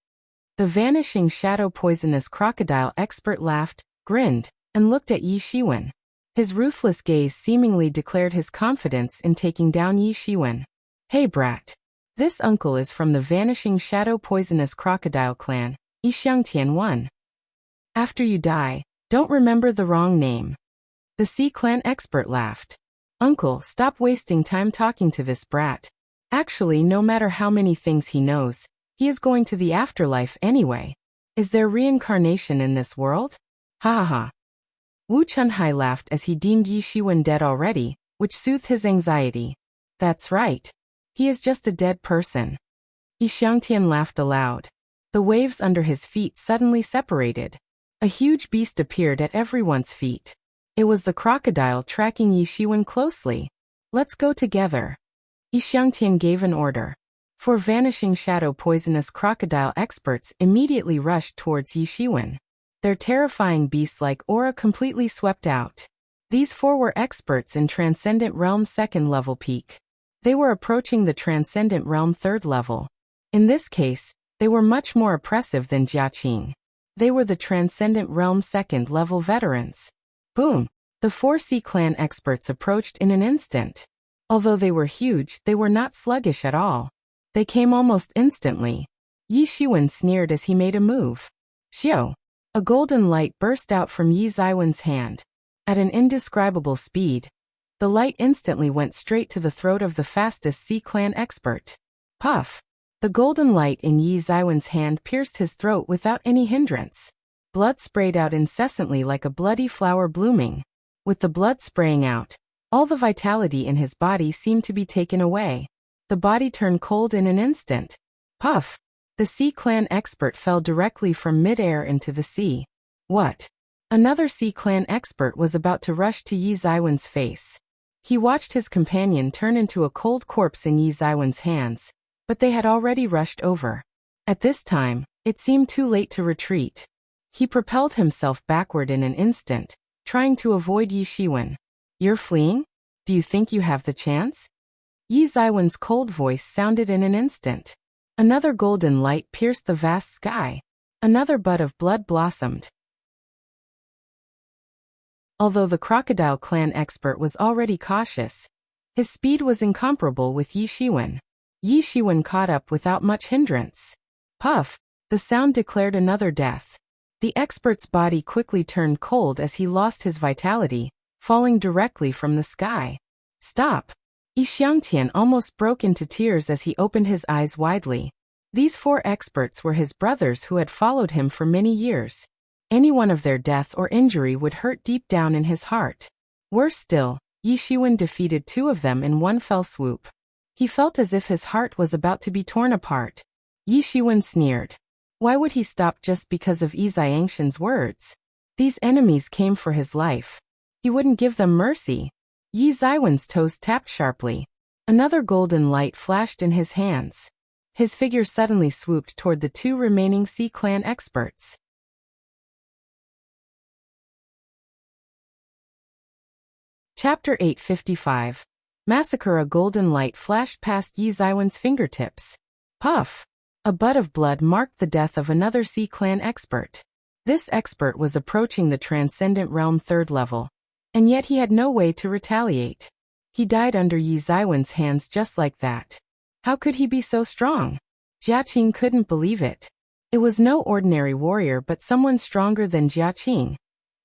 The vanishing shadow poisonous crocodile expert laughed, grinned, and looked at Yi Shiwen. His ruthless gaze seemingly declared his confidence in taking down Yi Shiwen. "Hey brat. This uncle is from the vanishing shadow poisonous crocodile clan, Yixiangtian 1. After you die, don't remember the wrong name." The Sea clan expert laughed. "Uncle, stop wasting time talking to this brat. Actually, no matter how many things he knows, he is going to the afterlife anyway. Is there reincarnation in this world? Ha ha ha." Wu Chenhai laughed as he deemed Yi Shiwen dead already, which soothed his anxiety. "That's right. He is just a dead person." Yi Xiangtian laughed aloud. The waves under his feet suddenly separated. A huge beast appeared at everyone's feet. It was the crocodile tracking Yi Shiwen closely. "Let's go together." Yi Xiangtian gave an order. 4 vanishing shadow poisonous crocodile experts immediately rushed towards Yi Shiwen. Their terrifying beast-like aura completely swept out. These 4 were experts in Transcendent Realm 2nd level peak. They were approaching the Transcendent Realm 3rd level. In this case, They were much more oppressive than Jiaqing. They were the Transcendent Realm second-level veterans. Boom! The 4 Sea Clan experts approached in an instant. Although they were huge, they were not sluggish at all. They came almost instantly. Yi Shiwen sneered as he made a move. Xiao! A golden light burst out from Yi Ziwen's hand. At an indescribable speed, the light instantly went straight to the throat of the fastest Sea Clan expert. Puff! The golden light in Yi Ziwen's hand pierced his throat without any hindrance. Blood sprayed out incessantly like a bloody flower blooming. With the blood spraying out, all the vitality in his body seemed to be taken away. The body turned cold in an instant. Puff! The Sea Clan expert fell directly from mid-air into the sea. What? Another Sea Clan expert was about to rush to Yi Ziwen's face. He watched his companion turn into a cold corpse in Yi Ziwen's hands, but they had already rushed over. At this time, it seemed too late to retreat. He propelled himself backward in an instant, trying to avoid Yi Shiwen. You're fleeing? Do you think you have the chance? Yi Ziwen's cold voice sounded in an instant. Another golden light pierced the vast sky. Another bud of blood blossomed. Although the Crocodile Clan expert was already cautious, his speed was incomparable with Yi Shiwen. Yi Shiwen caught up without much hindrance. Puff! The sound declared another death. The expert's body quickly turned cold as he lost his vitality, falling directly from the sky. Stop! Yi Xiangtian almost broke into tears as he opened his eyes widely. These 4 experts were his brothers who had followed him for many years. Any one of their death or injury would hurt deep down in his heart. Worse still, Yi Shiwen defeated 2 of them in one fell swoop. He felt as if his heart was about to be torn apart. Yi Shiwen sneered. Why would he stop just because of Yi Xiangshan's words? These enemies came for his life. He wouldn't give them mercy. Yi Ziwen's toes tapped sharply. Another golden light flashed in his hands. His figure suddenly swooped toward the 2 remaining Sea Clan experts. Chapter 855. Massacre. A golden light flashed past Yi Ziwen's fingertips. Puff! A bud of blood marked the death of another Sea Clan expert. This expert was approaching the Transcendent Realm 3rd level. And yet he had no way to retaliate. He died under Yi Ziwen's hands just like that. How could he be so strong? Jiaqing couldn't believe it. It was no ordinary warrior but someone stronger than Jiaqing.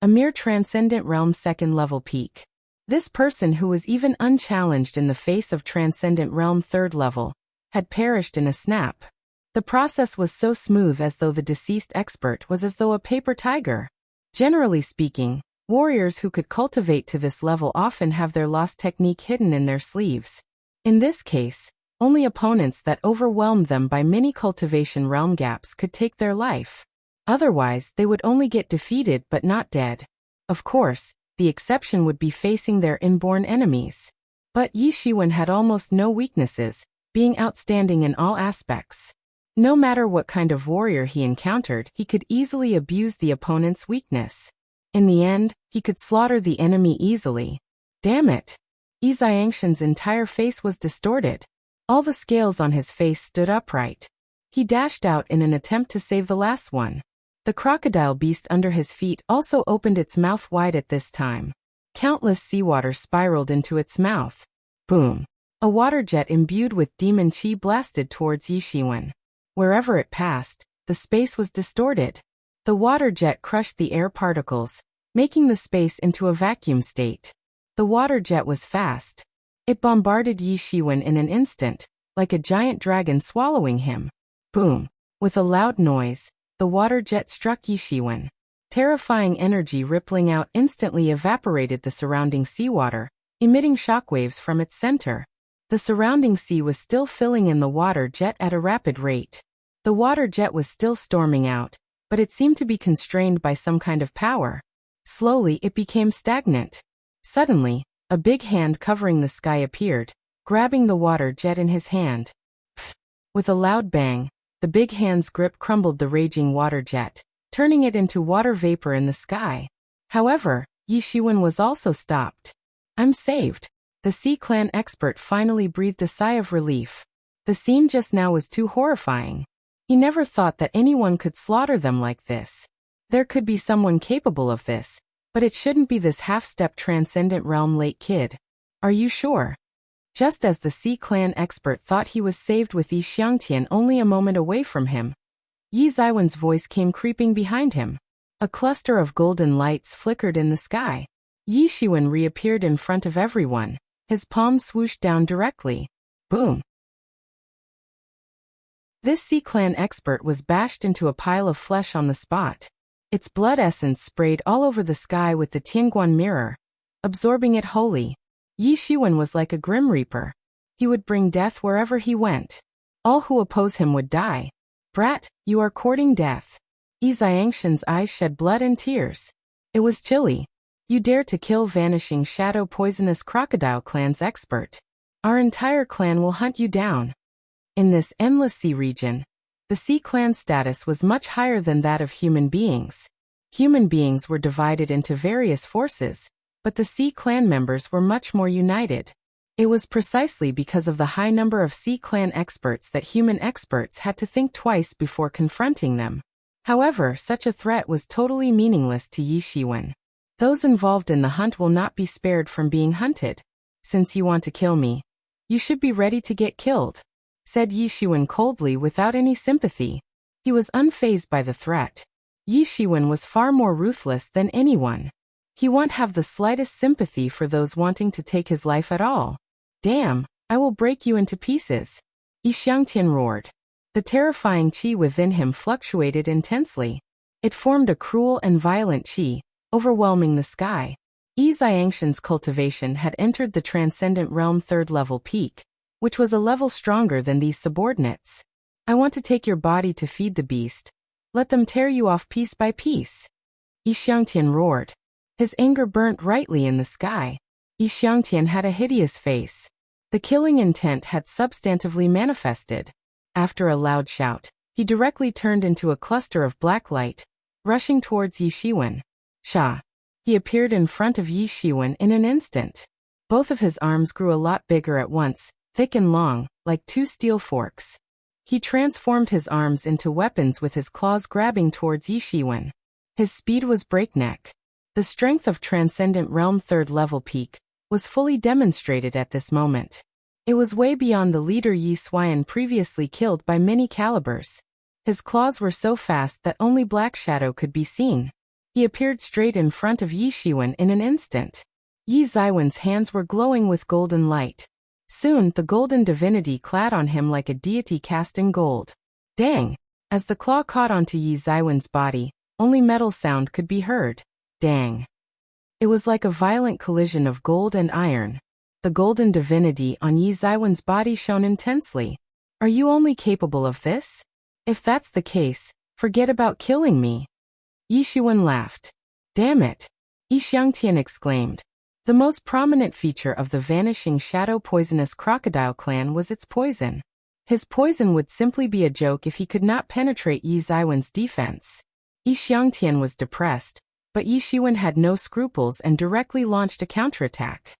A mere Transcendent Realm 2nd level peak. This person, who was even unchallenged in the face of Transcendent Realm 3rd level, had perished in a snap. The process was so smooth, as though the deceased expert was as though a paper tiger. Generally speaking, warriors who could cultivate to this level often have their lost technique hidden in their sleeves. In this case, only opponents that overwhelmed them by many cultivation realm gaps could take their life. Otherwise, they would only get defeated but not dead. Of course, the exception would be facing their inborn enemies. But Yi Shiwen had almost no weaknesses, being outstanding in all aspects. No matter what kind of warrior he encountered, he could easily abuse the opponent's weakness. In the end, he could slaughter the enemy easily. Damn it! Yi Xiangshan's entire face was distorted. All the scales on his face stood upright. He dashed out in an attempt to save the last one. The crocodile beast under his feet also opened its mouth wide at this time. Countless seawater spiraled into its mouth. Boom! A water jet imbued with demon chi blasted towards Yi Shiwen. Wherever it passed, the space was distorted. The water jet crushed the air particles, making the space into a vacuum state. The water jet was fast. It bombarded Yi Shiwen in an instant, like a giant dragon swallowing him. Boom! With a loud noise, the water jet struck Yi Shiwen. Terrifying energy rippling out instantly evaporated the surrounding seawater, emitting shockwaves from its center. The surrounding sea was still filling in the water jet at a rapid rate. The water jet was still storming out, but it seemed to be constrained by some kind of power. Slowly it became stagnant. Suddenly, a big hand covering the sky appeared, grabbing the water jet in his hand. Pfft! With a loud bang, the big hand's grip crumbled the raging water jet, turning it into water vapor in the sky. However, Yi Shiwen was also stopped. I'm saved. The Sea Clan expert finally breathed a sigh of relief. The scene just now was too horrifying. He never thought that anyone could slaughter them like this. There could be someone capable of this, but it shouldn't be this half-step transcendent realm late kid. Are you sure? Just as the Sea Clan expert thought he was saved with Yi Xiangtian only a moment away from him, Yi Zaiwen's voice came creeping behind him. A cluster of golden lights flickered in the sky. Yi Shiwen reappeared in front of everyone. His palm swooshed down directly. Boom! This Sea Clan expert was bashed into a pile of flesh on the spot. Its blood essence sprayed all over the sky with the Tianguan mirror, absorbing it wholly. Yi Shiwen was like a grim reaper. He would bring death wherever he went. All who oppose him would die. Brat, you are courting death. Yi Xiangshan's eyes shed blood and tears. It was chilly. You dare to kill Vanishing Shadow Poisonous Crocodile Clan's expert. Our entire clan will hunt you down. In this endless sea region, the Sea Clan's status was much higher than that of human beings. Human beings were divided into various forces, but the Sea Clan members were much more united. It was precisely because of the high number of Sea Clan experts that human experts had to think twice before confronting them. However, such a threat was totally meaningless to Yi Shiwen. Those involved in the hunt will not be spared from being hunted. Since you want to kill me, you should be ready to get killed, said Yi Shiwen coldly without any sympathy. He was unfazed by the threat. Yi Shiwen was far more ruthless than anyone. He won't have the slightest sympathy for those wanting to take his life at all. Damn, I will break you into pieces. Yi Xiangtian roared. The terrifying qi within him fluctuated intensely. It formed a cruel and violent qi, overwhelming the sky. Yi Xiangshan's cultivation had entered the transcendent realm third-level peak, which was a level stronger than these subordinates. I want to take your body to feed the beast. Let them tear you off piece by piece. Yi Xiangtian roared. His anger burnt brightly in the sky. Yi Xiangtian had a hideous face. The killing intent had substantively manifested. After a loud shout, he directly turned into a cluster of black light, rushing towards Yi Shiwen. Sha! He appeared in front of Yi Shiwen in an instant. Both of his arms grew a lot bigger at once, thick and long, like two steel forks. He transformed his arms into weapons with his claws grabbing towards Yi Shiwen. His speed was breakneck. The strength of Transcendent Realm third-level peak was fully demonstrated at this moment. It was way beyond the leader Yi Xuan previously killed by many calibers. His claws were so fast that only Black Shadow could be seen. He appeared straight in front of Yi Shiwen in an instant. Yi Zaiwen's hands were glowing with golden light. Soon, the golden divinity clad on him like a deity cast in gold. Dang! As the claw caught onto Yi Zaiwen's body, only metal sound could be heard. Dang! It was like a violent collision of gold and iron. The golden divinity on Yi Zaiwen's body shone intensely. Are you only capable of this? If that's the case, forget about killing me. Yi Shiwen laughed. Damn it! Yi Xiangtian exclaimed. The most prominent feature of the Vanishing Shadow Poisonous Crocodile Clan was its poison. His poison would simply be a joke if he could not penetrate Yi Zaiwen's defense. Yi Xiangtian was depressed, but Yi Shiwen had no scruples and directly launched a counterattack.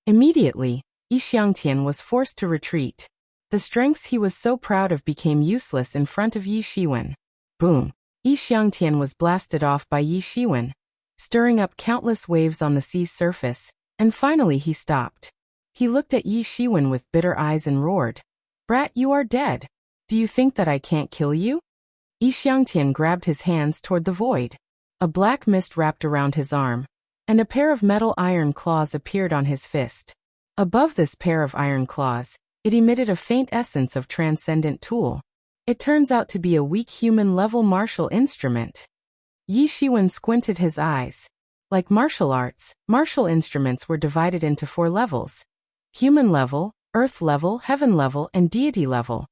Immediately, Yi Xiangtian was forced to retreat. The strengths he was so proud of became useless in front of Yi Shiwen. Boom! Yi Xiangtian was blasted off by Yi Shiwen, stirring up countless waves on the sea's surface, and finally he stopped. He looked at Yi Shiwen with bitter eyes and roared. Brat, you are dead. Do you think that I can't kill you? Yi Xiangtian grabbed his hands toward the void. A black mist wrapped around his arm, and a pair of metal iron claws appeared on his fist. Above this pair of iron claws, it emitted a faint essence of transcendent tool. It turns out to be a weak human-level martial instrument. Yi Shiwen squinted his eyes. Like martial arts, martial instruments were divided into 4 levels. Human level, earth level, heaven level, and deity level.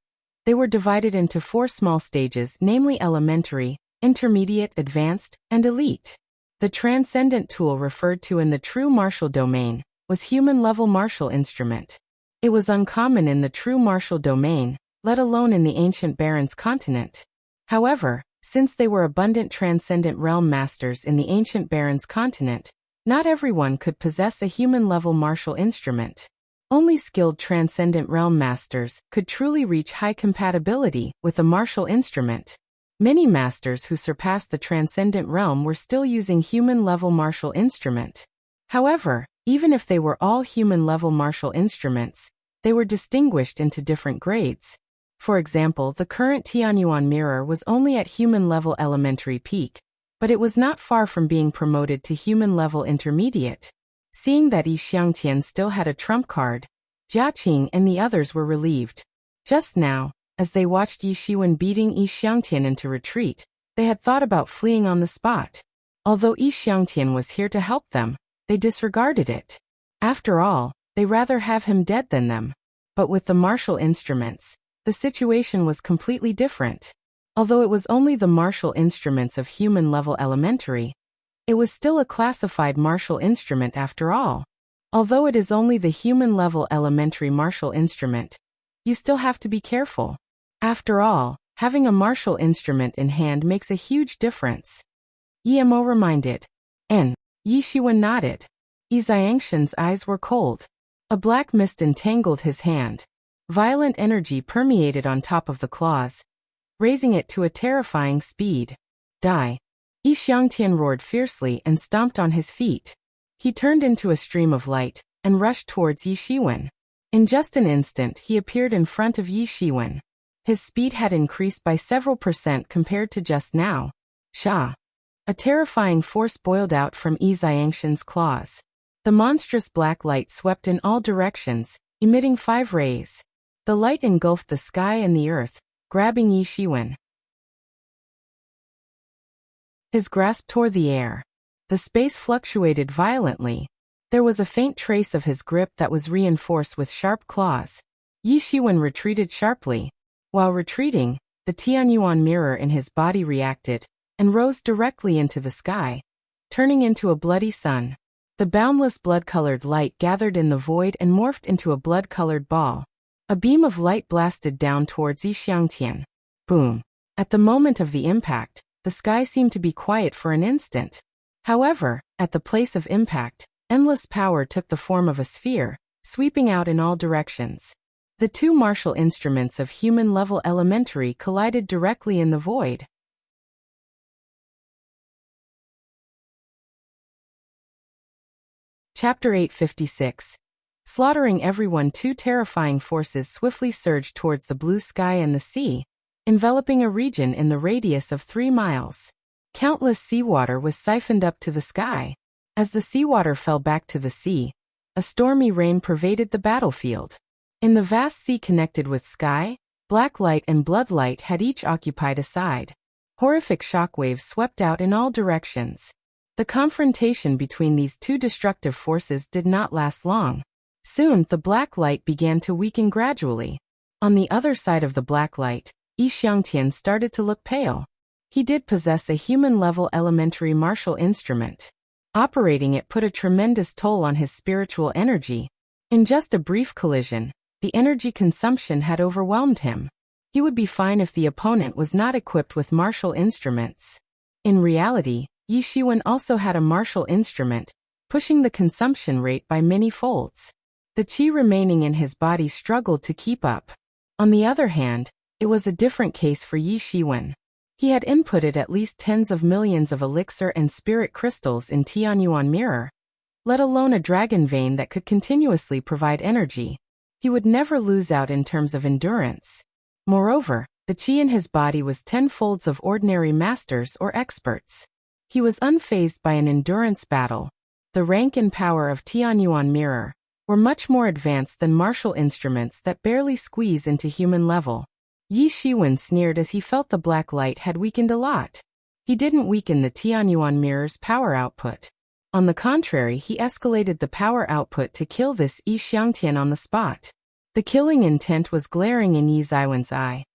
They were divided into 4 small stages, namely elementary, intermediate, advanced, and elite. The transcendent tool referred to in the true martial domain was human-level martial instrument. It was uncommon in the true martial domain, let alone in the ancient Barons continent. However, since they were abundant transcendent realm masters in the ancient Barons continent, not everyone could possess a human-level martial instrument. Only skilled Transcendent Realm masters could truly reach high compatibility with a martial instrument. Many masters who surpassed the Transcendent Realm were still using human-level martial instrument. However, even if they were all human-level martial instruments, they were distinguished into different grades. For example, the current Tianyuan mirror was only at human-level elementary peak, but it was not far from being promoted to human-level intermediate. Seeing that Yi Xiangtian still had a trump card, Jia Qing and the others were relieved. Just now, as they watched Yi Shiwen beating Yi Xiangtian into retreat, they had thought about fleeing on the spot. Although Yi Xiangtian was here to help them, they disregarded it. After all, they rather have him dead than them. But with the martial instruments, the situation was completely different. Although it was only the martial instruments of human-level elementary, it was still a classified martial instrument after all. Although it is only the human-level elementary martial instrument, you still have to be careful. After all, having a martial instrument in hand makes a huge difference. Yemo reminded. And Yi Shiwen nodded. Yi Xiangshan's eyes were cold. A black mist entangled his hand. Violent energy permeated on top of the claws, raising it to a terrifying speed. Die! Yi Xiangtian roared fiercely and stomped on his feet. He turned into a stream of light and rushed towards Yi Shiwen. In just an instant he appeared in front of Yi Shiwen. His speed had increased by several % compared to just now. Sha! A terrifying force boiled out from Yi Xiangshan's claws. The monstrous black light swept in all directions, emitting 5 rays. The light engulfed the sky and the earth, grabbing Yi Shiwen. His grasp tore the air. The space fluctuated violently. There was a faint trace of his grip that was reinforced with sharp claws. Yi Shiwen retreated sharply. While retreating, the Tianyuan mirror in his body reacted and rose directly into the sky, turning into a bloody sun. The boundless blood-colored light gathered in the void and morphed into a blood-colored ball. A beam of light blasted down towards Yi Xiangtian. Boom! At the moment of the impact, the sky seemed to be quiet for an instant. However, at the place of impact, endless power took the form of a sphere, sweeping out in all directions. The two martial instruments of human-level elementary collided directly in the void. Chapter 856. Slaughtering everyone. 2 terrifying forces swiftly surged towards the blue sky and the sea, enveloping a region in the radius of 3 miles. Countless seawater was siphoned up to the sky. As the seawater fell back to the sea, a stormy rain pervaded the battlefield. In the vast sea connected with sky, black light and blood light had each occupied a side. Horrific shockwaves swept out in all directions. The confrontation between these 2 destructive forces did not last long. Soon, the black light began to weaken gradually. On the other side of the black light, Yi Xiangtian started to look pale. He did possess a human-level elementary martial instrument. Operating it put a tremendous toll on his spiritual energy. In just a brief collision, the energy consumption had overwhelmed him. He would be fine if the opponent was not equipped with martial instruments. In reality, Yi Shiwen also had a martial instrument, pushing the consumption rate by many folds. The qi remaining in his body struggled to keep up. On the other hand, it was a different case for Yi Shiwen. He had inputted at least tens of millions of elixir and spirit crystals in Tianyuan mirror, let alone a dragon vein that could continuously provide energy. He would never lose out in terms of endurance. Moreover, the qi in his body was 10 folds of ordinary masters or experts. He was unfazed by an endurance battle. The rank and power of Tianyuan mirror were much more advanced than martial instruments that barely squeeze into human level. Yi Shiwen sneered as he felt the black light had weakened a lot. He didn't weaken the Tianyuan mirror's power output. On the contrary, he escalated the power output to kill this Yi Xiangtian on the spot. The killing intent was glaring in Yi Xiwen's eye.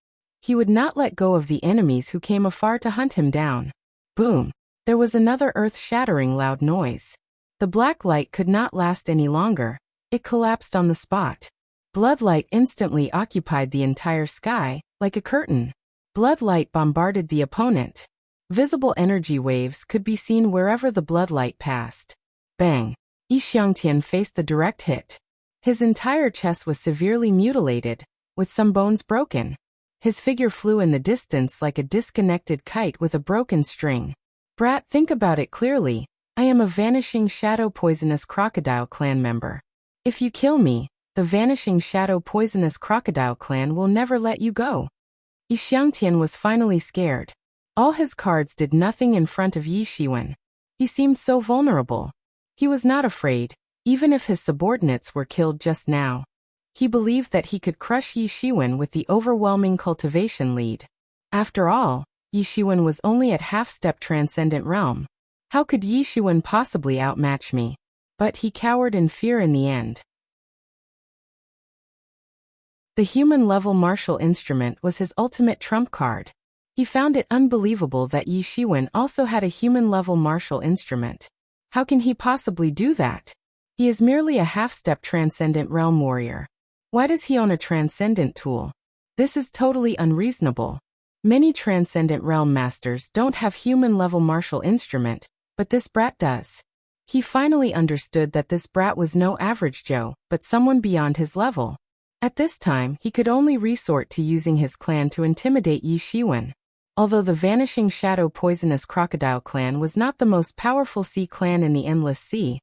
He would not let go of the enemies who came afar to hunt him down. Boom! There was another earth-shattering loud noise. The black light could not last any longer. It collapsed on the spot. Blood light instantly occupied the entire sky, like a curtain. Blood light bombarded the opponent. Visible energy waves could be seen wherever the blood light passed. Bang! Yi Xiangtian faced the direct hit. His entire chest was severely mutilated, with some bones broken. His figure flew in the distance like a disconnected kite with a broken string. Brat, think about it clearly. I am a Vanishing Shadow Poisonous Crocodile clan member. If you kill me, the Vanishing Shadow Poisonous Crocodile clan will never let you go. Yi Xiangtian was finally scared. All his cards did nothing in front of Yi Shiwen. He seemed so vulnerable. He was not afraid, even if his subordinates were killed just now. He believed that he could crush Yi Shiwen with the overwhelming cultivation lead. After all, Yi Shiwen was only at half-step transcendent realm. How could Yi Shiwen possibly outmatch me? But he cowered in fear in the end. The human-level martial instrument was his ultimate trump card. He found it unbelievable that Yi Shiwen also had a human-level martial instrument. How can he possibly do that? He is merely a half-step transcendent realm warrior. Why does he own a transcendent tool? This is totally unreasonable. Many transcendent realm masters don't have human-level martial instrument, but this brat does. He finally understood that this brat was no average Joe, but someone beyond his level. At this time, he could only resort to using his clan to intimidate Yi Shiwen. Although the Vanishing Shadow Poisonous Crocodile clan was not the most powerful sea clan in the Endless Sea,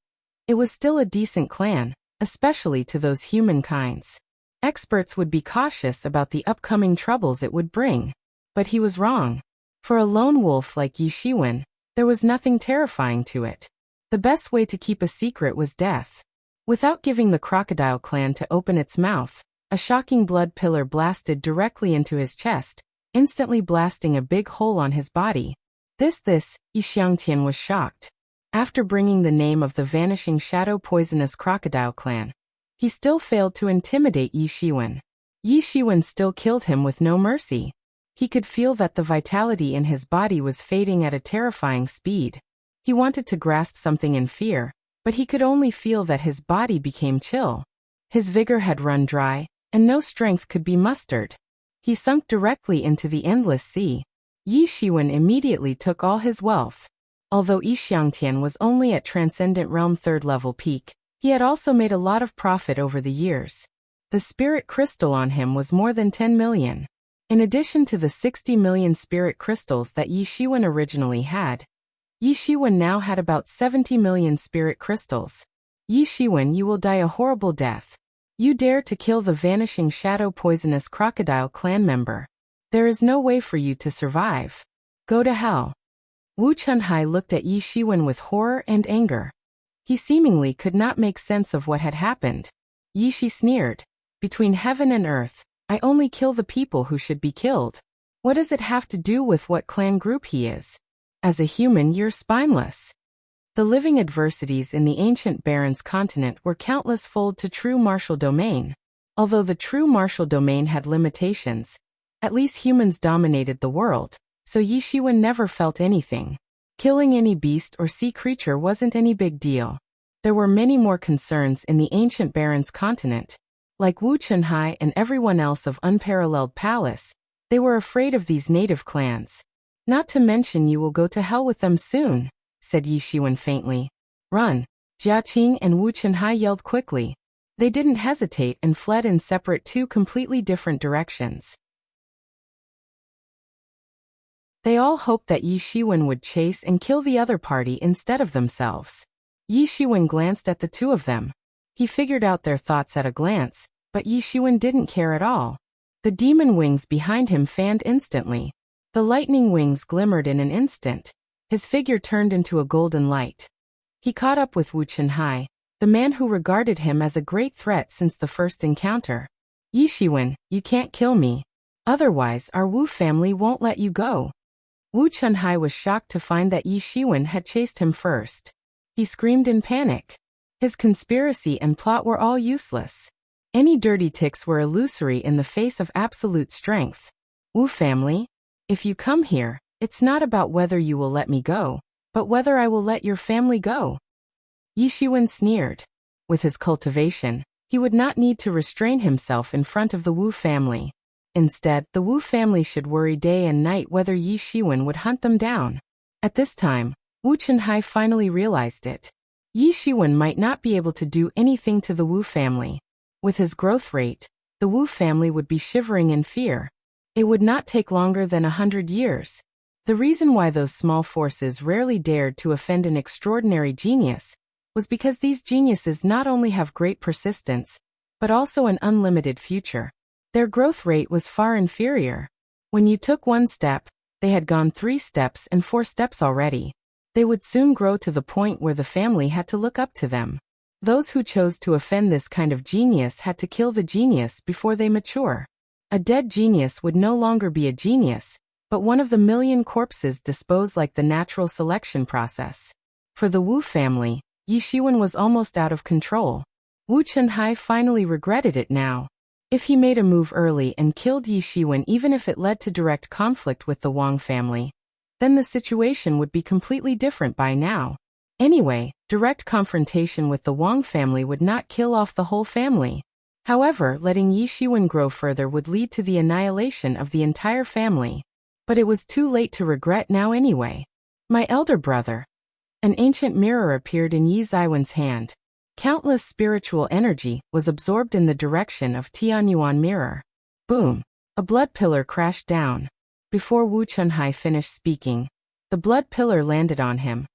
it was still a decent clan, especially to those human kinds. Experts would be cautious about the upcoming troubles it would bring. But he was wrong. For a lone wolf like Yi Shiwen, there was nothing terrifying to it. The best way to keep a secret was death. Without giving the crocodile clan to open its mouth, a shocking blood pillar blasted directly into his chest, instantly blasting a big hole on his body. Yi Xiangtian was shocked. After bringing the name of the Vanishing Shadow Poisonous Crocodile clan, he still failed to intimidate Yi Shiwen. Yi Shiwen still killed him with no mercy. He could feel that the vitality in his body was fading at a terrifying speed. He wanted to grasp something in fear, but he could only feel that his body became chill. His vigor had run dry, and no strength could be mustered. He sunk directly into the endless sea. Yi Shiwen immediately took all his wealth. Although Yi Xiangtian was only at Transcendent Realm 3rd level peak, he had also made a lot of profit over the years. The spirit crystal on him was more than 10 million. In addition to the 60 million spirit crystals that Yi Shiwen originally had, Yi Shiwen now had about 70 million spirit crystals. Yi Shiwen, you will die a horrible death. You dare to kill the Vanishing Shadow Poisonous Crocodile clan member. There is no way for you to survive. Go to hell. Wu Chunhai looked at Yi Shiwen with horror and anger. He seemingly could not make sense of what had happened. Yi Shi sneered. Between heaven and earth, I only kill the people who should be killed. What does it have to do with what clan group he is? As a human, you're spineless. The living adversities in the ancient Barrens continent were countless-fold to true martial domain. Although the true martial domain had limitations, at least humans dominated the world, so Yi Shiwen never felt anything. Killing any beast or sea creature wasn't any big deal. There were many more concerns in the ancient Barrens continent. Like Wu Chunhai and everyone else of Unparalleled Palace, they were afraid of these native clans. Not to mention you will go to hell with them soon, said Yi Shiwen faintly. Run! Jia Qing and Wu Chunhai yelled quickly. They didn't hesitate and fled in separate two completely different directions. They all hoped that Yi Shiwen would chase and kill the other party instead of themselves. Yi Shiwen glanced at the two of them. He figured out their thoughts at a glance, but Yi Shiwen didn't care at all. The demon wings behind him fanned instantly. The lightning wings glimmered in an instant. His figure turned into a golden light. He caught up with Wu Chunhai, the man who regarded him as a great threat since the first encounter. Yi Shiwen, you can't kill me. Otherwise our Wu family won't let you go. Wu Chunhai was shocked to find that Yi Shiwen had chased him first. He screamed in panic. His conspiracy and plot were all useless. Any dirty ticks were illusory in the face of absolute strength. Wu family? If you come here, it's not about whether you will let me go, but whether I will let your family go. Yi Shiwen sneered. With his cultivation, he would not need to restrain himself in front of the Wu family. Instead, the Wu family should worry day and night whether Yi Shiwen would hunt them down. At this time, Wu Chunhai finally realized it. Yi Shiwen might not be able to do anything to the Wu family, With his growth rate, the Wu family would be shivering in fear. It would not take longer than 100 years. The reason why those small forces rarely dared to offend an extraordinary genius was because these geniuses not only have great persistence, but also an unlimited future. Their growth rate was far inferior. When you took one step, they had gone 3 steps and 4 steps already. They would soon grow to the point where the family had to look up to them. Those who chose to offend this kind of genius had to kill the genius before they mature. A dead genius would no longer be a genius, but one of the million corpses disposed like the natural selection process. For the Wu family, Yi Shiwen was almost out of control. Wu Chunhai finally regretted it now. If he made a move early and killed Yi Shiwen, even if it led to direct conflict with the Wang family, then the situation would be completely different by now. Anyway, direct confrontation with the Wang family would not kill off the whole family. However, letting Yi Shiwen grow further would lead to the annihilation of the entire family. But it was too late to regret now anyway. My elder brother. An ancient mirror appeared in Yi Ziwen's hand. Countless spiritual energy was absorbed in the direction of Tianyuan mirror. Boom! A blood pillar crashed down. Before Wu Chunhai finished speaking, the blood pillar landed on him,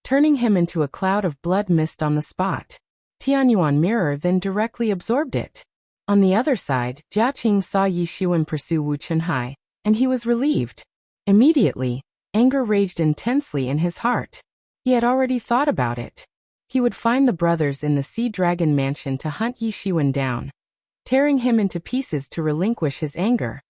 turning him into a cloud of blood mist on the spot. Tianyuan mirror then directly absorbed it. On the other side, Jiaqing saw Yi Shiwen pursue Wu Chunhai, and he was relieved. Immediately, anger raged intensely in his heart. He had already thought about it. He would find the brothers in the Sea Dragon Mansion to hunt Yi Shiwen down, tearing him into pieces to relinquish his anger.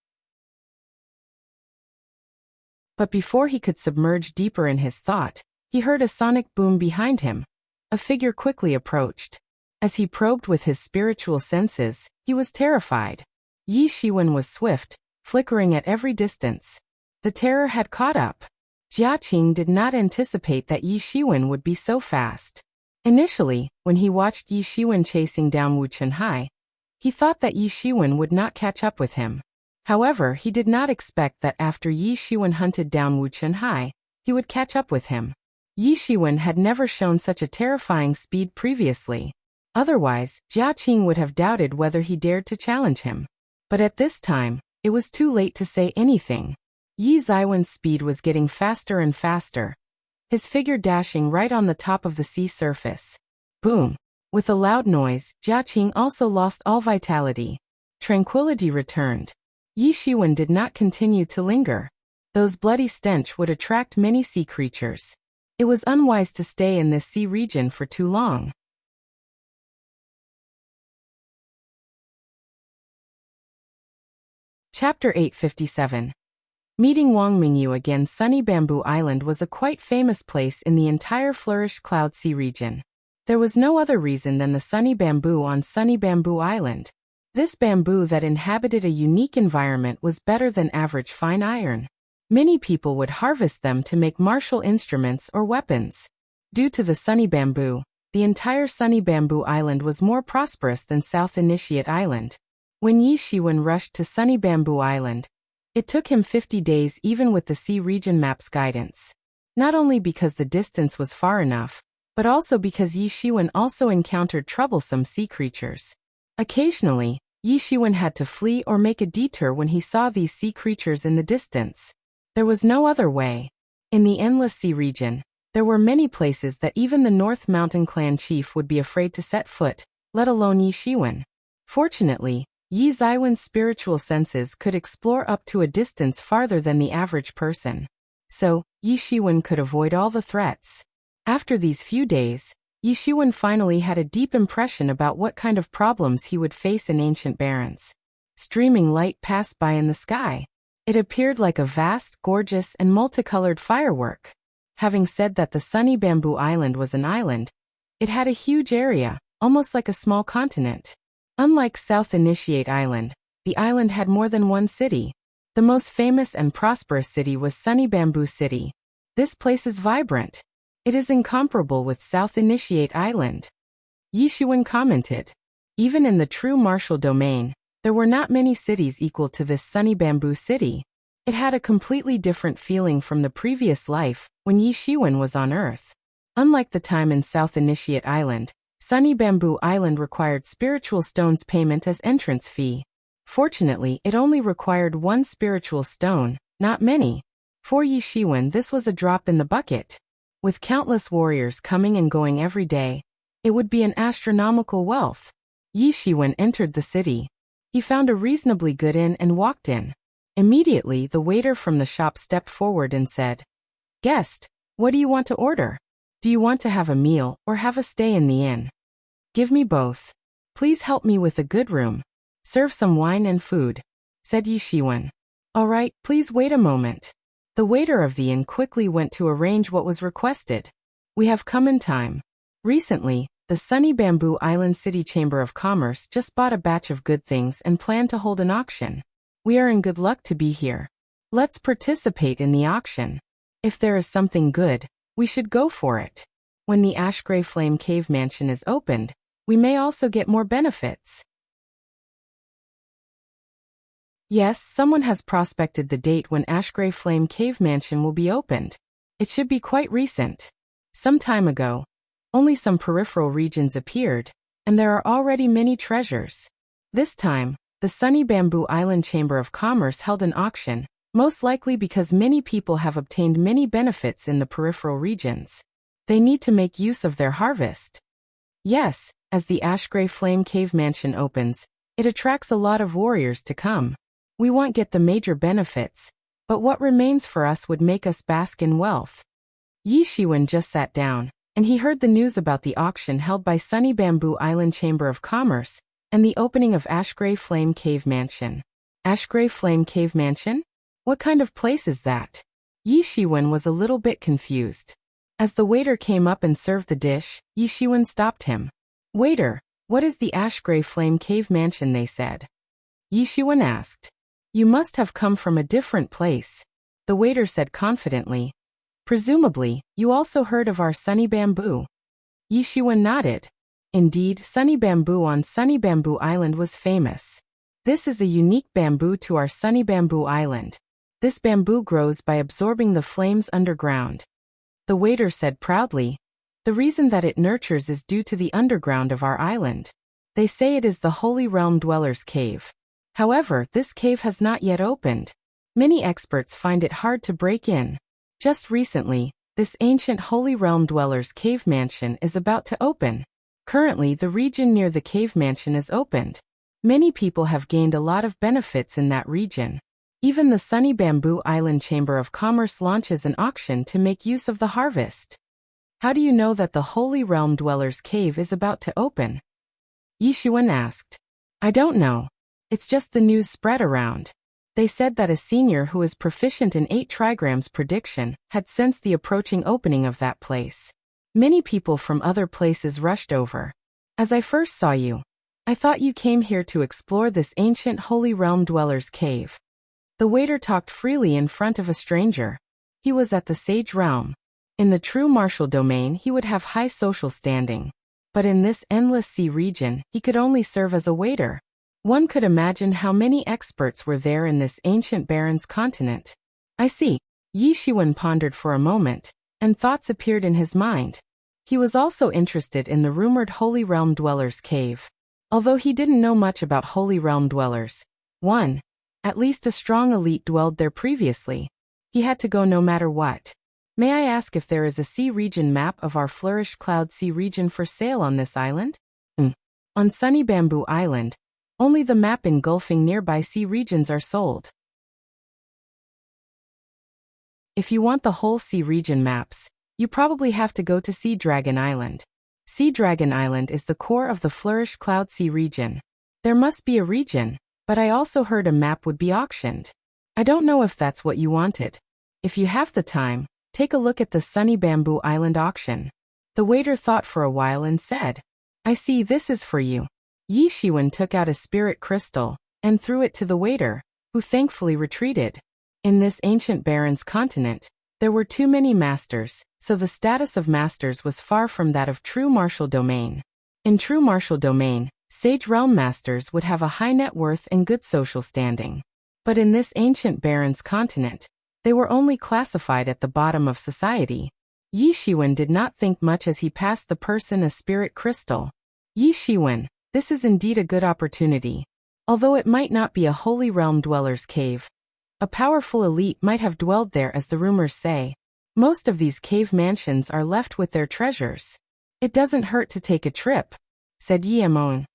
But before he could submerge deeper in his thought, he heard a sonic boom behind him. A figure quickly approached. As he probed with his spiritual senses, he was terrified. Yi Shiwen was swift, flickering at every distance. The terror had caught up. Jiaqing did not anticipate that Yi Shiwen would be so fast. Initially, when he watched Yi Shiwen chasing down Wu Chunhai, he thought that Yi Shiwen would not catch up with him. However, he did not expect that after Yi Shiwen hunted down Wu Chunhai, he would catch up with him. Yi Shiwen had never shown such a terrifying speed previously. Otherwise, Jiaqing would have doubted whether he dared to challenge him. But at this time, it was too late to say anything. Yi Ziwen's speed was getting faster and faster, his figure dashing right on the top of the sea surface. Boom! With a loud noise, Jiaqing also lost all vitality. Tranquility returned. Yi Shiwen did not continue to linger. Those bloody stench would attract many sea creatures. It was unwise to stay in this sea region for too long. Chapter 857. Meeting Wang Mingyu again. Sunny Bamboo Island was a quite famous place in the entire flourished Cloud Sea region. There was no other reason than the sunny bamboo on Sunny Bamboo Island. This bamboo that inhabited a unique environment was better than average fine iron. Many people would harvest them to make martial instruments or weapons. Due to the sunny bamboo, the entire Sunny Bamboo Island was more prosperous than South Initiate Island. When Yi Shiwen rushed to Sunny Bamboo Island, it took him 50 days even with the Sea Region Map's guidance. Not only because the distance was far enough, but also because Yi Shiwen also encountered troublesome sea creatures. Occasionally, Yi Shiwen had to flee or make a detour when he saw these sea creatures in the distance. There was no other way. In the Endless Sea region, there were many places that even the North Mountain Clan chief would be afraid to set foot, let alone Yi Shiwen. Fortunately, Yi Ziwen's spiritual senses could explore up to a distance farther than the average person. So, Yi Shiwen could avoid all the threats. After these few days, Yi Shiwen finally had a deep impression about what kind of problems he would face in ancient barrens. Streaming light passed by in the sky. It appeared like a vast, gorgeous, and multicolored firework. Having said that the Sunny Bamboo Island was an island, it had a huge area, almost like a small continent. Unlike South Initiate Island, the island had more than one city. The most famous and prosperous city was Sunny Bamboo City. This place is vibrant. It is incomparable with South Initiate Island. Yi Shiwen commented. Even in the true martial domain, there were not many cities equal to this Sunny Bamboo City. It had a completely different feeling from the previous life, when Yi Shiwen was on Earth. Unlike the time in South Initiate Island, Sunny Bamboo Island required spiritual stones payment as entrance fee. Fortunately, it only required one spiritual stone, not many. For Yi Shiwen, this was a drop in the bucket. With countless warriors coming and going every day, it would be an astronomical wealth. Yi Shiwen entered the city. He found a reasonably good inn and walked in. Immediately, the waiter from the shop stepped forward and said, "Guest, what do you want to order? Do you want to have a meal or have a stay in the inn?" "Give me both. Please help me with a good room. Serve some wine and food," said Yi Shiwen. "All right, please wait a moment." The waiter of the inn quickly went to arrange what was requested. "We have come in time. Recently, the Sunny Bamboo Island City Chamber of Commerce just bought a batch of good things and plan to hold an auction. We are in good luck to be here. Let's participate in the auction. If there is something good, we should go for it. When the Ash Gray Flame Cave Mansion is opened, we may also get more benefits." Yes, someone has prospected the date when Ash Gray Flame Cave Mansion will be opened. It should be quite recent. Some time ago, only some peripheral regions appeared, and there are already many treasures. This time, the Sunny Bamboo Island Chamber of Commerce held an auction, most likely because many people have obtained many benefits in the peripheral regions. They need to make use of their harvest. Yes, as the Ash Gray Flame Cave Mansion opens, it attracts a lot of warriors to come. We won't get the major benefits, but what remains for us would make us bask in wealth. Yi Shiwen just sat down, and he heard the news about the auction held by Sunny Bamboo Island Chamber of Commerce and the opening of Ash Gray Flame Cave Mansion. Ash Gray Flame Cave Mansion? What kind of place is that? Yi Shiwen was a little bit confused. As the waiter came up and served the dish, Yi Shiwen stopped him. "Waiter, what is the Ash Gray Flame Cave Mansion?" they said. Yi Shiwen asked. "You must have come from a different place," the waiter said confidently. "Presumably, you also heard of our Sunny Bamboo." Yi Shiwen nodded. Indeed, Sunny Bamboo on Sunny Bamboo Island was famous. This is a unique bamboo to our Sunny Bamboo Island. This bamboo grows by absorbing the flames underground. The waiter said proudly, "The reason that it nurtures is due to the underground of our island. They say it is the Holy Realm Dweller's Cave. However, this cave has not yet opened. Many experts find it hard to break in. Just recently, this ancient Holy Realm Dweller's Cave Mansion is about to open. Currently, the region near the cave mansion is opened. Many people have gained a lot of benefits in that region. Even the Sunny Bamboo Island Chamber of Commerce launches an auction to make use of the harvest." "How do you know that the Holy Realm Dweller's Cave is about to open?" Yi Shiwen asked. "I don't know. It's just the news spread around. They said that a senior who is proficient in 8 trigrams prediction had sensed the approaching opening of that place. Many people from other places rushed over. As I first saw you, I thought you came here to explore this ancient Holy Realm Dweller's Cave." The waiter talked freely in front of a stranger. He was at the Sage Realm. In the true martial domain, he would have high social standing. But in this endless sea region, he could only serve as a waiter. One could imagine how many experts were there in this ancient Baron's continent. "I see." Yi Shiwen pondered for a moment, and thoughts appeared in his mind. He was also interested in the rumored Holy Realm Dweller's Cave. Although he didn't know much about Holy Realm Dwellers, at least a strong elite dwelled there previously. He had to go no matter what. "May I ask if there is a sea region map of our Flourish Cloud Sea region for sale on this island?" On Sunny Bamboo Island, only the map engulfing nearby sea regions are sold. If you want the whole sea region maps, you probably have to go to Sea Dragon Island. Sea Dragon Island is the core of the Flourish Cloud Sea region. There must be a region, but I also heard a map would be auctioned. I don't know if that's what you wanted. If you have the time, take a look at the Sunny Bamboo Island auction. The waiter thought for a while and said, "I see, this is for you." Yi Shiwen took out a spirit crystal and threw it to the waiter, who thankfully retreated. In this ancient Baron's continent, there were too many masters, so the status of masters was far from that of true martial domain. In true martial domain, Sage Realm masters would have a high net worth and good social standing. But in this ancient Baron's continent, they were only classified at the bottom of society. Yi Shiwen did not think much as he passed the person a spirit crystal. Yi Shiwen, this is indeed a good opportunity. Although it might not be a holy realm dweller's cave, a powerful elite might have dwelled there as the rumors say. Most of these cave mansions are left with their treasures. It doesn't hurt to take a trip, said Yi Emon.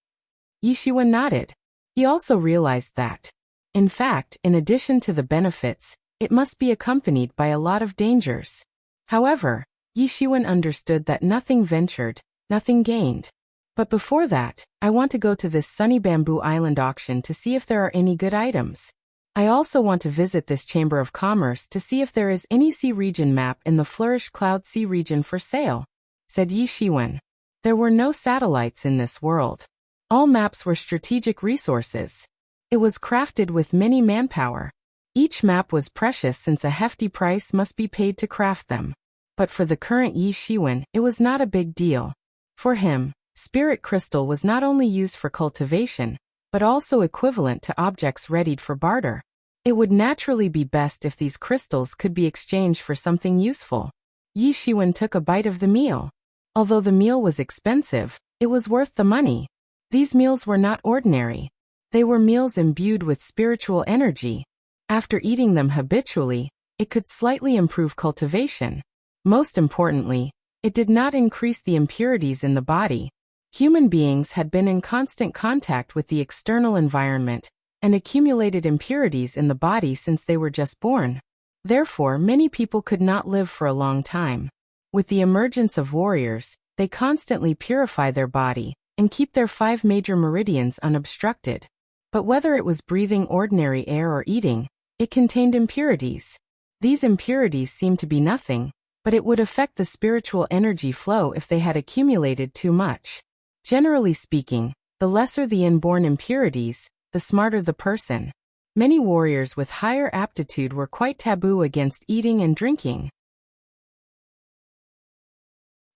Yi Shiwen nodded. He also realized that, in fact, in addition to the benefits, it must be accompanied by a lot of dangers. However, Yi Shiwen understood that nothing ventured, nothing gained. But before that, I want to go to this sunny bamboo island auction to see if there are any good items. I also want to visit this Chamber of Commerce to see if there is any sea region map in the Flourish Cloud Sea region for sale, said Yi Shiwen. There were no satellites in this world. All maps were strategic resources. It was crafted with many manpower. Each map was precious since a hefty price must be paid to craft them. But for the current Yi Shiwen, it was not a big deal. For him, spirit crystal was not only used for cultivation, but also equivalent to objects readied for barter. It would naturally be best if these crystals could be exchanged for something useful. Yi Shiwen took a bite of the meal. Although the meal was expensive, it was worth the money. These meals were not ordinary. They were meals imbued with spiritual energy. After eating them habitually, it could slightly improve cultivation. Most importantly, it did not increase the impurities in the body. Human beings had been in constant contact with the external environment and accumulated impurities in the body since they were just born. Therefore, many people could not live for a long time. With the emergence of warriors, they constantly purify their body and keep their 5 major meridians unobstructed. But whether it was breathing ordinary air or eating, it contained impurities. These impurities seemed to be nothing, but it would affect the spiritual energy flow if they had accumulated too much. Generally speaking, the lesser the inborn impurities, the smarter the person. Many warriors with higher aptitude were quite taboo against eating and drinking.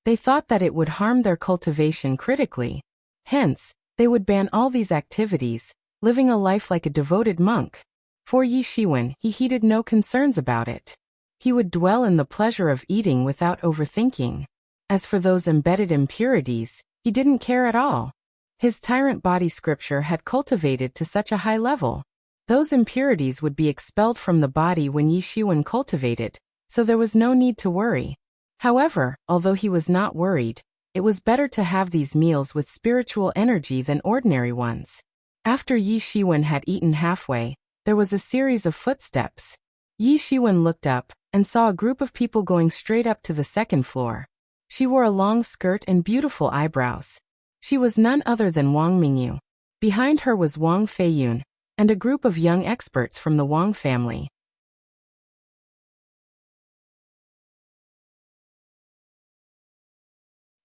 They thought that it would harm their cultivation critically. Hence, they would ban all these activities, living a life like a devoted monk. For Yi Shiwen, he heeded no concerns about it. He would dwell in the pleasure of eating without overthinking. As for those embedded impurities, he didn't care at all. His tyrant body scripture had cultivated to such a high level. Those impurities would be expelled from the body when Yi Shiwen cultivated, so there was no need to worry. However, although he was not worried, it was better to have these meals with spiritual energy than ordinary ones. After Yi Shiwen had eaten halfway, there was a series of footsteps. Yi Shiwen looked up and saw a group of people going straight up to the second floor. She wore a long skirt and beautiful eyebrows. She was none other than Wang Mingyu. Behind her was Wang Feiyun, and a group of young experts from the Wang family.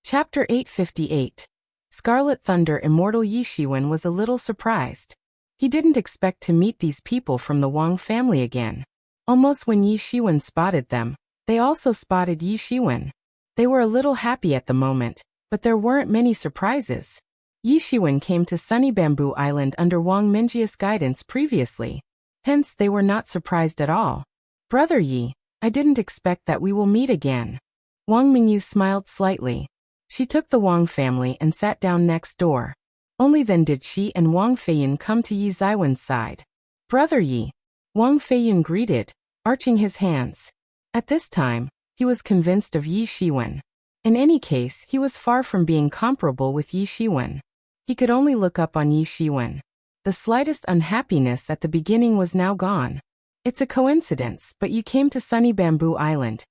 Chapter 858. Scarlet Thunder. Immortal Yi Shiwen was a little surprised. He didn't expect to meet these people from the Wang family again. Almost when Yi Shiwen spotted them, they also spotted Yi Shiwen. They were a little happy at the moment, but there weren't many surprises. Yi Shiwen came to Sunny Bamboo Island under Wang Mingjia's guidance previously. Hence they were not surprised at all. Brother Yi, I didn't expect that we will meet again. Wang Mingyu smiled slightly. She took the Wang family and sat down next door. Only then did she and Wang Feiyun come to Yi Zaiwen's side. Brother Yi, Wang Feiyun greeted, arching his hands. At this time, he was convinced of Yi Shiwen. In any case, he was far from being comparable with Yi Shiwen. He could only look up on Yi Shiwen. The slightest unhappiness at the beginning was now gone. It's a coincidence, but you came to Sunny Bamboo Island.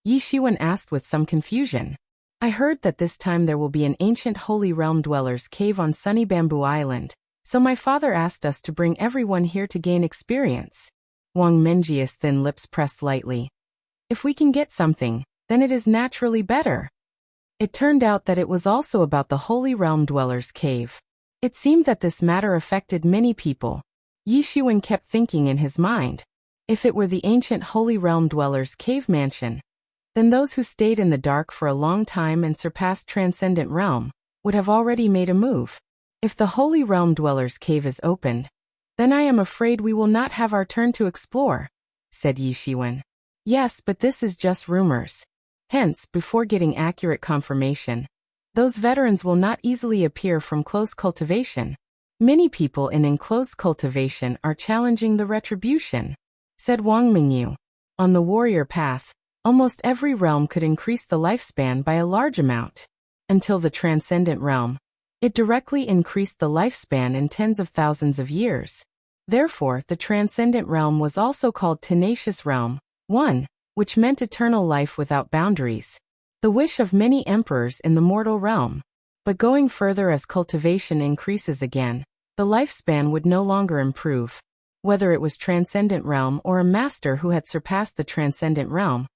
Yi Shiwen asked with some confusion. I heard that this time there will be an ancient holy realm dweller's cave on Sunny Bamboo Island, so my father asked us to bring everyone here to gain experience. Wang Mingjia's thin lips pressed lightly. If we can get something, then it is naturally better. It turned out that it was also about the Holy Realm Dweller's Cave. It seemed that this matter affected many people. Yi Shiwen kept thinking in his mind. If it were the ancient Holy Realm Dweller's Cave mansion, then those who stayed in the dark for a long time and surpassed Transcendent Realm would have already made a move. If the Holy Realm Dweller's Cave is opened, then I am afraid we will not have our turn to explore, said Yi Shiwen. Yes, but this is just rumors. Hence, before getting accurate confirmation, those veterans will not easily appear from close cultivation. Many people in enclosed cultivation are challenging the retribution, said Wang Mingyu. On the warrior path, almost every realm could increase the lifespan by a large amount. Until the transcendent realm, it directly increased the lifespan in tens of thousands of years. Therefore, the transcendent realm was also called tenacious realm, one, which meant eternal life without boundaries. The wish of many emperors in the mortal realm. But going further as cultivation increases again, the lifespan would no longer improve. Whether it was transcendent realm or a master who had surpassed the transcendent realm,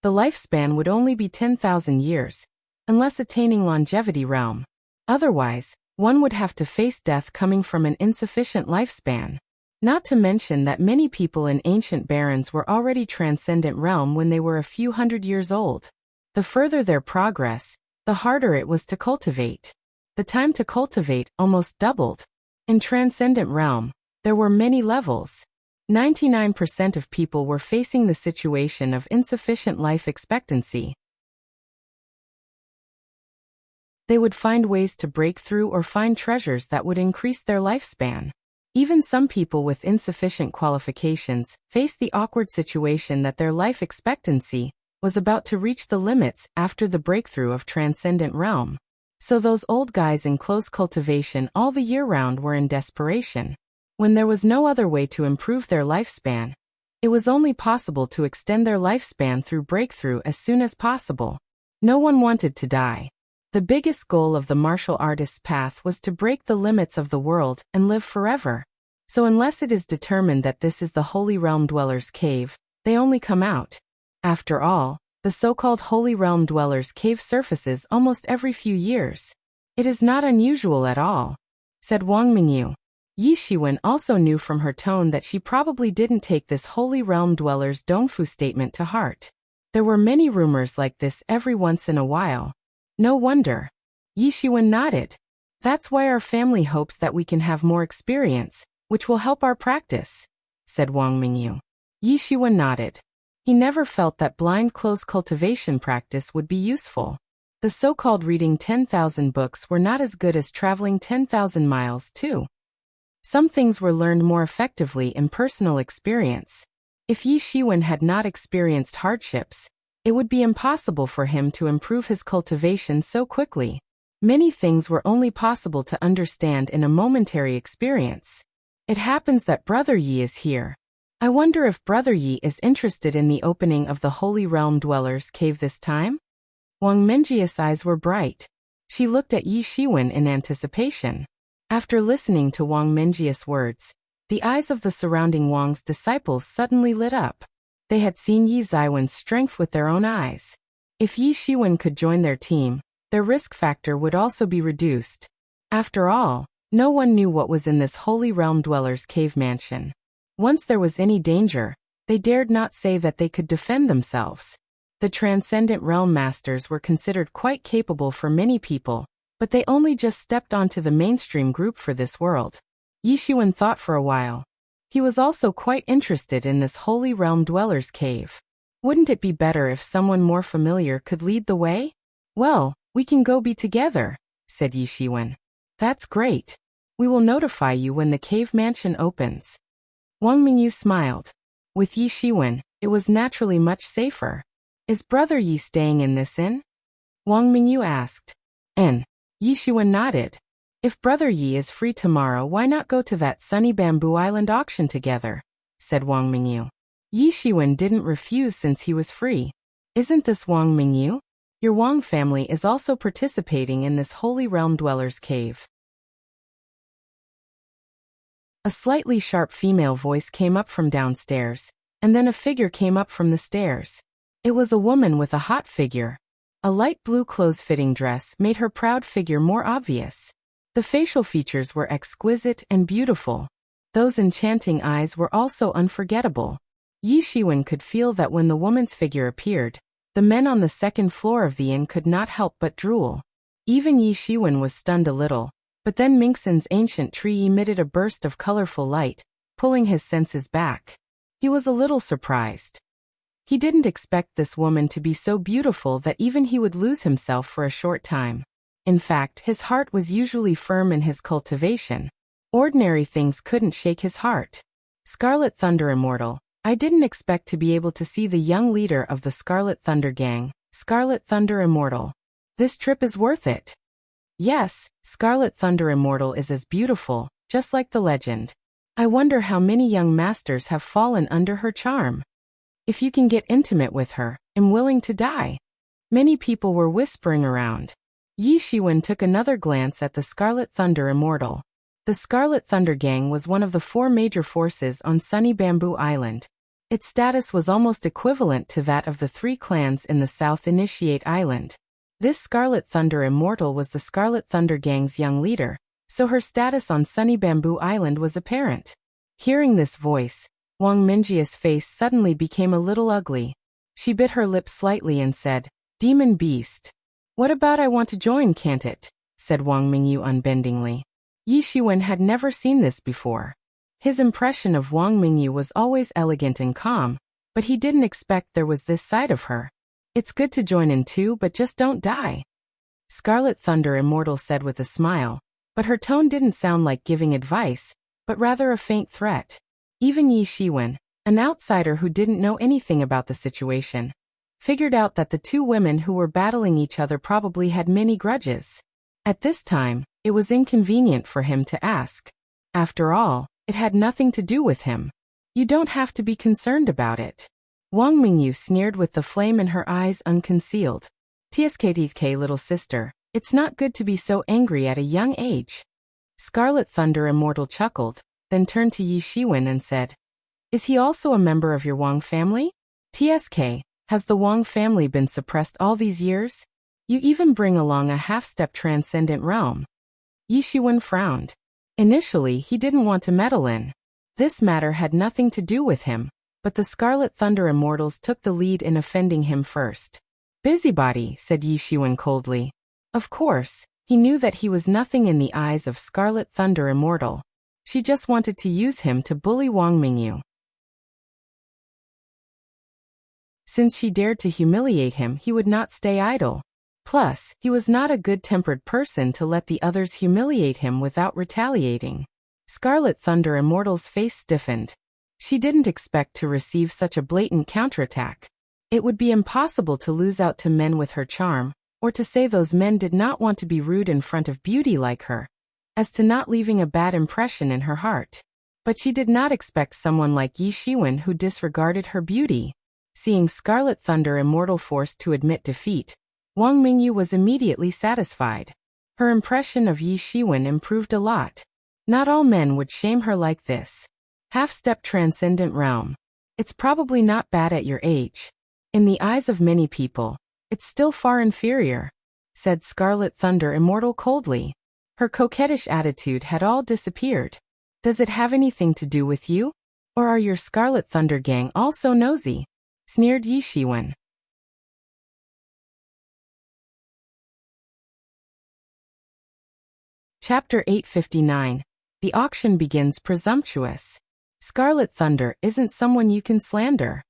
the lifespan would only be 10,000 years, unless attaining longevity realm. Otherwise, one would have to face death coming from an insufficient lifespan. Not to mention that many people in ancient barons were already transcendent realm when they were a few hundred years old. The further their progress, the harder it was to cultivate. The time to cultivate almost doubled. In transcendent realm, there were many levels. 99% of people were facing the situation of insufficient life expectancy. They would find ways to break through or find treasures that would increase their lifespan. Even some people with insufficient qualifications faced the awkward situation that their life expectancy was about to reach the limits after the breakthrough of transcendent realm. So those old guys in close cultivation all the year round were in desperation. When there was no other way to improve their lifespan, it was only possible to extend their lifespan through breakthrough as soon as possible. No one wanted to die. The biggest goal of the martial artist's path was to break the limits of the world and live forever. So unless it is determined that this is the Holy Realm Dwellers' Cave, they only come out. After all, the so-called Holy Realm Dwellers' Cave surfaces almost every few years. It is not unusual at all, said Wang Mingyu. Yi Shiwen also knew from her tone that she probably didn't take this Holy Realm Dwellers' Dongfu statement to heart. There were many rumors like this every once in a while. No wonder. Yi Shiwen nodded. That's why our family hopes that we can have more experience, which will help our practice, said Wang Mingyu. Yi Shiwen nodded. He never felt that blind close cultivation practice would be useful. The so-called reading 10,000 books were not as good as traveling 10,000 miles too. Some things were learned more effectively in personal experience. If Yi Shiwen had not experienced hardships, it would be impossible for him to improve his cultivation so quickly. Many things were only possible to understand in a momentary experience. It happens that Brother Yi is here. I wonder if Brother Yi is interested in the opening of the Holy Realm Dwellers' Cave this time? Wang Mingjia's eyes were bright. She looked at Yi Shiwen in anticipation. After listening to Wang Mingjia's words, the eyes of the surrounding Wang's disciples suddenly lit up. They had seen Yi Ziwen's strength with their own eyes. If Yi Shiwen could join their team, their risk factor would also be reduced. After all, no one knew what was in this Holy Realm Dwellers' Cave mansion. Once there was any danger, they dared not say that they could defend themselves. The Transcendent Realm Masters were considered quite capable for many people, but they only just stepped onto the mainstream group for this world. Yi Shiwen thought for a while. He was also quite interested in this Holy Realm Dwellers' Cave. Wouldn't it be better if someone more familiar could lead the way? Well, we can go be together, said Yi Shiwen. That's great. We will notify you when the cave mansion opens. Wang Mingyu smiled. With Yi Shiwen, it was naturally much safer. Is Brother Yi staying in this inn? Wang Mingyu asked. Yi Shiwen nodded. If Brother Yi is free tomorrow, why not go to that sunny bamboo island auction together? Said Wang Mingyu. Yi Shiwen didn't refuse since he was free. Isn't this Wang Mingyu? Your Wang family is also participating in this Holy Realm Dwellers' Cave. A slightly sharp female voice came up from downstairs, and then a figure came up from the stairs. It was a woman with a hot figure. A light blue close-fitting dress made her proud figure more obvious. The facial features were exquisite and beautiful. Those enchanting eyes were also unforgettable. Yi Shiwen could feel that when the woman's figure appeared, the men on the second floor of the inn could not help but drool. Even Yi Shiwen was stunned a little. But then Mingxin's ancient tree emitted a burst of colorful light, pulling his senses back. He was a little surprised. He didn't expect this woman to be so beautiful that even he would lose himself for a short time. In fact, his heart was usually firm in his cultivation. Ordinary things couldn't shake his heart. Scarlet Thunder Immortal. I didn't expect to be able to see the young leader of the Scarlet Thunder Gang, Scarlet Thunder Immortal. This trip is worth it. Yes, Scarlet Thunder Immortal is as beautiful, just like the legend. I wonder how many young masters have fallen under her charm. If you can get intimate with her, I'm willing to die. Many people were whispering around. Yi Shiwen took another glance at the Scarlet Thunder Immortal. The Scarlet Thunder Gang was one of the 4 major forces on Sunny Bamboo Island. Its status was almost equivalent to that of the 3 clans in the South Initiate Island. This Scarlet Thunder Immortal was the Scarlet Thunder Gang's young leader, so her status on Sunny Bamboo Island was apparent. Hearing this voice, Wang Mingjia's face suddenly became a little ugly. She bit her lip slightly and said, "Demon beast. What about I want to join, can't it?" said Wang Mingyu unbendingly. Yi Shiwen had never seen this before. His impression of Wang Mingyu was always elegant and calm, but he didn't expect there was this side of her. "It's good to join in too, but just don't die," Scarlet Thunder Immortal said with a smile, but her tone didn't sound like giving advice, but rather a faint threat. Even Yi Shiwen, an outsider who didn't know anything about the situation, figured out that the 2 women who were battling each other probably had many grudges. At this time, it was inconvenient for him to ask. After all, it had nothing to do with him. You don't have to be concerned about it. Wang Mingyu sneered with the flame in her eyes unconcealed. "TSK little sister, it's not good to be so angry at a young age." Scarlet Thunder Immortal chuckled, then turned to Yi Shiwen and said, "Is he also a member of your Wang family? TSK, has the Wang family been suppressed all these years? You even bring along a half-step transcendent realm." Yi Shiwen frowned. Initially, he didn't want to meddle in. This matter had nothing to do with him, but the Scarlet Thunder Immortals took the lead in offending him first. "Busybody," said Yi Shiwen coldly. Of course, he knew that he was nothing in the eyes of Scarlet Thunder Immortal. She just wanted to use him to bully Wang Mingyu. Since she dared to humiliate him, he would not stay idle. Plus, he was not a good-tempered person to let the others humiliate him without retaliating. Scarlet Thunder Immortal's face stiffened. She didn't expect to receive such a blatant counterattack. It would be impossible to lose out to men with her charm, or to say those men did not want to be rude in front of beauty like her, as to not leaving a bad impression in her heart. But she did not expect someone like Yi Shiwen who disregarded her beauty. Seeing Scarlet Thunder Immortal forced to admit defeat, Wang Mingyu was immediately satisfied. Her impression of Yi Shiwen improved a lot. Not all men would shame her like this. Half-step transcendent realm. It's probably not bad at your age. In the eyes of many people, it's still far inferior, said Scarlet Thunder Immortal coldly. Her coquettish attitude had all disappeared. Does it have anything to do with you? Or are your Scarlet Thunder Gang also nosy? Sneered Yi Shiwen. Chapter 859. The auction begins presumptuous. Scarlet Thunder isn't someone you can slander.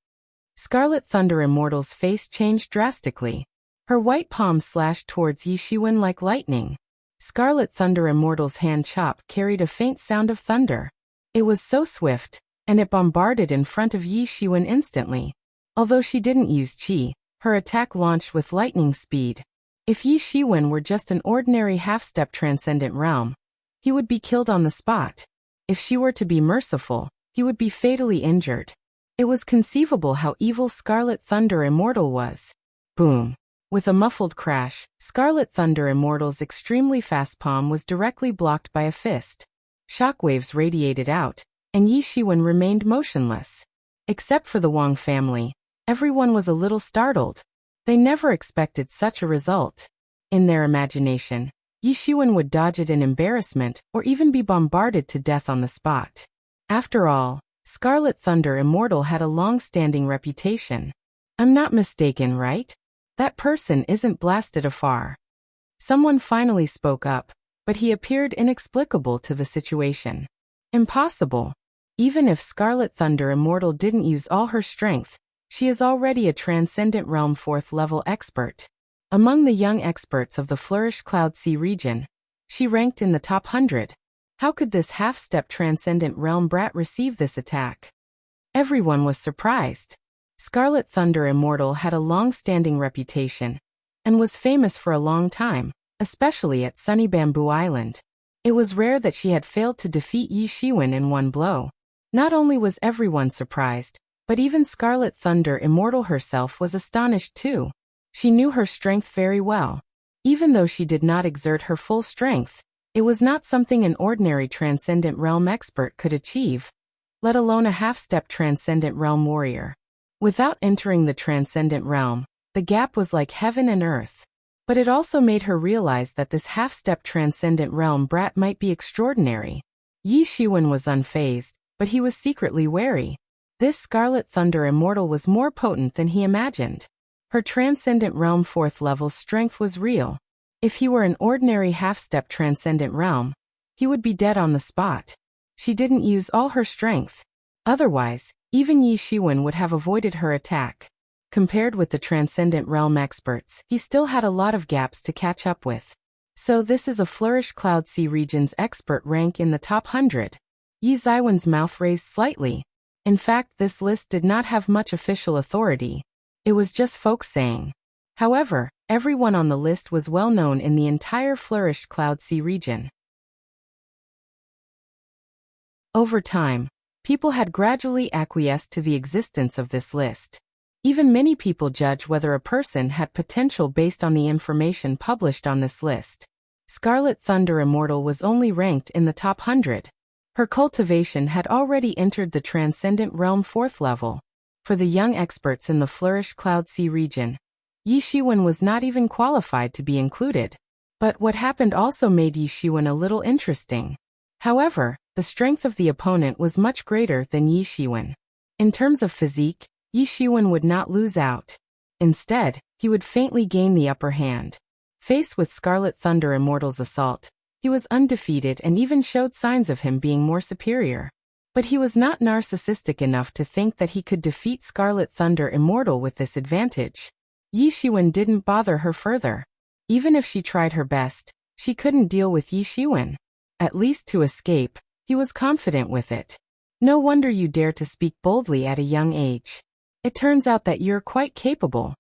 Scarlet Thunder Immortal's face changed drastically. Her white palm slashed towards Yi Shiwen like lightning. Scarlet Thunder Immortal's hand chop carried a faint sound of thunder. It was so swift, and it bombarded in front of Yi Shiwen instantly. Although she didn't use chi, her attack launched with lightning speed. If Yi Shiwen were just an ordinary half-step transcendent realm, he would be killed on the spot. If she were to be merciful, he would be fatally injured. It was conceivable how evil Scarlet Thunder Immortal was. Boom. With a muffled crash, Scarlet Thunder Immortal's extremely fast palm was directly blocked by a fist. Shockwaves radiated out, and Yi Shiwen remained motionless. Except for the Wang family, everyone was a little startled. They never expected such a result. In their imagination, Yi Shiwen would dodge it in embarrassment or even be bombarded to death on the spot. After all, Scarlet Thunder Immortal had a long-standing reputation. I'm not mistaken, right? That person isn't blasted afar. Someone finally spoke up, but he appeared inexplicable to the situation. Impossible. Even if Scarlet Thunder Immortal didn't use all her strength, She is already a Transcendent Realm 4th level expert. Among the young experts of the Flourished Cloud Sea region, she ranked in the top 100. How could this half-step Transcendent Realm brat receive this attack? Everyone was surprised. Scarlet Thunder Immortal had a long-standing reputation and was famous for a long time, especially at Sunny Bamboo Island. It was rare that she had failed to defeat Yi Shiwen in one blow. Not only was everyone surprised, but even Scarlet Thunder Immortal herself was astonished too. She knew her strength very well. Even though she did not exert her full strength, it was not something an ordinary Transcendent Realm expert could achieve, let alone a half-step Transcendent Realm warrior. Without entering the Transcendent Realm, the gap was like heaven and earth. But it also made her realize that this half-step Transcendent Realm brat might be extraordinary. Yi Shiwen was unfazed, but he was secretly wary. This Scarlet Thunder Immortal was more potent than he imagined. Her Transcendent Realm 4th level strength was real. If he were an ordinary half-step Transcendent Realm, he would be dead on the spot. She didn't use all her strength. Otherwise, even Yi Shiwen would have avoided her attack. Compared with the Transcendent Realm experts, he still had a lot of gaps to catch up with. So this is a Flourished Cloud Sea region's expert rank in the top 100. Yi Zaiwen's mouth raised slightly. In fact, this list did not have much official authority. It was just folks saying. However, everyone on the list was well known in the entire Flourished Cloud Sea region. Over time, people had gradually acquiesced to the existence of this list. Even many people judge whether a person had potential based on the information published on this list. Scarlet Thunder Immortal was only ranked in the top 100. Her cultivation had already entered the Transcendent Realm 4th level. For the young experts in the Flourished Cloud Sea region, Yi Shiwen was not even qualified to be included. But what happened also made Yi Shiwen a little interesting. However, the strength of the opponent was much greater than Yi Shiwen. In terms of physique, Yi Shiwen would not lose out. Instead, he would faintly gain the upper hand. Faced with Scarlet Thunder Immortal's assault, he was undefeated and even showed signs of him being more superior. But he was not narcissistic enough to think that he could defeat Scarlet Thunder Immortal with this advantage. Yi Shiwen didn't bother her further. Even if she tried her best, she couldn't deal with Yi Shiwen. At least to escape, he was confident with it. No wonder you dare to speak boldly at a young age. It turns out that you're quite capable.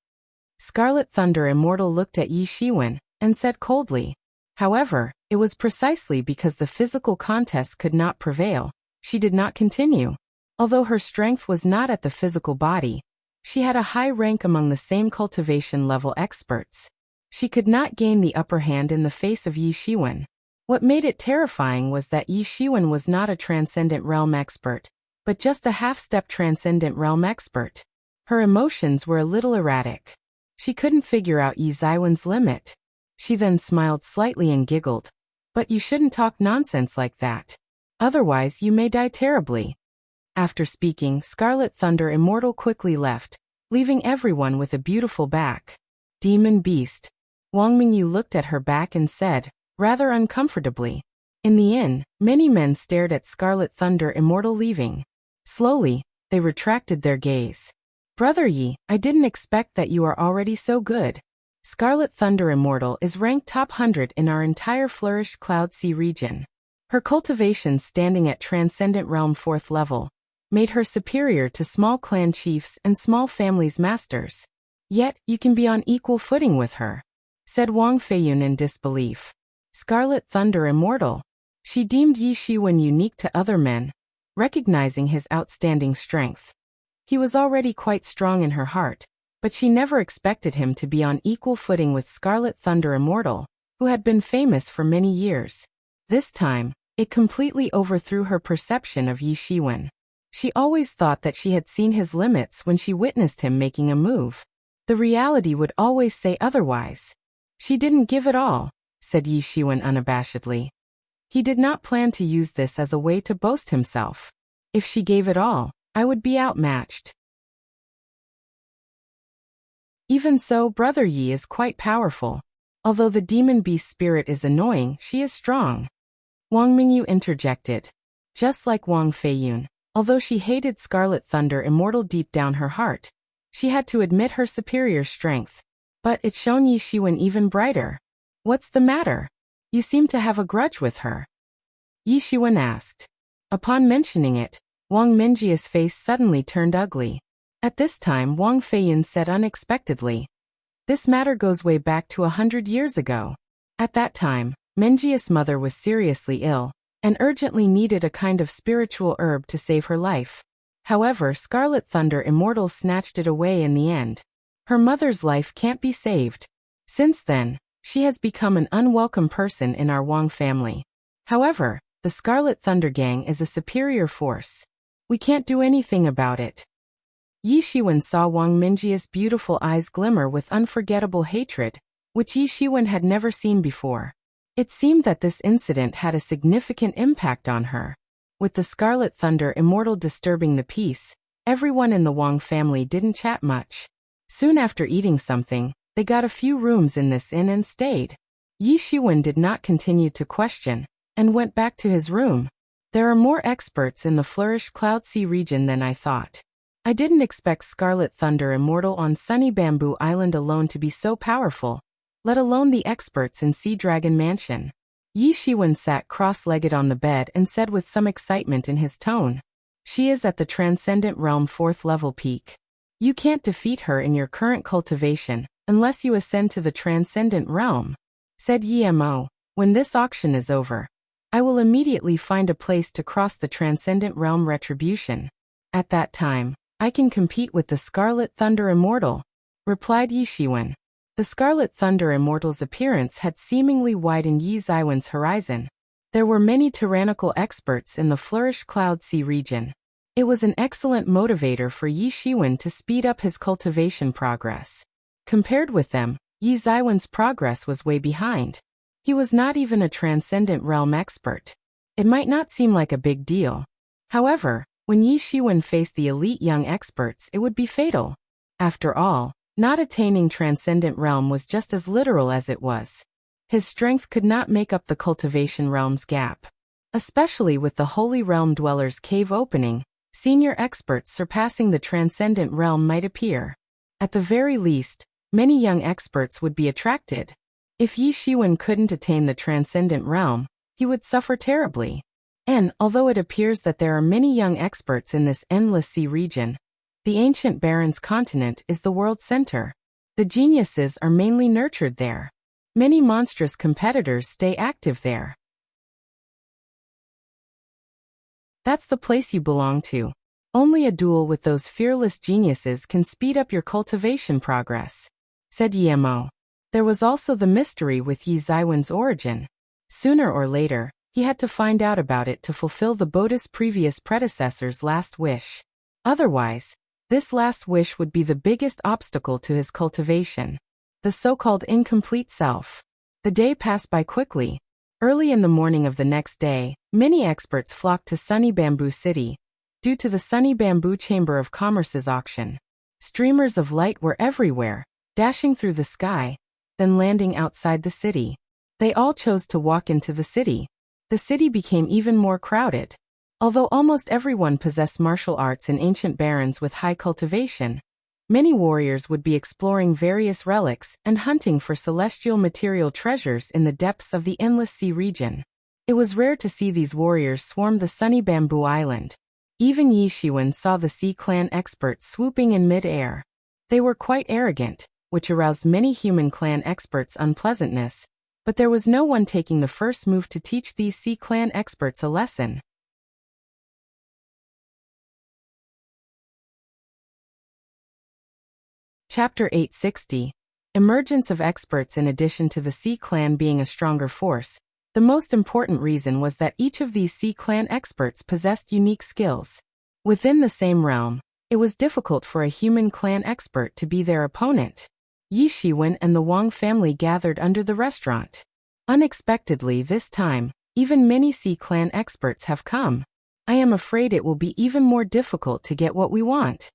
Scarlet Thunder Immortal looked at Yi Shiwen and said coldly. However, it was precisely because the physical contest could not prevail. She did not continue. Although her strength was not at the physical body, she had a high rank among the same cultivation level experts. She could not gain the upper hand in the face of Yi Shiwen. What made it terrifying was that Yi Shiwen was not a Transcendent Realm expert, but just a half-step Transcendent Realm expert. Her emotions were a little erratic. She couldn't figure out Yi Zaiwen's limit. She then smiled slightly and giggled. But you shouldn't talk nonsense like that. Otherwise you may die terribly. After speaking, Scarlet Thunder Immortal quickly left, leaving everyone with a beautiful back. Demon Beast. Wang Mingyu looked at her back and said, rather uncomfortably. In the inn, many men stared at Scarlet Thunder Immortal leaving. Slowly, they retracted their gaze. Brother Yi, I didn't expect that you are already so good. Scarlet Thunder Immortal is ranked top 100 in our entire Flourished Cloud Sea region. Her cultivation standing at Transcendent Realm 4th level made her superior to small clan chiefs and small families' masters. Yet, you can be on equal footing with her, said Wang Feiyun in disbelief. Scarlet Thunder Immortal. She deemed Yi Shiwen unique to other men, recognizing his outstanding strength. He was already quite strong in her heart, but she never expected him to be on equal footing with Scarlet Thunder Immortal, who had been famous for many years. This time, it completely overthrew her perception of Yi Shiwen. She always thought that she had seen his limits when she witnessed him making a move. The reality would always say otherwise. She didn't give it all, said Yi Shiwen unabashedly. He did not plan to use this as a way to boast himself. If she gave it all, I would be outmatched. Even so, Brother Yi is quite powerful. Although the demon beast spirit is annoying, she is strong. Wang Mingyu interjected. Just like Wang Feiyun, although she hated Scarlet Thunder Immortal deep down her heart, She had to admit her superior strength. But it shone Yi Shiwen even brighter. What's the matter? You seem to have a grudge with her. Yi Shiwen asked. Upon mentioning it, Wang Minjia's face suddenly turned ugly. At this time Wang Feiyin said unexpectedly, "This matter goes way back to 100 years ago. At that time, Minjia's mother was seriously ill and urgently needed a kind of spiritual herb to save her life. However, Scarlet Thunder Immortal snatched it away in the end. Her mother's life can't be saved. Since then, she has become an unwelcome person in our Wang family. However, the Scarlet Thunder Gang is a superior force. We can't do anything about it." Yi Shiwen saw Wang Minjia's beautiful eyes glimmer with unforgettable hatred, which Yi Shiwen had never seen before. It seemed that this incident had a significant impact on her. With the Scarlet Thunder Immortal disturbing the peace, everyone in the Wang family didn't chat much. Soon after eating something, they got a few rooms in this inn and stayed. Yi Shiwen did not continue to question, and went back to his room. There are more experts in the flourished Cloud Sea region than I thought. I didn't expect Scarlet Thunder Immortal on Sunny Bamboo Island alone to be so powerful, let alone the experts in Sea Dragon Mansion. Yi Shiwen sat cross-legged on the bed and said with some excitement in his tone, "She is at the Transcendent Realm 4th level peak. You can't defeat her in your current cultivation, unless you ascend to the Transcendent Realm," said Yi Mo. "When this auction is over, I will immediately find a place to cross the Transcendent Realm Retribution. At that time, I can compete with the Scarlet Thunder Immortal," replied Yi Shiwen. The Scarlet Thunder Immortal's appearance had seemingly widened Yi Ziwen's horizon. There were many tyrannical experts in the flourished Cloud Sea region. It was an excellent motivator for Yi Shiwen to speed up his cultivation progress. Compared with them, Yi Ziwen's progress was way behind. He was not even a Transcendent Realm expert. It might not seem like a big deal. However, when Yi Shiwen faced the elite young experts, it would be fatal. After all, not attaining Transcendent Realm was just as literal as it was. His strength could not make up the cultivation realm's gap. Especially with the Holy Realm Dweller's cave opening, senior experts surpassing the Transcendent Realm might appear. At the very least, many young experts would be attracted. If Yi Shiwen couldn't attain the Transcendent Realm, he would suffer terribly. And, although it appears that there are many young experts in this endless sea region, the ancient Baron's continent is the world center. The geniuses are mainly nurtured there. Many monstrous competitors stay active there. That's the place you belong to. Only a duel with those fearless geniuses can speed up your cultivation progress," said Yi Mo. There was also the mystery with Yi Ziwen's origin. Sooner or later, he had to find out about it to fulfill the Buddha's previous predecessor's last wish. Otherwise, this last wish would be the biggest obstacle to his cultivation. The so-called incomplete self. The day passed by quickly. Early in the morning of the next day, many experts flocked to Sunny Bamboo City, due to the Sunny Bamboo Chamber of Commerce's auction. Streamers of light were everywhere, dashing through the sky, then landing outside the city. They all chose to walk into the city. The city became even more crowded. Although almost everyone possessed martial arts and ancient barons with high cultivation, many warriors would be exploring various relics and hunting for celestial material treasures in the depths of the endless sea region. It was rare to see these warriors swarm the sunny bamboo island. Even Yi Shiwen saw the Sea Clan experts swooping in mid-air. They were quite arrogant, which aroused many human clan experts' unpleasantness, but there was no one taking the first move to teach these Sea Clan experts a lesson. Chapter 860. Emergence of experts. In addition to the Sea Clan being a stronger force, the most important reason was that each of these Sea Clan experts possessed unique skills. Within the same realm, it was difficult for a human clan expert to be their opponent. Yi Shiwen and the Wang family gathered under the restaurant. Unexpectedly this time, even many Sea Clan experts have come. I am afraid it will be even more difficult to get what we want.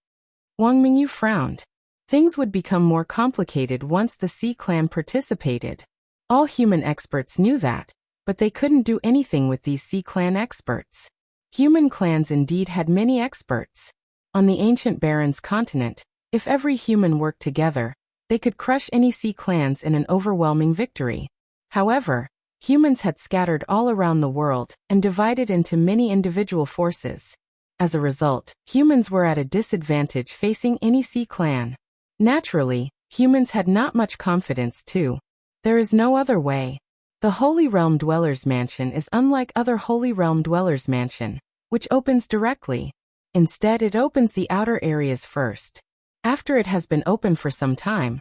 Wang Mingyu frowned. Things would become more complicated once the Sea Clan participated. All human experts knew that, but they couldn't do anything with these Sea Clan experts. Human clans indeed had many experts. On the ancient Baron's continent, If every human worked together, they could crush any sea clans in an overwhelming victory. However, humans had scattered all around the world and divided into many individual forces. As a result, humans were at a disadvantage facing any sea clan. Naturally, humans had not much confidence too. There is no other way. The Holy Realm Dweller's Mansion is unlike other Holy Realm Dweller's Mansion, which opens directly. Instead, it opens the outer areas first. After it has been open for some time,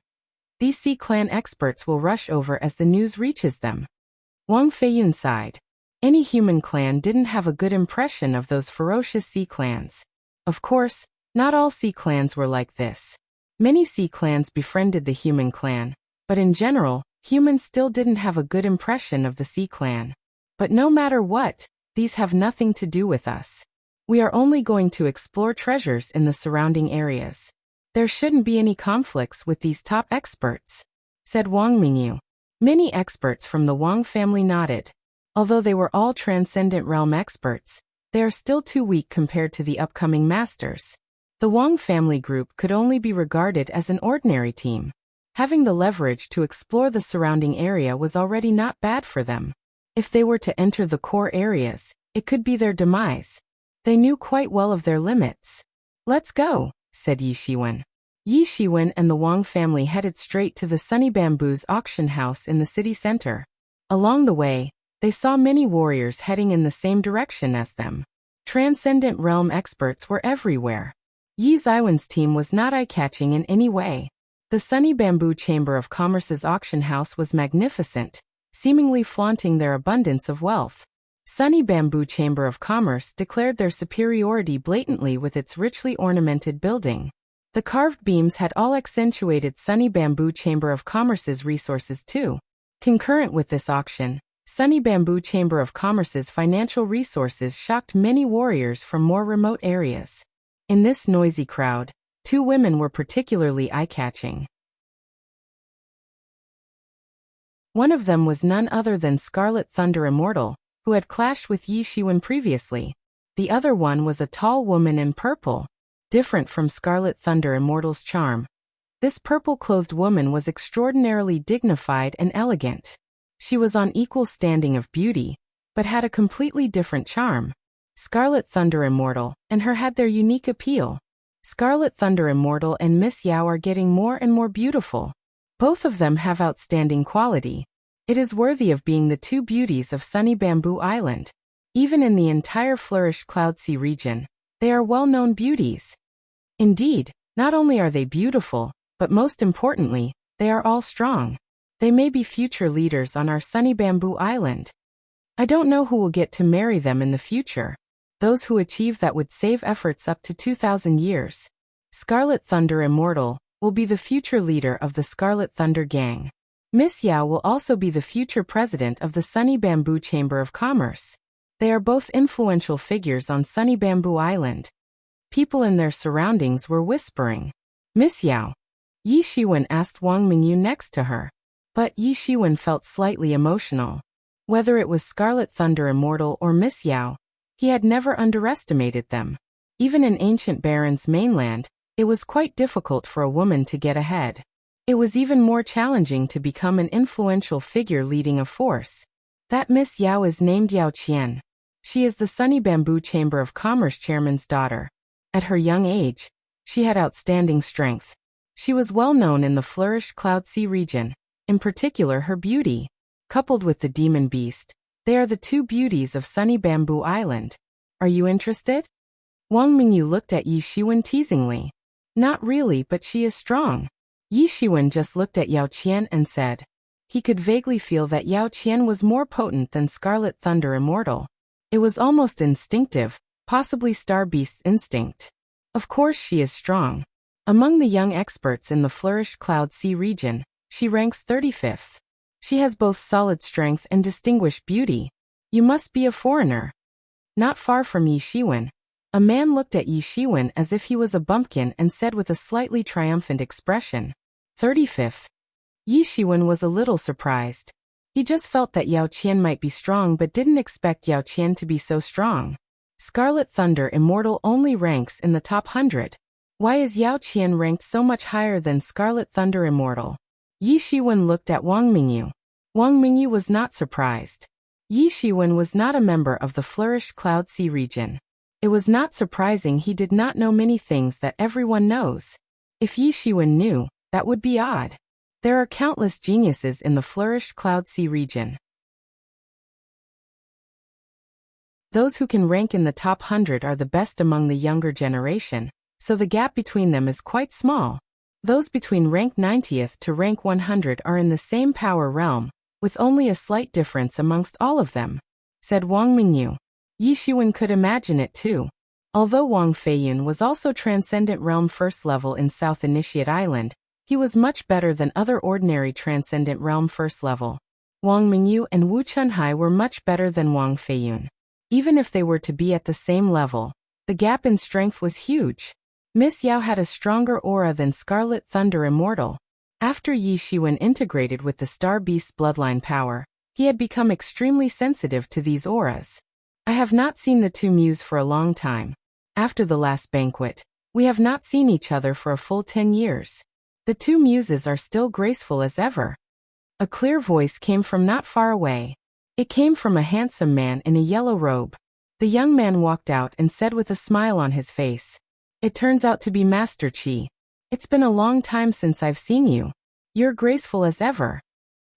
these Sea Clan experts will rush over as the news reaches them. Wang Feiyun sighed. Any human clan didn't have a good impression of those ferocious sea clans. Of course, not all sea clans were like this. Many sea clans befriended the human clan, but in general, humans still didn't have a good impression of the sea clan. But no matter what, these have nothing to do with us. We are only going to explore treasures in the surrounding areas. There shouldn't be any conflicts with these top experts, said Wang Mingyu. Many experts from the Wang family nodded. Although they were all Transcendent Realm experts, they are still too weak compared to the upcoming masters. The Wang family group could only be regarded as an ordinary team. Having the leverage to explore the surrounding area was already not bad for them. If they were to enter the core areas, it could be their demise. They knew quite well of their limits. Let's go, said Yi Shiwen. Yi Shiwen and the Wang family headed straight to the Sunny Bamboo's auction house in the city center. Along the way, they saw many warriors heading in the same direction as them. Transcendent Realm experts were everywhere. Yi Zaiwen's team was not eye-catching in any way. The Sunny Bamboo Chamber of Commerce's auction house was magnificent, seemingly flaunting their abundance of wealth. Sunny Bamboo Chamber of Commerce declared their superiority blatantly with its richly ornamented building. The carved beams had all accentuated Sunny Bamboo Chamber of Commerce's resources too. Concurrent with this auction, Sunny Bamboo Chamber of Commerce's financial resources shocked many warriors from more remote areas. In this noisy crowd, two women were particularly eye-catching. One of them was none other than Scarlet Thunder Immortal, who had clashed with Yi Shiwen previously. The other one was a tall woman in purple. Different from Scarlet Thunder Immortal's charm, this purple-clothed woman was extraordinarily dignified and elegant. She was on equal standing of beauty, but had a completely different charm. Scarlet Thunder Immortal and her had their unique appeal. Scarlet Thunder Immortal and Miss Yao are getting more and more beautiful. Both of them have outstanding quality. It is worthy of being the two beauties of Sunny Bamboo Island. Even in the entire flourished Cloud Sea region, they are well-known beauties. Indeed, not only are they beautiful, but most importantly, they are all strong. They may be future leaders on our Sunny Bamboo Island. I don't know who will get to marry them in the future. Those who achieve that would save efforts up to 2,000 years. Scarlet Thunder Immortal will be the future leader of the Scarlet Thunder Gang. Miss Yao will also be the future president of the Sunny Bamboo Chamber of Commerce. They are both influential figures on Sunny Bamboo Island. People in their surroundings were whispering. Miss Yao. Yi Shiwen asked Wang Mingyu next to her. But Yi Shiwen felt slightly emotional. Whether it was Scarlet Thunder Immortal or Miss Yao, he had never underestimated them. Even in ancient Baron's mainland, it was quite difficult for a woman to get ahead. It was even more challenging to become an influential figure leading a force. That Miss Yao is named Yao Qian. She is the Sunny Bamboo Chamber of Commerce chairman's daughter. At her young age, she had outstanding strength. She was well known in the flourished Cloud Sea region, in particular her beauty. Coupled with the demon beast, they are the two beauties of Sunny Bamboo Island. Are you interested? Wang Mingyu looked at Yi Shiwen teasingly. Not really, but she is strong. Yi Shiwen just looked at Yao Qian and said. He could vaguely feel that Yao Qian was more potent than Scarlet Thunder Immortal. It was almost instinctive, possibly Star Beast's instinct. Of course she is strong. Among the young experts in the flourished Cloud Sea region, she ranks 35th. She has both solid strength and distinguished beauty. You must be a foreigner. Not far from Yi Shiwen, a man looked at Yi Shiwen as if he was a bumpkin and said with a slightly triumphant expression, 35th. Yi Shiwen was a little surprised. He just felt that Yao Qian might be strong but didn't expect Yao Qian to be so strong. Scarlet Thunder Immortal only ranks in the top 100. Why is Yao Qian ranked so much higher than Scarlet Thunder Immortal? Yi Shiwen looked at Wang Mingyu. Wang Mingyu was not surprised. Yi Shiwen was not a member of the flourished Cloud Sea region. It was not surprising he did not know many things that everyone knows. If Yi Shiwen knew, that would be odd. There are countless geniuses in the flourished Cloud Sea region. Those who can rank in the top 100 are the best among the younger generation, so the gap between them is quite small. Those between rank 90th to rank 100 are in the same power realm, with only a slight difference amongst all of them, said Wang Mingyu. Yi Shiwen could imagine it too. Although Wang Feiyun was also Transcendent Realm First Level in South Initiate Island, he was much better than other ordinary Transcendent Realm First Level. Wang Mingyu and Wu Chunhai were much better than Wang Feiyun. Even if they were to be at the same level, the gap in strength was huge. Miss Yao had a stronger aura than Scarlet Thunder Immortal. After Yi Shiwen integrated with the Star Beast's bloodline power, he had become extremely sensitive to these auras. I have not seen the two muse for a long time. After the last banquet, we have not seen each other for a full 10 years. The two muses are still graceful as ever. A clear voice came from not far away. It came from a handsome man in a yellow robe. The young man walked out and said with a smile on his face, "It turns out to be Master Qi. It's been a long time since I've seen you. You're graceful as ever."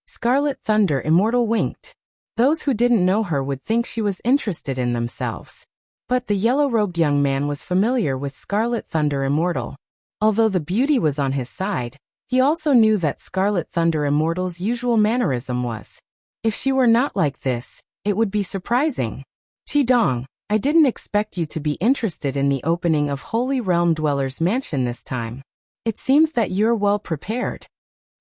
Scarlet Thunder Immortal winked. Those who didn't know her would think she was interested in themselves. But the yellow-robed young man was familiar with Scarlet Thunder Immortal. Although the beauty was on his side, he also knew that Scarlet Thunder Immortal's usual mannerism was. If she were not like this, it would be surprising. "Qidong, I didn't expect you to be interested in the opening of Holy Realm Dweller's Mansion this time. It seems that you're well prepared."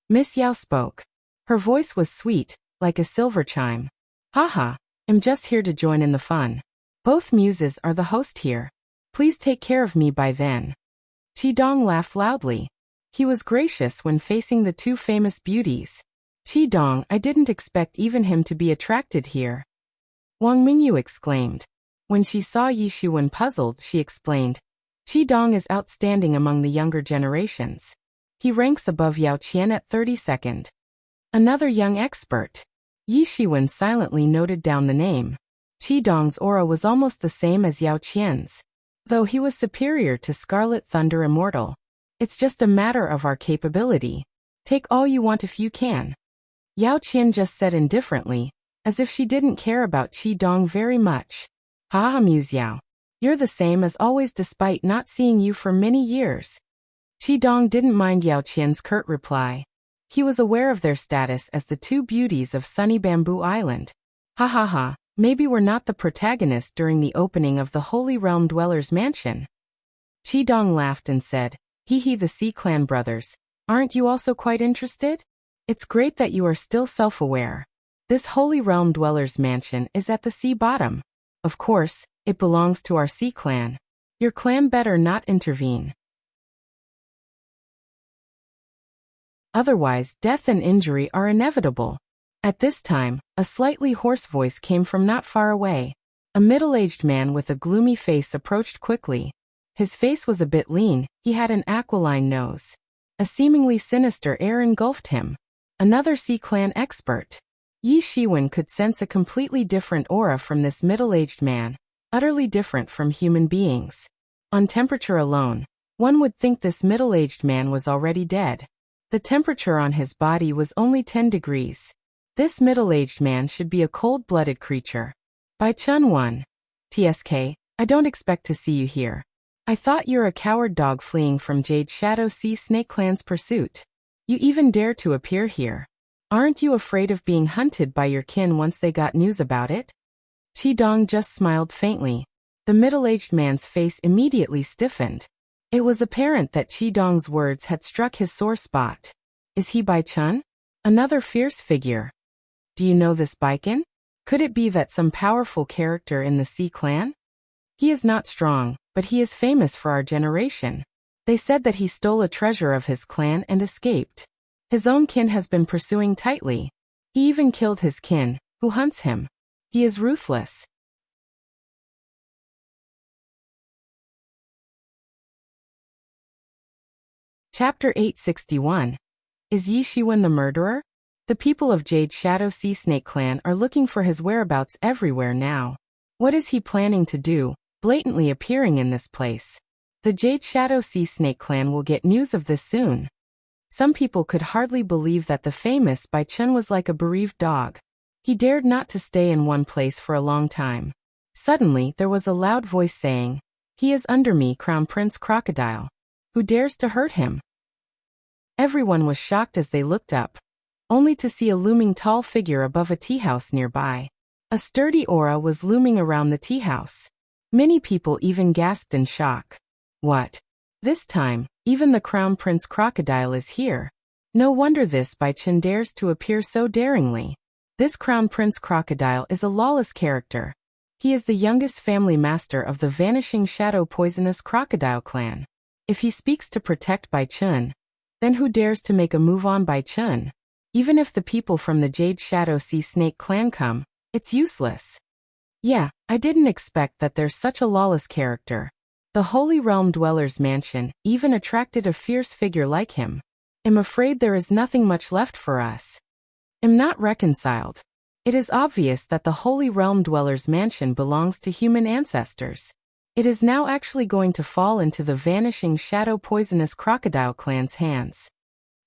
Miss Yao spoke. Her voice was sweet, like a silver chime. "Haha, I'm just here to join in the fun. Both muses are the host here. Please take care of me by then." Qidong laughed loudly. He was gracious when facing the two famous beauties. "Qidong, I didn't expect even him to be attracted here." Wang Mingyu exclaimed. When she saw Yi Shiwen puzzled, she explained, "Qidong is outstanding among the younger generations. He ranks above Yao Qian at 32nd. Another young expert." Yi Shiwen silently noted down the name. Qidong's aura was almost the same as Yao Qian's, though he was superior to Scarlet Thunder Immortal. "It's just a matter of our capability. Take all you want if you can." Yao Qian just said indifferently, as if she didn't care about Qidong very much. "Haha, Muse Yao. You're the same as always despite not seeing you for many years." Qidong didn't mind Yao Qian's curt reply. He was aware of their status as the two beauties of sunny Bamboo Island. "Ha ha ha, maybe we're not the protagonist during the opening of the Holy Realm Dweller's Mansion." Qidong laughed and said, "Hee the Sea Clan brothers, aren't you also quite interested? It's great that you are still self-aware. This Holy Realm Dweller's Mansion is at the sea bottom. Of course, it belongs to our Sea Clan. Your clan better not intervene. Otherwise, death and injury are inevitable." At this time, a slightly hoarse voice came from not far away. A middle-aged man with a gloomy face approached quickly. His face was a bit lean, he had an aquiline nose. A seemingly sinister air engulfed him. Another Sea Clan expert. Yi Shiwen could sense a completely different aura from this middle-aged man, utterly different from human beings. On temperature alone, one would think this middle-aged man was already dead. The temperature on his body was only 10 degrees. This middle-aged man should be a cold-blooded creature. Bai Chun 1. "TSK, I don't expect to see you here. I thought you're a coward dog fleeing from Jade Shadow Sea Snake Clan's pursuit. You even dare to appear here. Aren't you afraid of being hunted by your kin once they got news about it?" Qidong just smiled faintly. The middle-aged man's face immediately stiffened. It was apparent that Qidong's words had struck his sore spot. Is he Bai Chun? Another fierce figure. Do you know this Baiken? Could it be that some powerful character in the Sea Clan? He is not strong, but he is famous for our generation. They said that he stole a treasure of his clan and escaped. His own kin has been pursuing tightly. He even killed his kin, who hunts him. He is ruthless. Chapter 861. Is Yi Shiwen the murderer? The people of Jade Shadow Sea Snake Clan are looking for his whereabouts everywhere now. What is he planning to do, blatantly appearing in this place? The Jade Shadow Sea Snake Clan will get news of this soon. Some people could hardly believe that the famous Bai Chun was like a bereaved dog. He dared not to stay in one place for a long time. Suddenly, there was a loud voice saying, "He is under me, Crown Prince Crocodile. Who dares to hurt him?" Everyone was shocked as they looked up, only to see a looming tall figure above a tea house nearby. A sturdy aura was looming around the tea house. Many people even gasped in shock. What? This time, even the Crown Prince Crocodile is here. No wonder this Bai Chun dares to appear so daringly. This Crown Prince Crocodile is a lawless character. He is the youngest family master of the Vanishing Shadow Poisonous Crocodile clan. If he speaks to protect Bai Chun, then who dares to make a move on Bai Chun? Even if the people from the Jade Shadow Sea Snake clan come, it's useless. Yeah, I didn't expect that there's such a lawless character. The Holy Realm Dweller's mansion even attracted a fierce figure like him. I'm afraid there is nothing much left for us. I'm not reconciled. It is obvious that the Holy Realm Dweller's mansion belongs to human ancestors. It is now actually going to fall into the Vanishing Shadow Poisonous Crocodile clan's hands.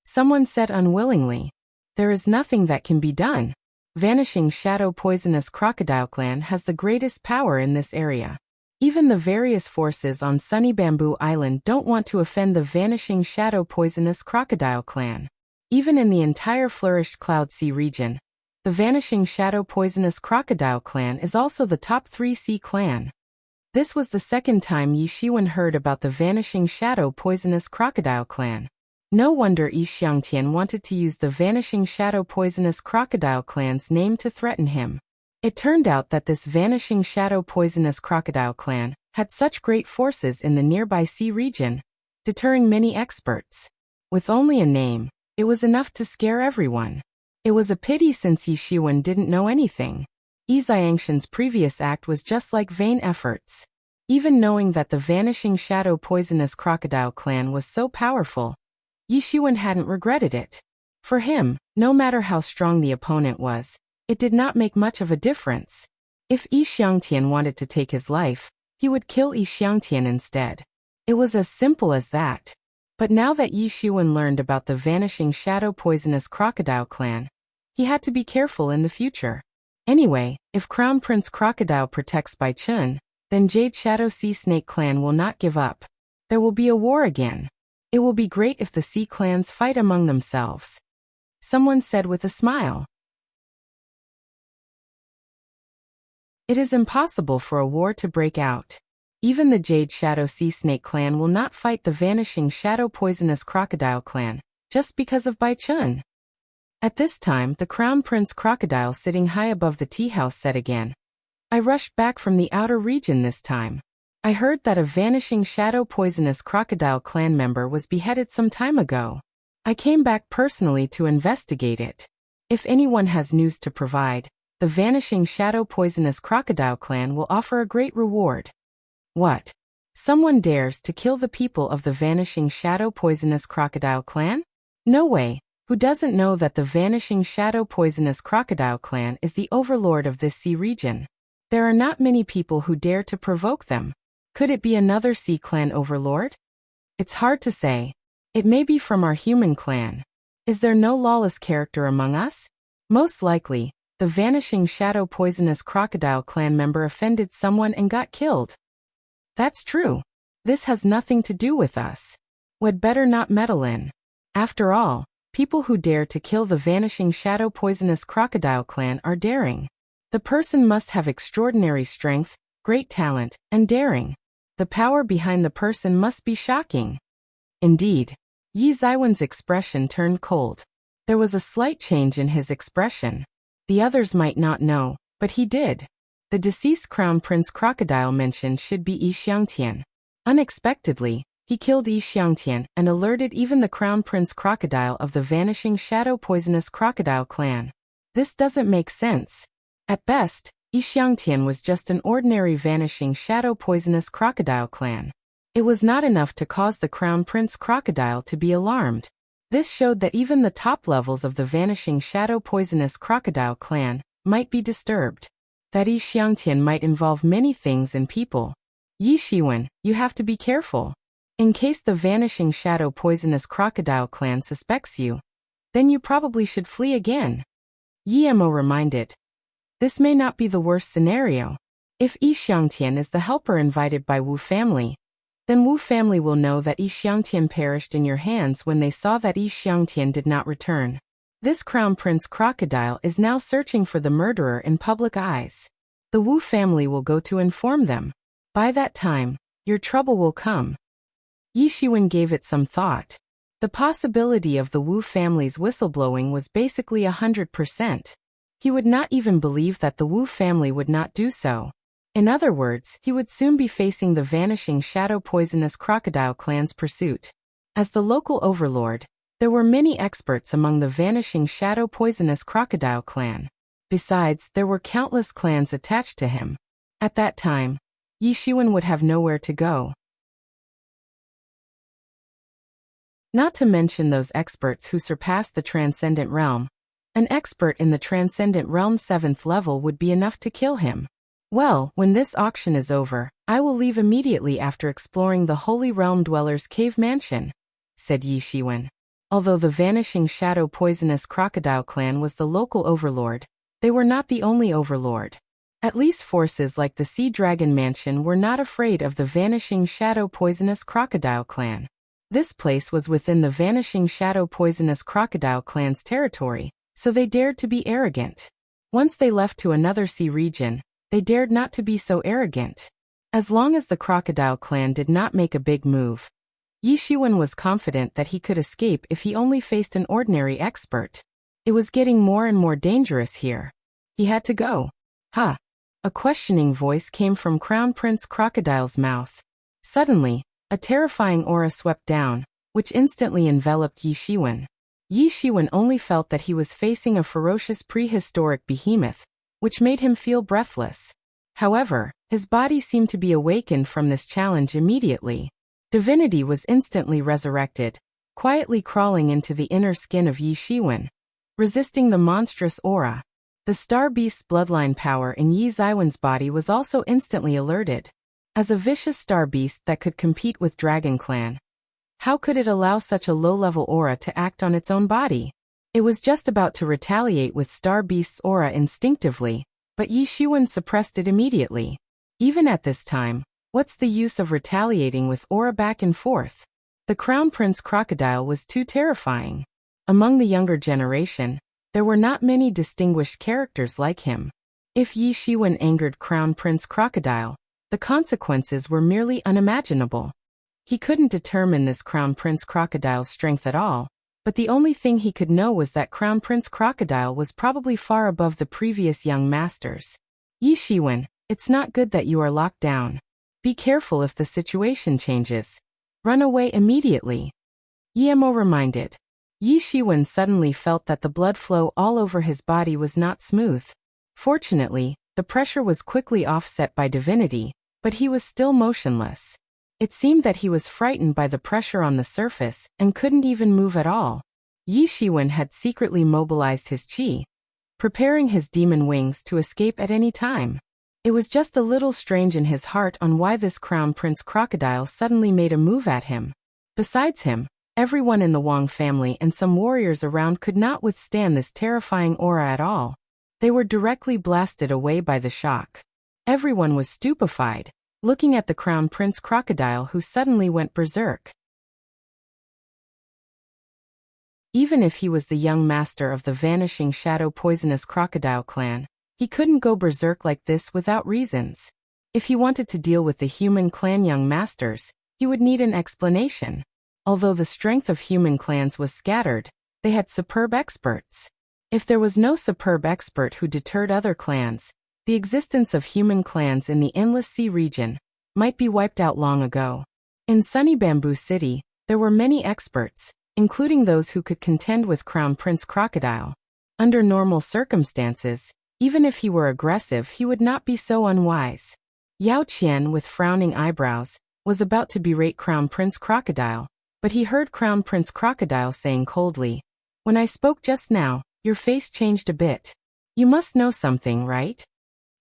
Someone said unwillingly, "There is nothing that can be done. Vanishing Shadow Poisonous Crocodile clan has the greatest power in this area. Even the various forces on Sunny Bamboo Island don't want to offend the Vanishing Shadow Poisonous Crocodile clan. Even in the entire flourished Cloud Sea region, the Vanishing Shadow Poisonous Crocodile clan is also the top 3 sea clan." This was the second time Yi Shiwen heard about the Vanishing Shadow Poisonous Crocodile clan. No wonder Yi Xiangtian wanted to use the Vanishing Shadow Poisonous Crocodile clan's name to threaten him. It turned out that this Vanishing Shadow Poisonous Crocodile clan had such great forces in the nearby sea region, deterring many experts. With only a name, it was enough to scare everyone. It was a pity since Yi Shiwen didn't know anything. Yi Xiangshan's previous act was just like vain efforts. Even knowing that the Vanishing Shadow Poisonous Crocodile clan was so powerful, Yi Shiwen hadn't regretted it. For him, no matter how strong the opponent was, it did not make much of a difference. If Yi Xiangtian wanted to take his life, he would kill Yi Xiangtian instead. It was as simple as that. But now that Yi Shiwen learned about the Vanishing Shadow Poisonous Crocodile clan, he had to be careful in the future. Anyway, if Crown Prince Crocodile protects Bai Chun, then Jade Shadow Sea Snake clan will not give up. There will be a war again. It will be great if the sea clans fight among themselves. Someone said with a smile. It is impossible for a war to break out. Even the Jade Shadow Sea Snake clan will not fight the Vanishing Shadow Poisonous Crocodile clan, just because of Bai Chun. At this time, the Crown Prince Crocodile sitting high above the tea house said again, "I rushed back from the outer region this time. I heard that a Vanishing Shadow Poisonous Crocodile clan member was beheaded some time ago. I came back personally to investigate it. If anyone has news to provide, the Vanishing Shadow Poisonous Crocodile clan will offer a great reward." What? Someone dares to kill the people of the Vanishing Shadow Poisonous Crocodile clan? No way. Who doesn't know that the Vanishing Shadow Poisonous Crocodile clan is the overlord of this sea region? There are not many people who dare to provoke them. Could it be another sea clan overlord? It's hard to say. It may be from our human clan. Is there no lawless character among us? Most likely, the Vanishing Shadow Poisonous Crocodile clan member offended someone and got killed. That's true. This has nothing to do with us. We'd better not meddle in. After all, people who dare to kill the Vanishing Shadow Poisonous Crocodile clan are daring. The person must have extraordinary strength, great talent, and daring. The power behind the person must be shocking. Indeed. Yi Xiwen's expression turned cold. There was a slight change in his expression. The others might not know, but he did. The deceased Crown Prince Crocodile mentioned should be Yi Xiangtian. Unexpectedly, he killed Yi Xiangtian and alerted even the Crown Prince Crocodile of the Vanishing Shadow Poisonous Crocodile clan. This doesn't make sense. At best, Yi Xiangtian was just an ordinary Vanishing Shadow Poisonous Crocodile clan. It was not enough to cause the Crown Prince crocodile to be alarmed. This showed that even the top levels of the vanishing shadow poisonous crocodile clan might be disturbed. That Yi Xiangtian might involve many things and people. Yi Shiwen, you have to be careful. In case the vanishing shadow poisonous crocodile clan suspects you, then you probably should flee again. Yi Mo reminded. This may not be the worst scenario. If Yi Xiangtian is the helper invited by Wu family, then Wu family will know that Yi Xiangtian perished in your hands when they saw that Yi Xiangtian did not return. This Crown Prince crocodile is now searching for the murderer in public eyes. The Wu family will go to inform them. By that time, your trouble will come. Yi Shiwen gave it some thought. The possibility of the Wu family's whistleblowing was basically 100%. He would not even believe that the Wu family would not do so. In other words, he would soon be facing the vanishing shadow poisonous crocodile clan's pursuit. As the local overlord, there were many experts among the vanishing shadow poisonous crocodile clan. Besides, there were countless clans attached to him. At that time, Yi Shiwen would have nowhere to go. Not to mention those experts who surpassed the transcendent realm. An expert in the transcendent realm's 7th level would be enough to kill him. Well, when this auction is over, I will leave immediately after exploring the Holy Realm Dweller's cave mansion, said Yi Shiwen. Although the vanishing shadow poisonous crocodile clan was the local overlord, they were not the only overlord. At least forces like the Sea Dragon Mansion were not afraid of the vanishing shadow poisonous crocodile clan. This place was within the vanishing shadow poisonous crocodile clan's territory, so they dared to be arrogant. Once they left to another sea region, they dared not to be so arrogant. As long as the crocodile clan did not make a big move, Yi Shiwen was confident that he could escape if he only faced an ordinary expert. It was getting more and more dangerous here. He had to go. Ha! A questioning voice came from Crown Prince Crocodile's mouth. Suddenly, a terrifying aura swept down, which instantly enveloped Yi Shiwen. Yi Shiwen only felt that he was facing a ferocious prehistoric behemoth, which made him feel breathless. However, his body seemed to be awakened from this challenge immediately. Divinity was instantly resurrected, quietly crawling into the inner skin of Yi Shiwen, resisting the monstrous aura. The Star Beast's bloodline power in Yi Ziwen's body was also instantly alerted. As a vicious star beast that could compete with Dragon Clan, how could it allow such a low-level aura to act on its own body? It was just about to retaliate with Star Beast's aura instinctively, but Yi Shiwen suppressed it immediately. Even at this time, what's the use of retaliating with aura back and forth? The Crown Prince Crocodile was too terrifying. Among the younger generation, there were not many distinguished characters like him. If Yi Shiwen angered Crown Prince Crocodile, the consequences were merely unimaginable. He couldn't determine this Crown Prince Crocodile's strength at all, but the only thing he could know was that Crown Prince Crocodile was probably far above the previous young masters. Yi Shiwen, it's not good that you are locked down. Be careful if the situation changes. Run away immediately. Yi Mo reminded. Yi Shiwen suddenly felt that the blood flow all over his body was not smooth. Fortunately, the pressure was quickly offset by divinity, but he was still motionless. It seemed that he was frightened by the pressure on the surface and couldn't even move at all. Yi Shiwen had secretly mobilized his qi, preparing his demon wings to escape at any time. It was just a little strange in his heart on why this Crown Prince Crocodile suddenly made a move at him. Besides him, everyone in the Wang family and some warriors around could not withstand this terrifying aura at all. They were directly blasted away by the shock. Everyone was stupefied, looking at the Crown Prince Crocodile who suddenly went berserk. Even if he was the young master of the vanishing shadow poisonous crocodile clan, he couldn't go berserk like this without reasons. If he wanted to deal with the human clan young masters, he would need an explanation. Although the strength of human clans was scattered, they had superb experts. If there was no superb expert who deterred other clans, the existence of human clans in the Endless Sea region might be wiped out long ago. In Sunny Bamboo City, there were many experts, including those who could contend with Crown Prince Crocodile. Under normal circumstances, even if he were aggressive, he would not be so unwise. Yao Qian, with frowning eyebrows, was about to berate Crown Prince Crocodile, but he heard Crown Prince Crocodile saying coldly, "When I spoke just now, your face changed a bit. You must know something, right?"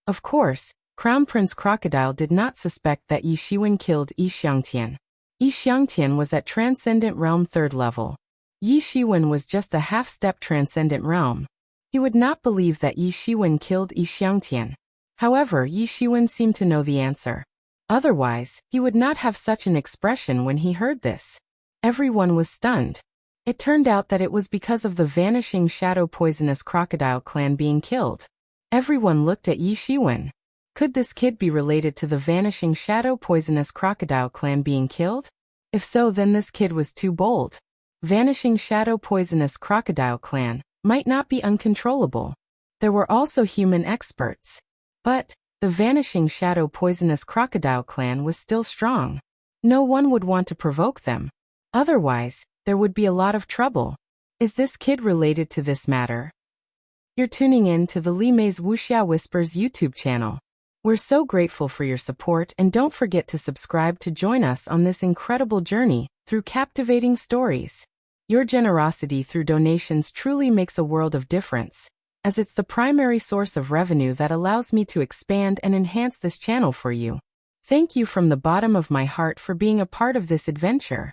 Of course, Crown Prince Crocodile did not suspect that Yi Shiwen killed Yi Xiangtian. Yi Xiangtian was at Transcendent Realm 3rd level. Yi Shiwen was just a half-step Transcendent Realm. He would not believe that Yi Shiwen killed Yi Xiangtian. However, Yi Shiwen seemed to know the answer. Otherwise, he would not have such an expression when he heard this. Everyone was stunned. It turned out that it was because of the Vanishing Shadow Poisonous Crocodile clan being killed. Everyone looked at Yi Shiwen. Could this kid be related to the Vanishing Shadow Poisonous Crocodile clan being killed? If so, then this kid was too bold. Vanishing Shadow Poisonous Crocodile clan might not be uncontrollable. There were also human experts. But the Vanishing Shadow Poisonous Crocodile clan was still strong. No one would want to provoke them. Otherwise, there would be a lot of trouble. Is this kid related to this matter? You're tuning in to the Li Mei's Wuxia Whispers YouTube channel. We're so grateful for your support, and don't forget to subscribe to join us on this incredible journey through captivating stories. Your generosity through donations truly makes a world of difference, as it's the primary source of revenue that allows me to expand and enhance this channel for you. Thank you from the bottom of my heart for being a part of this adventure.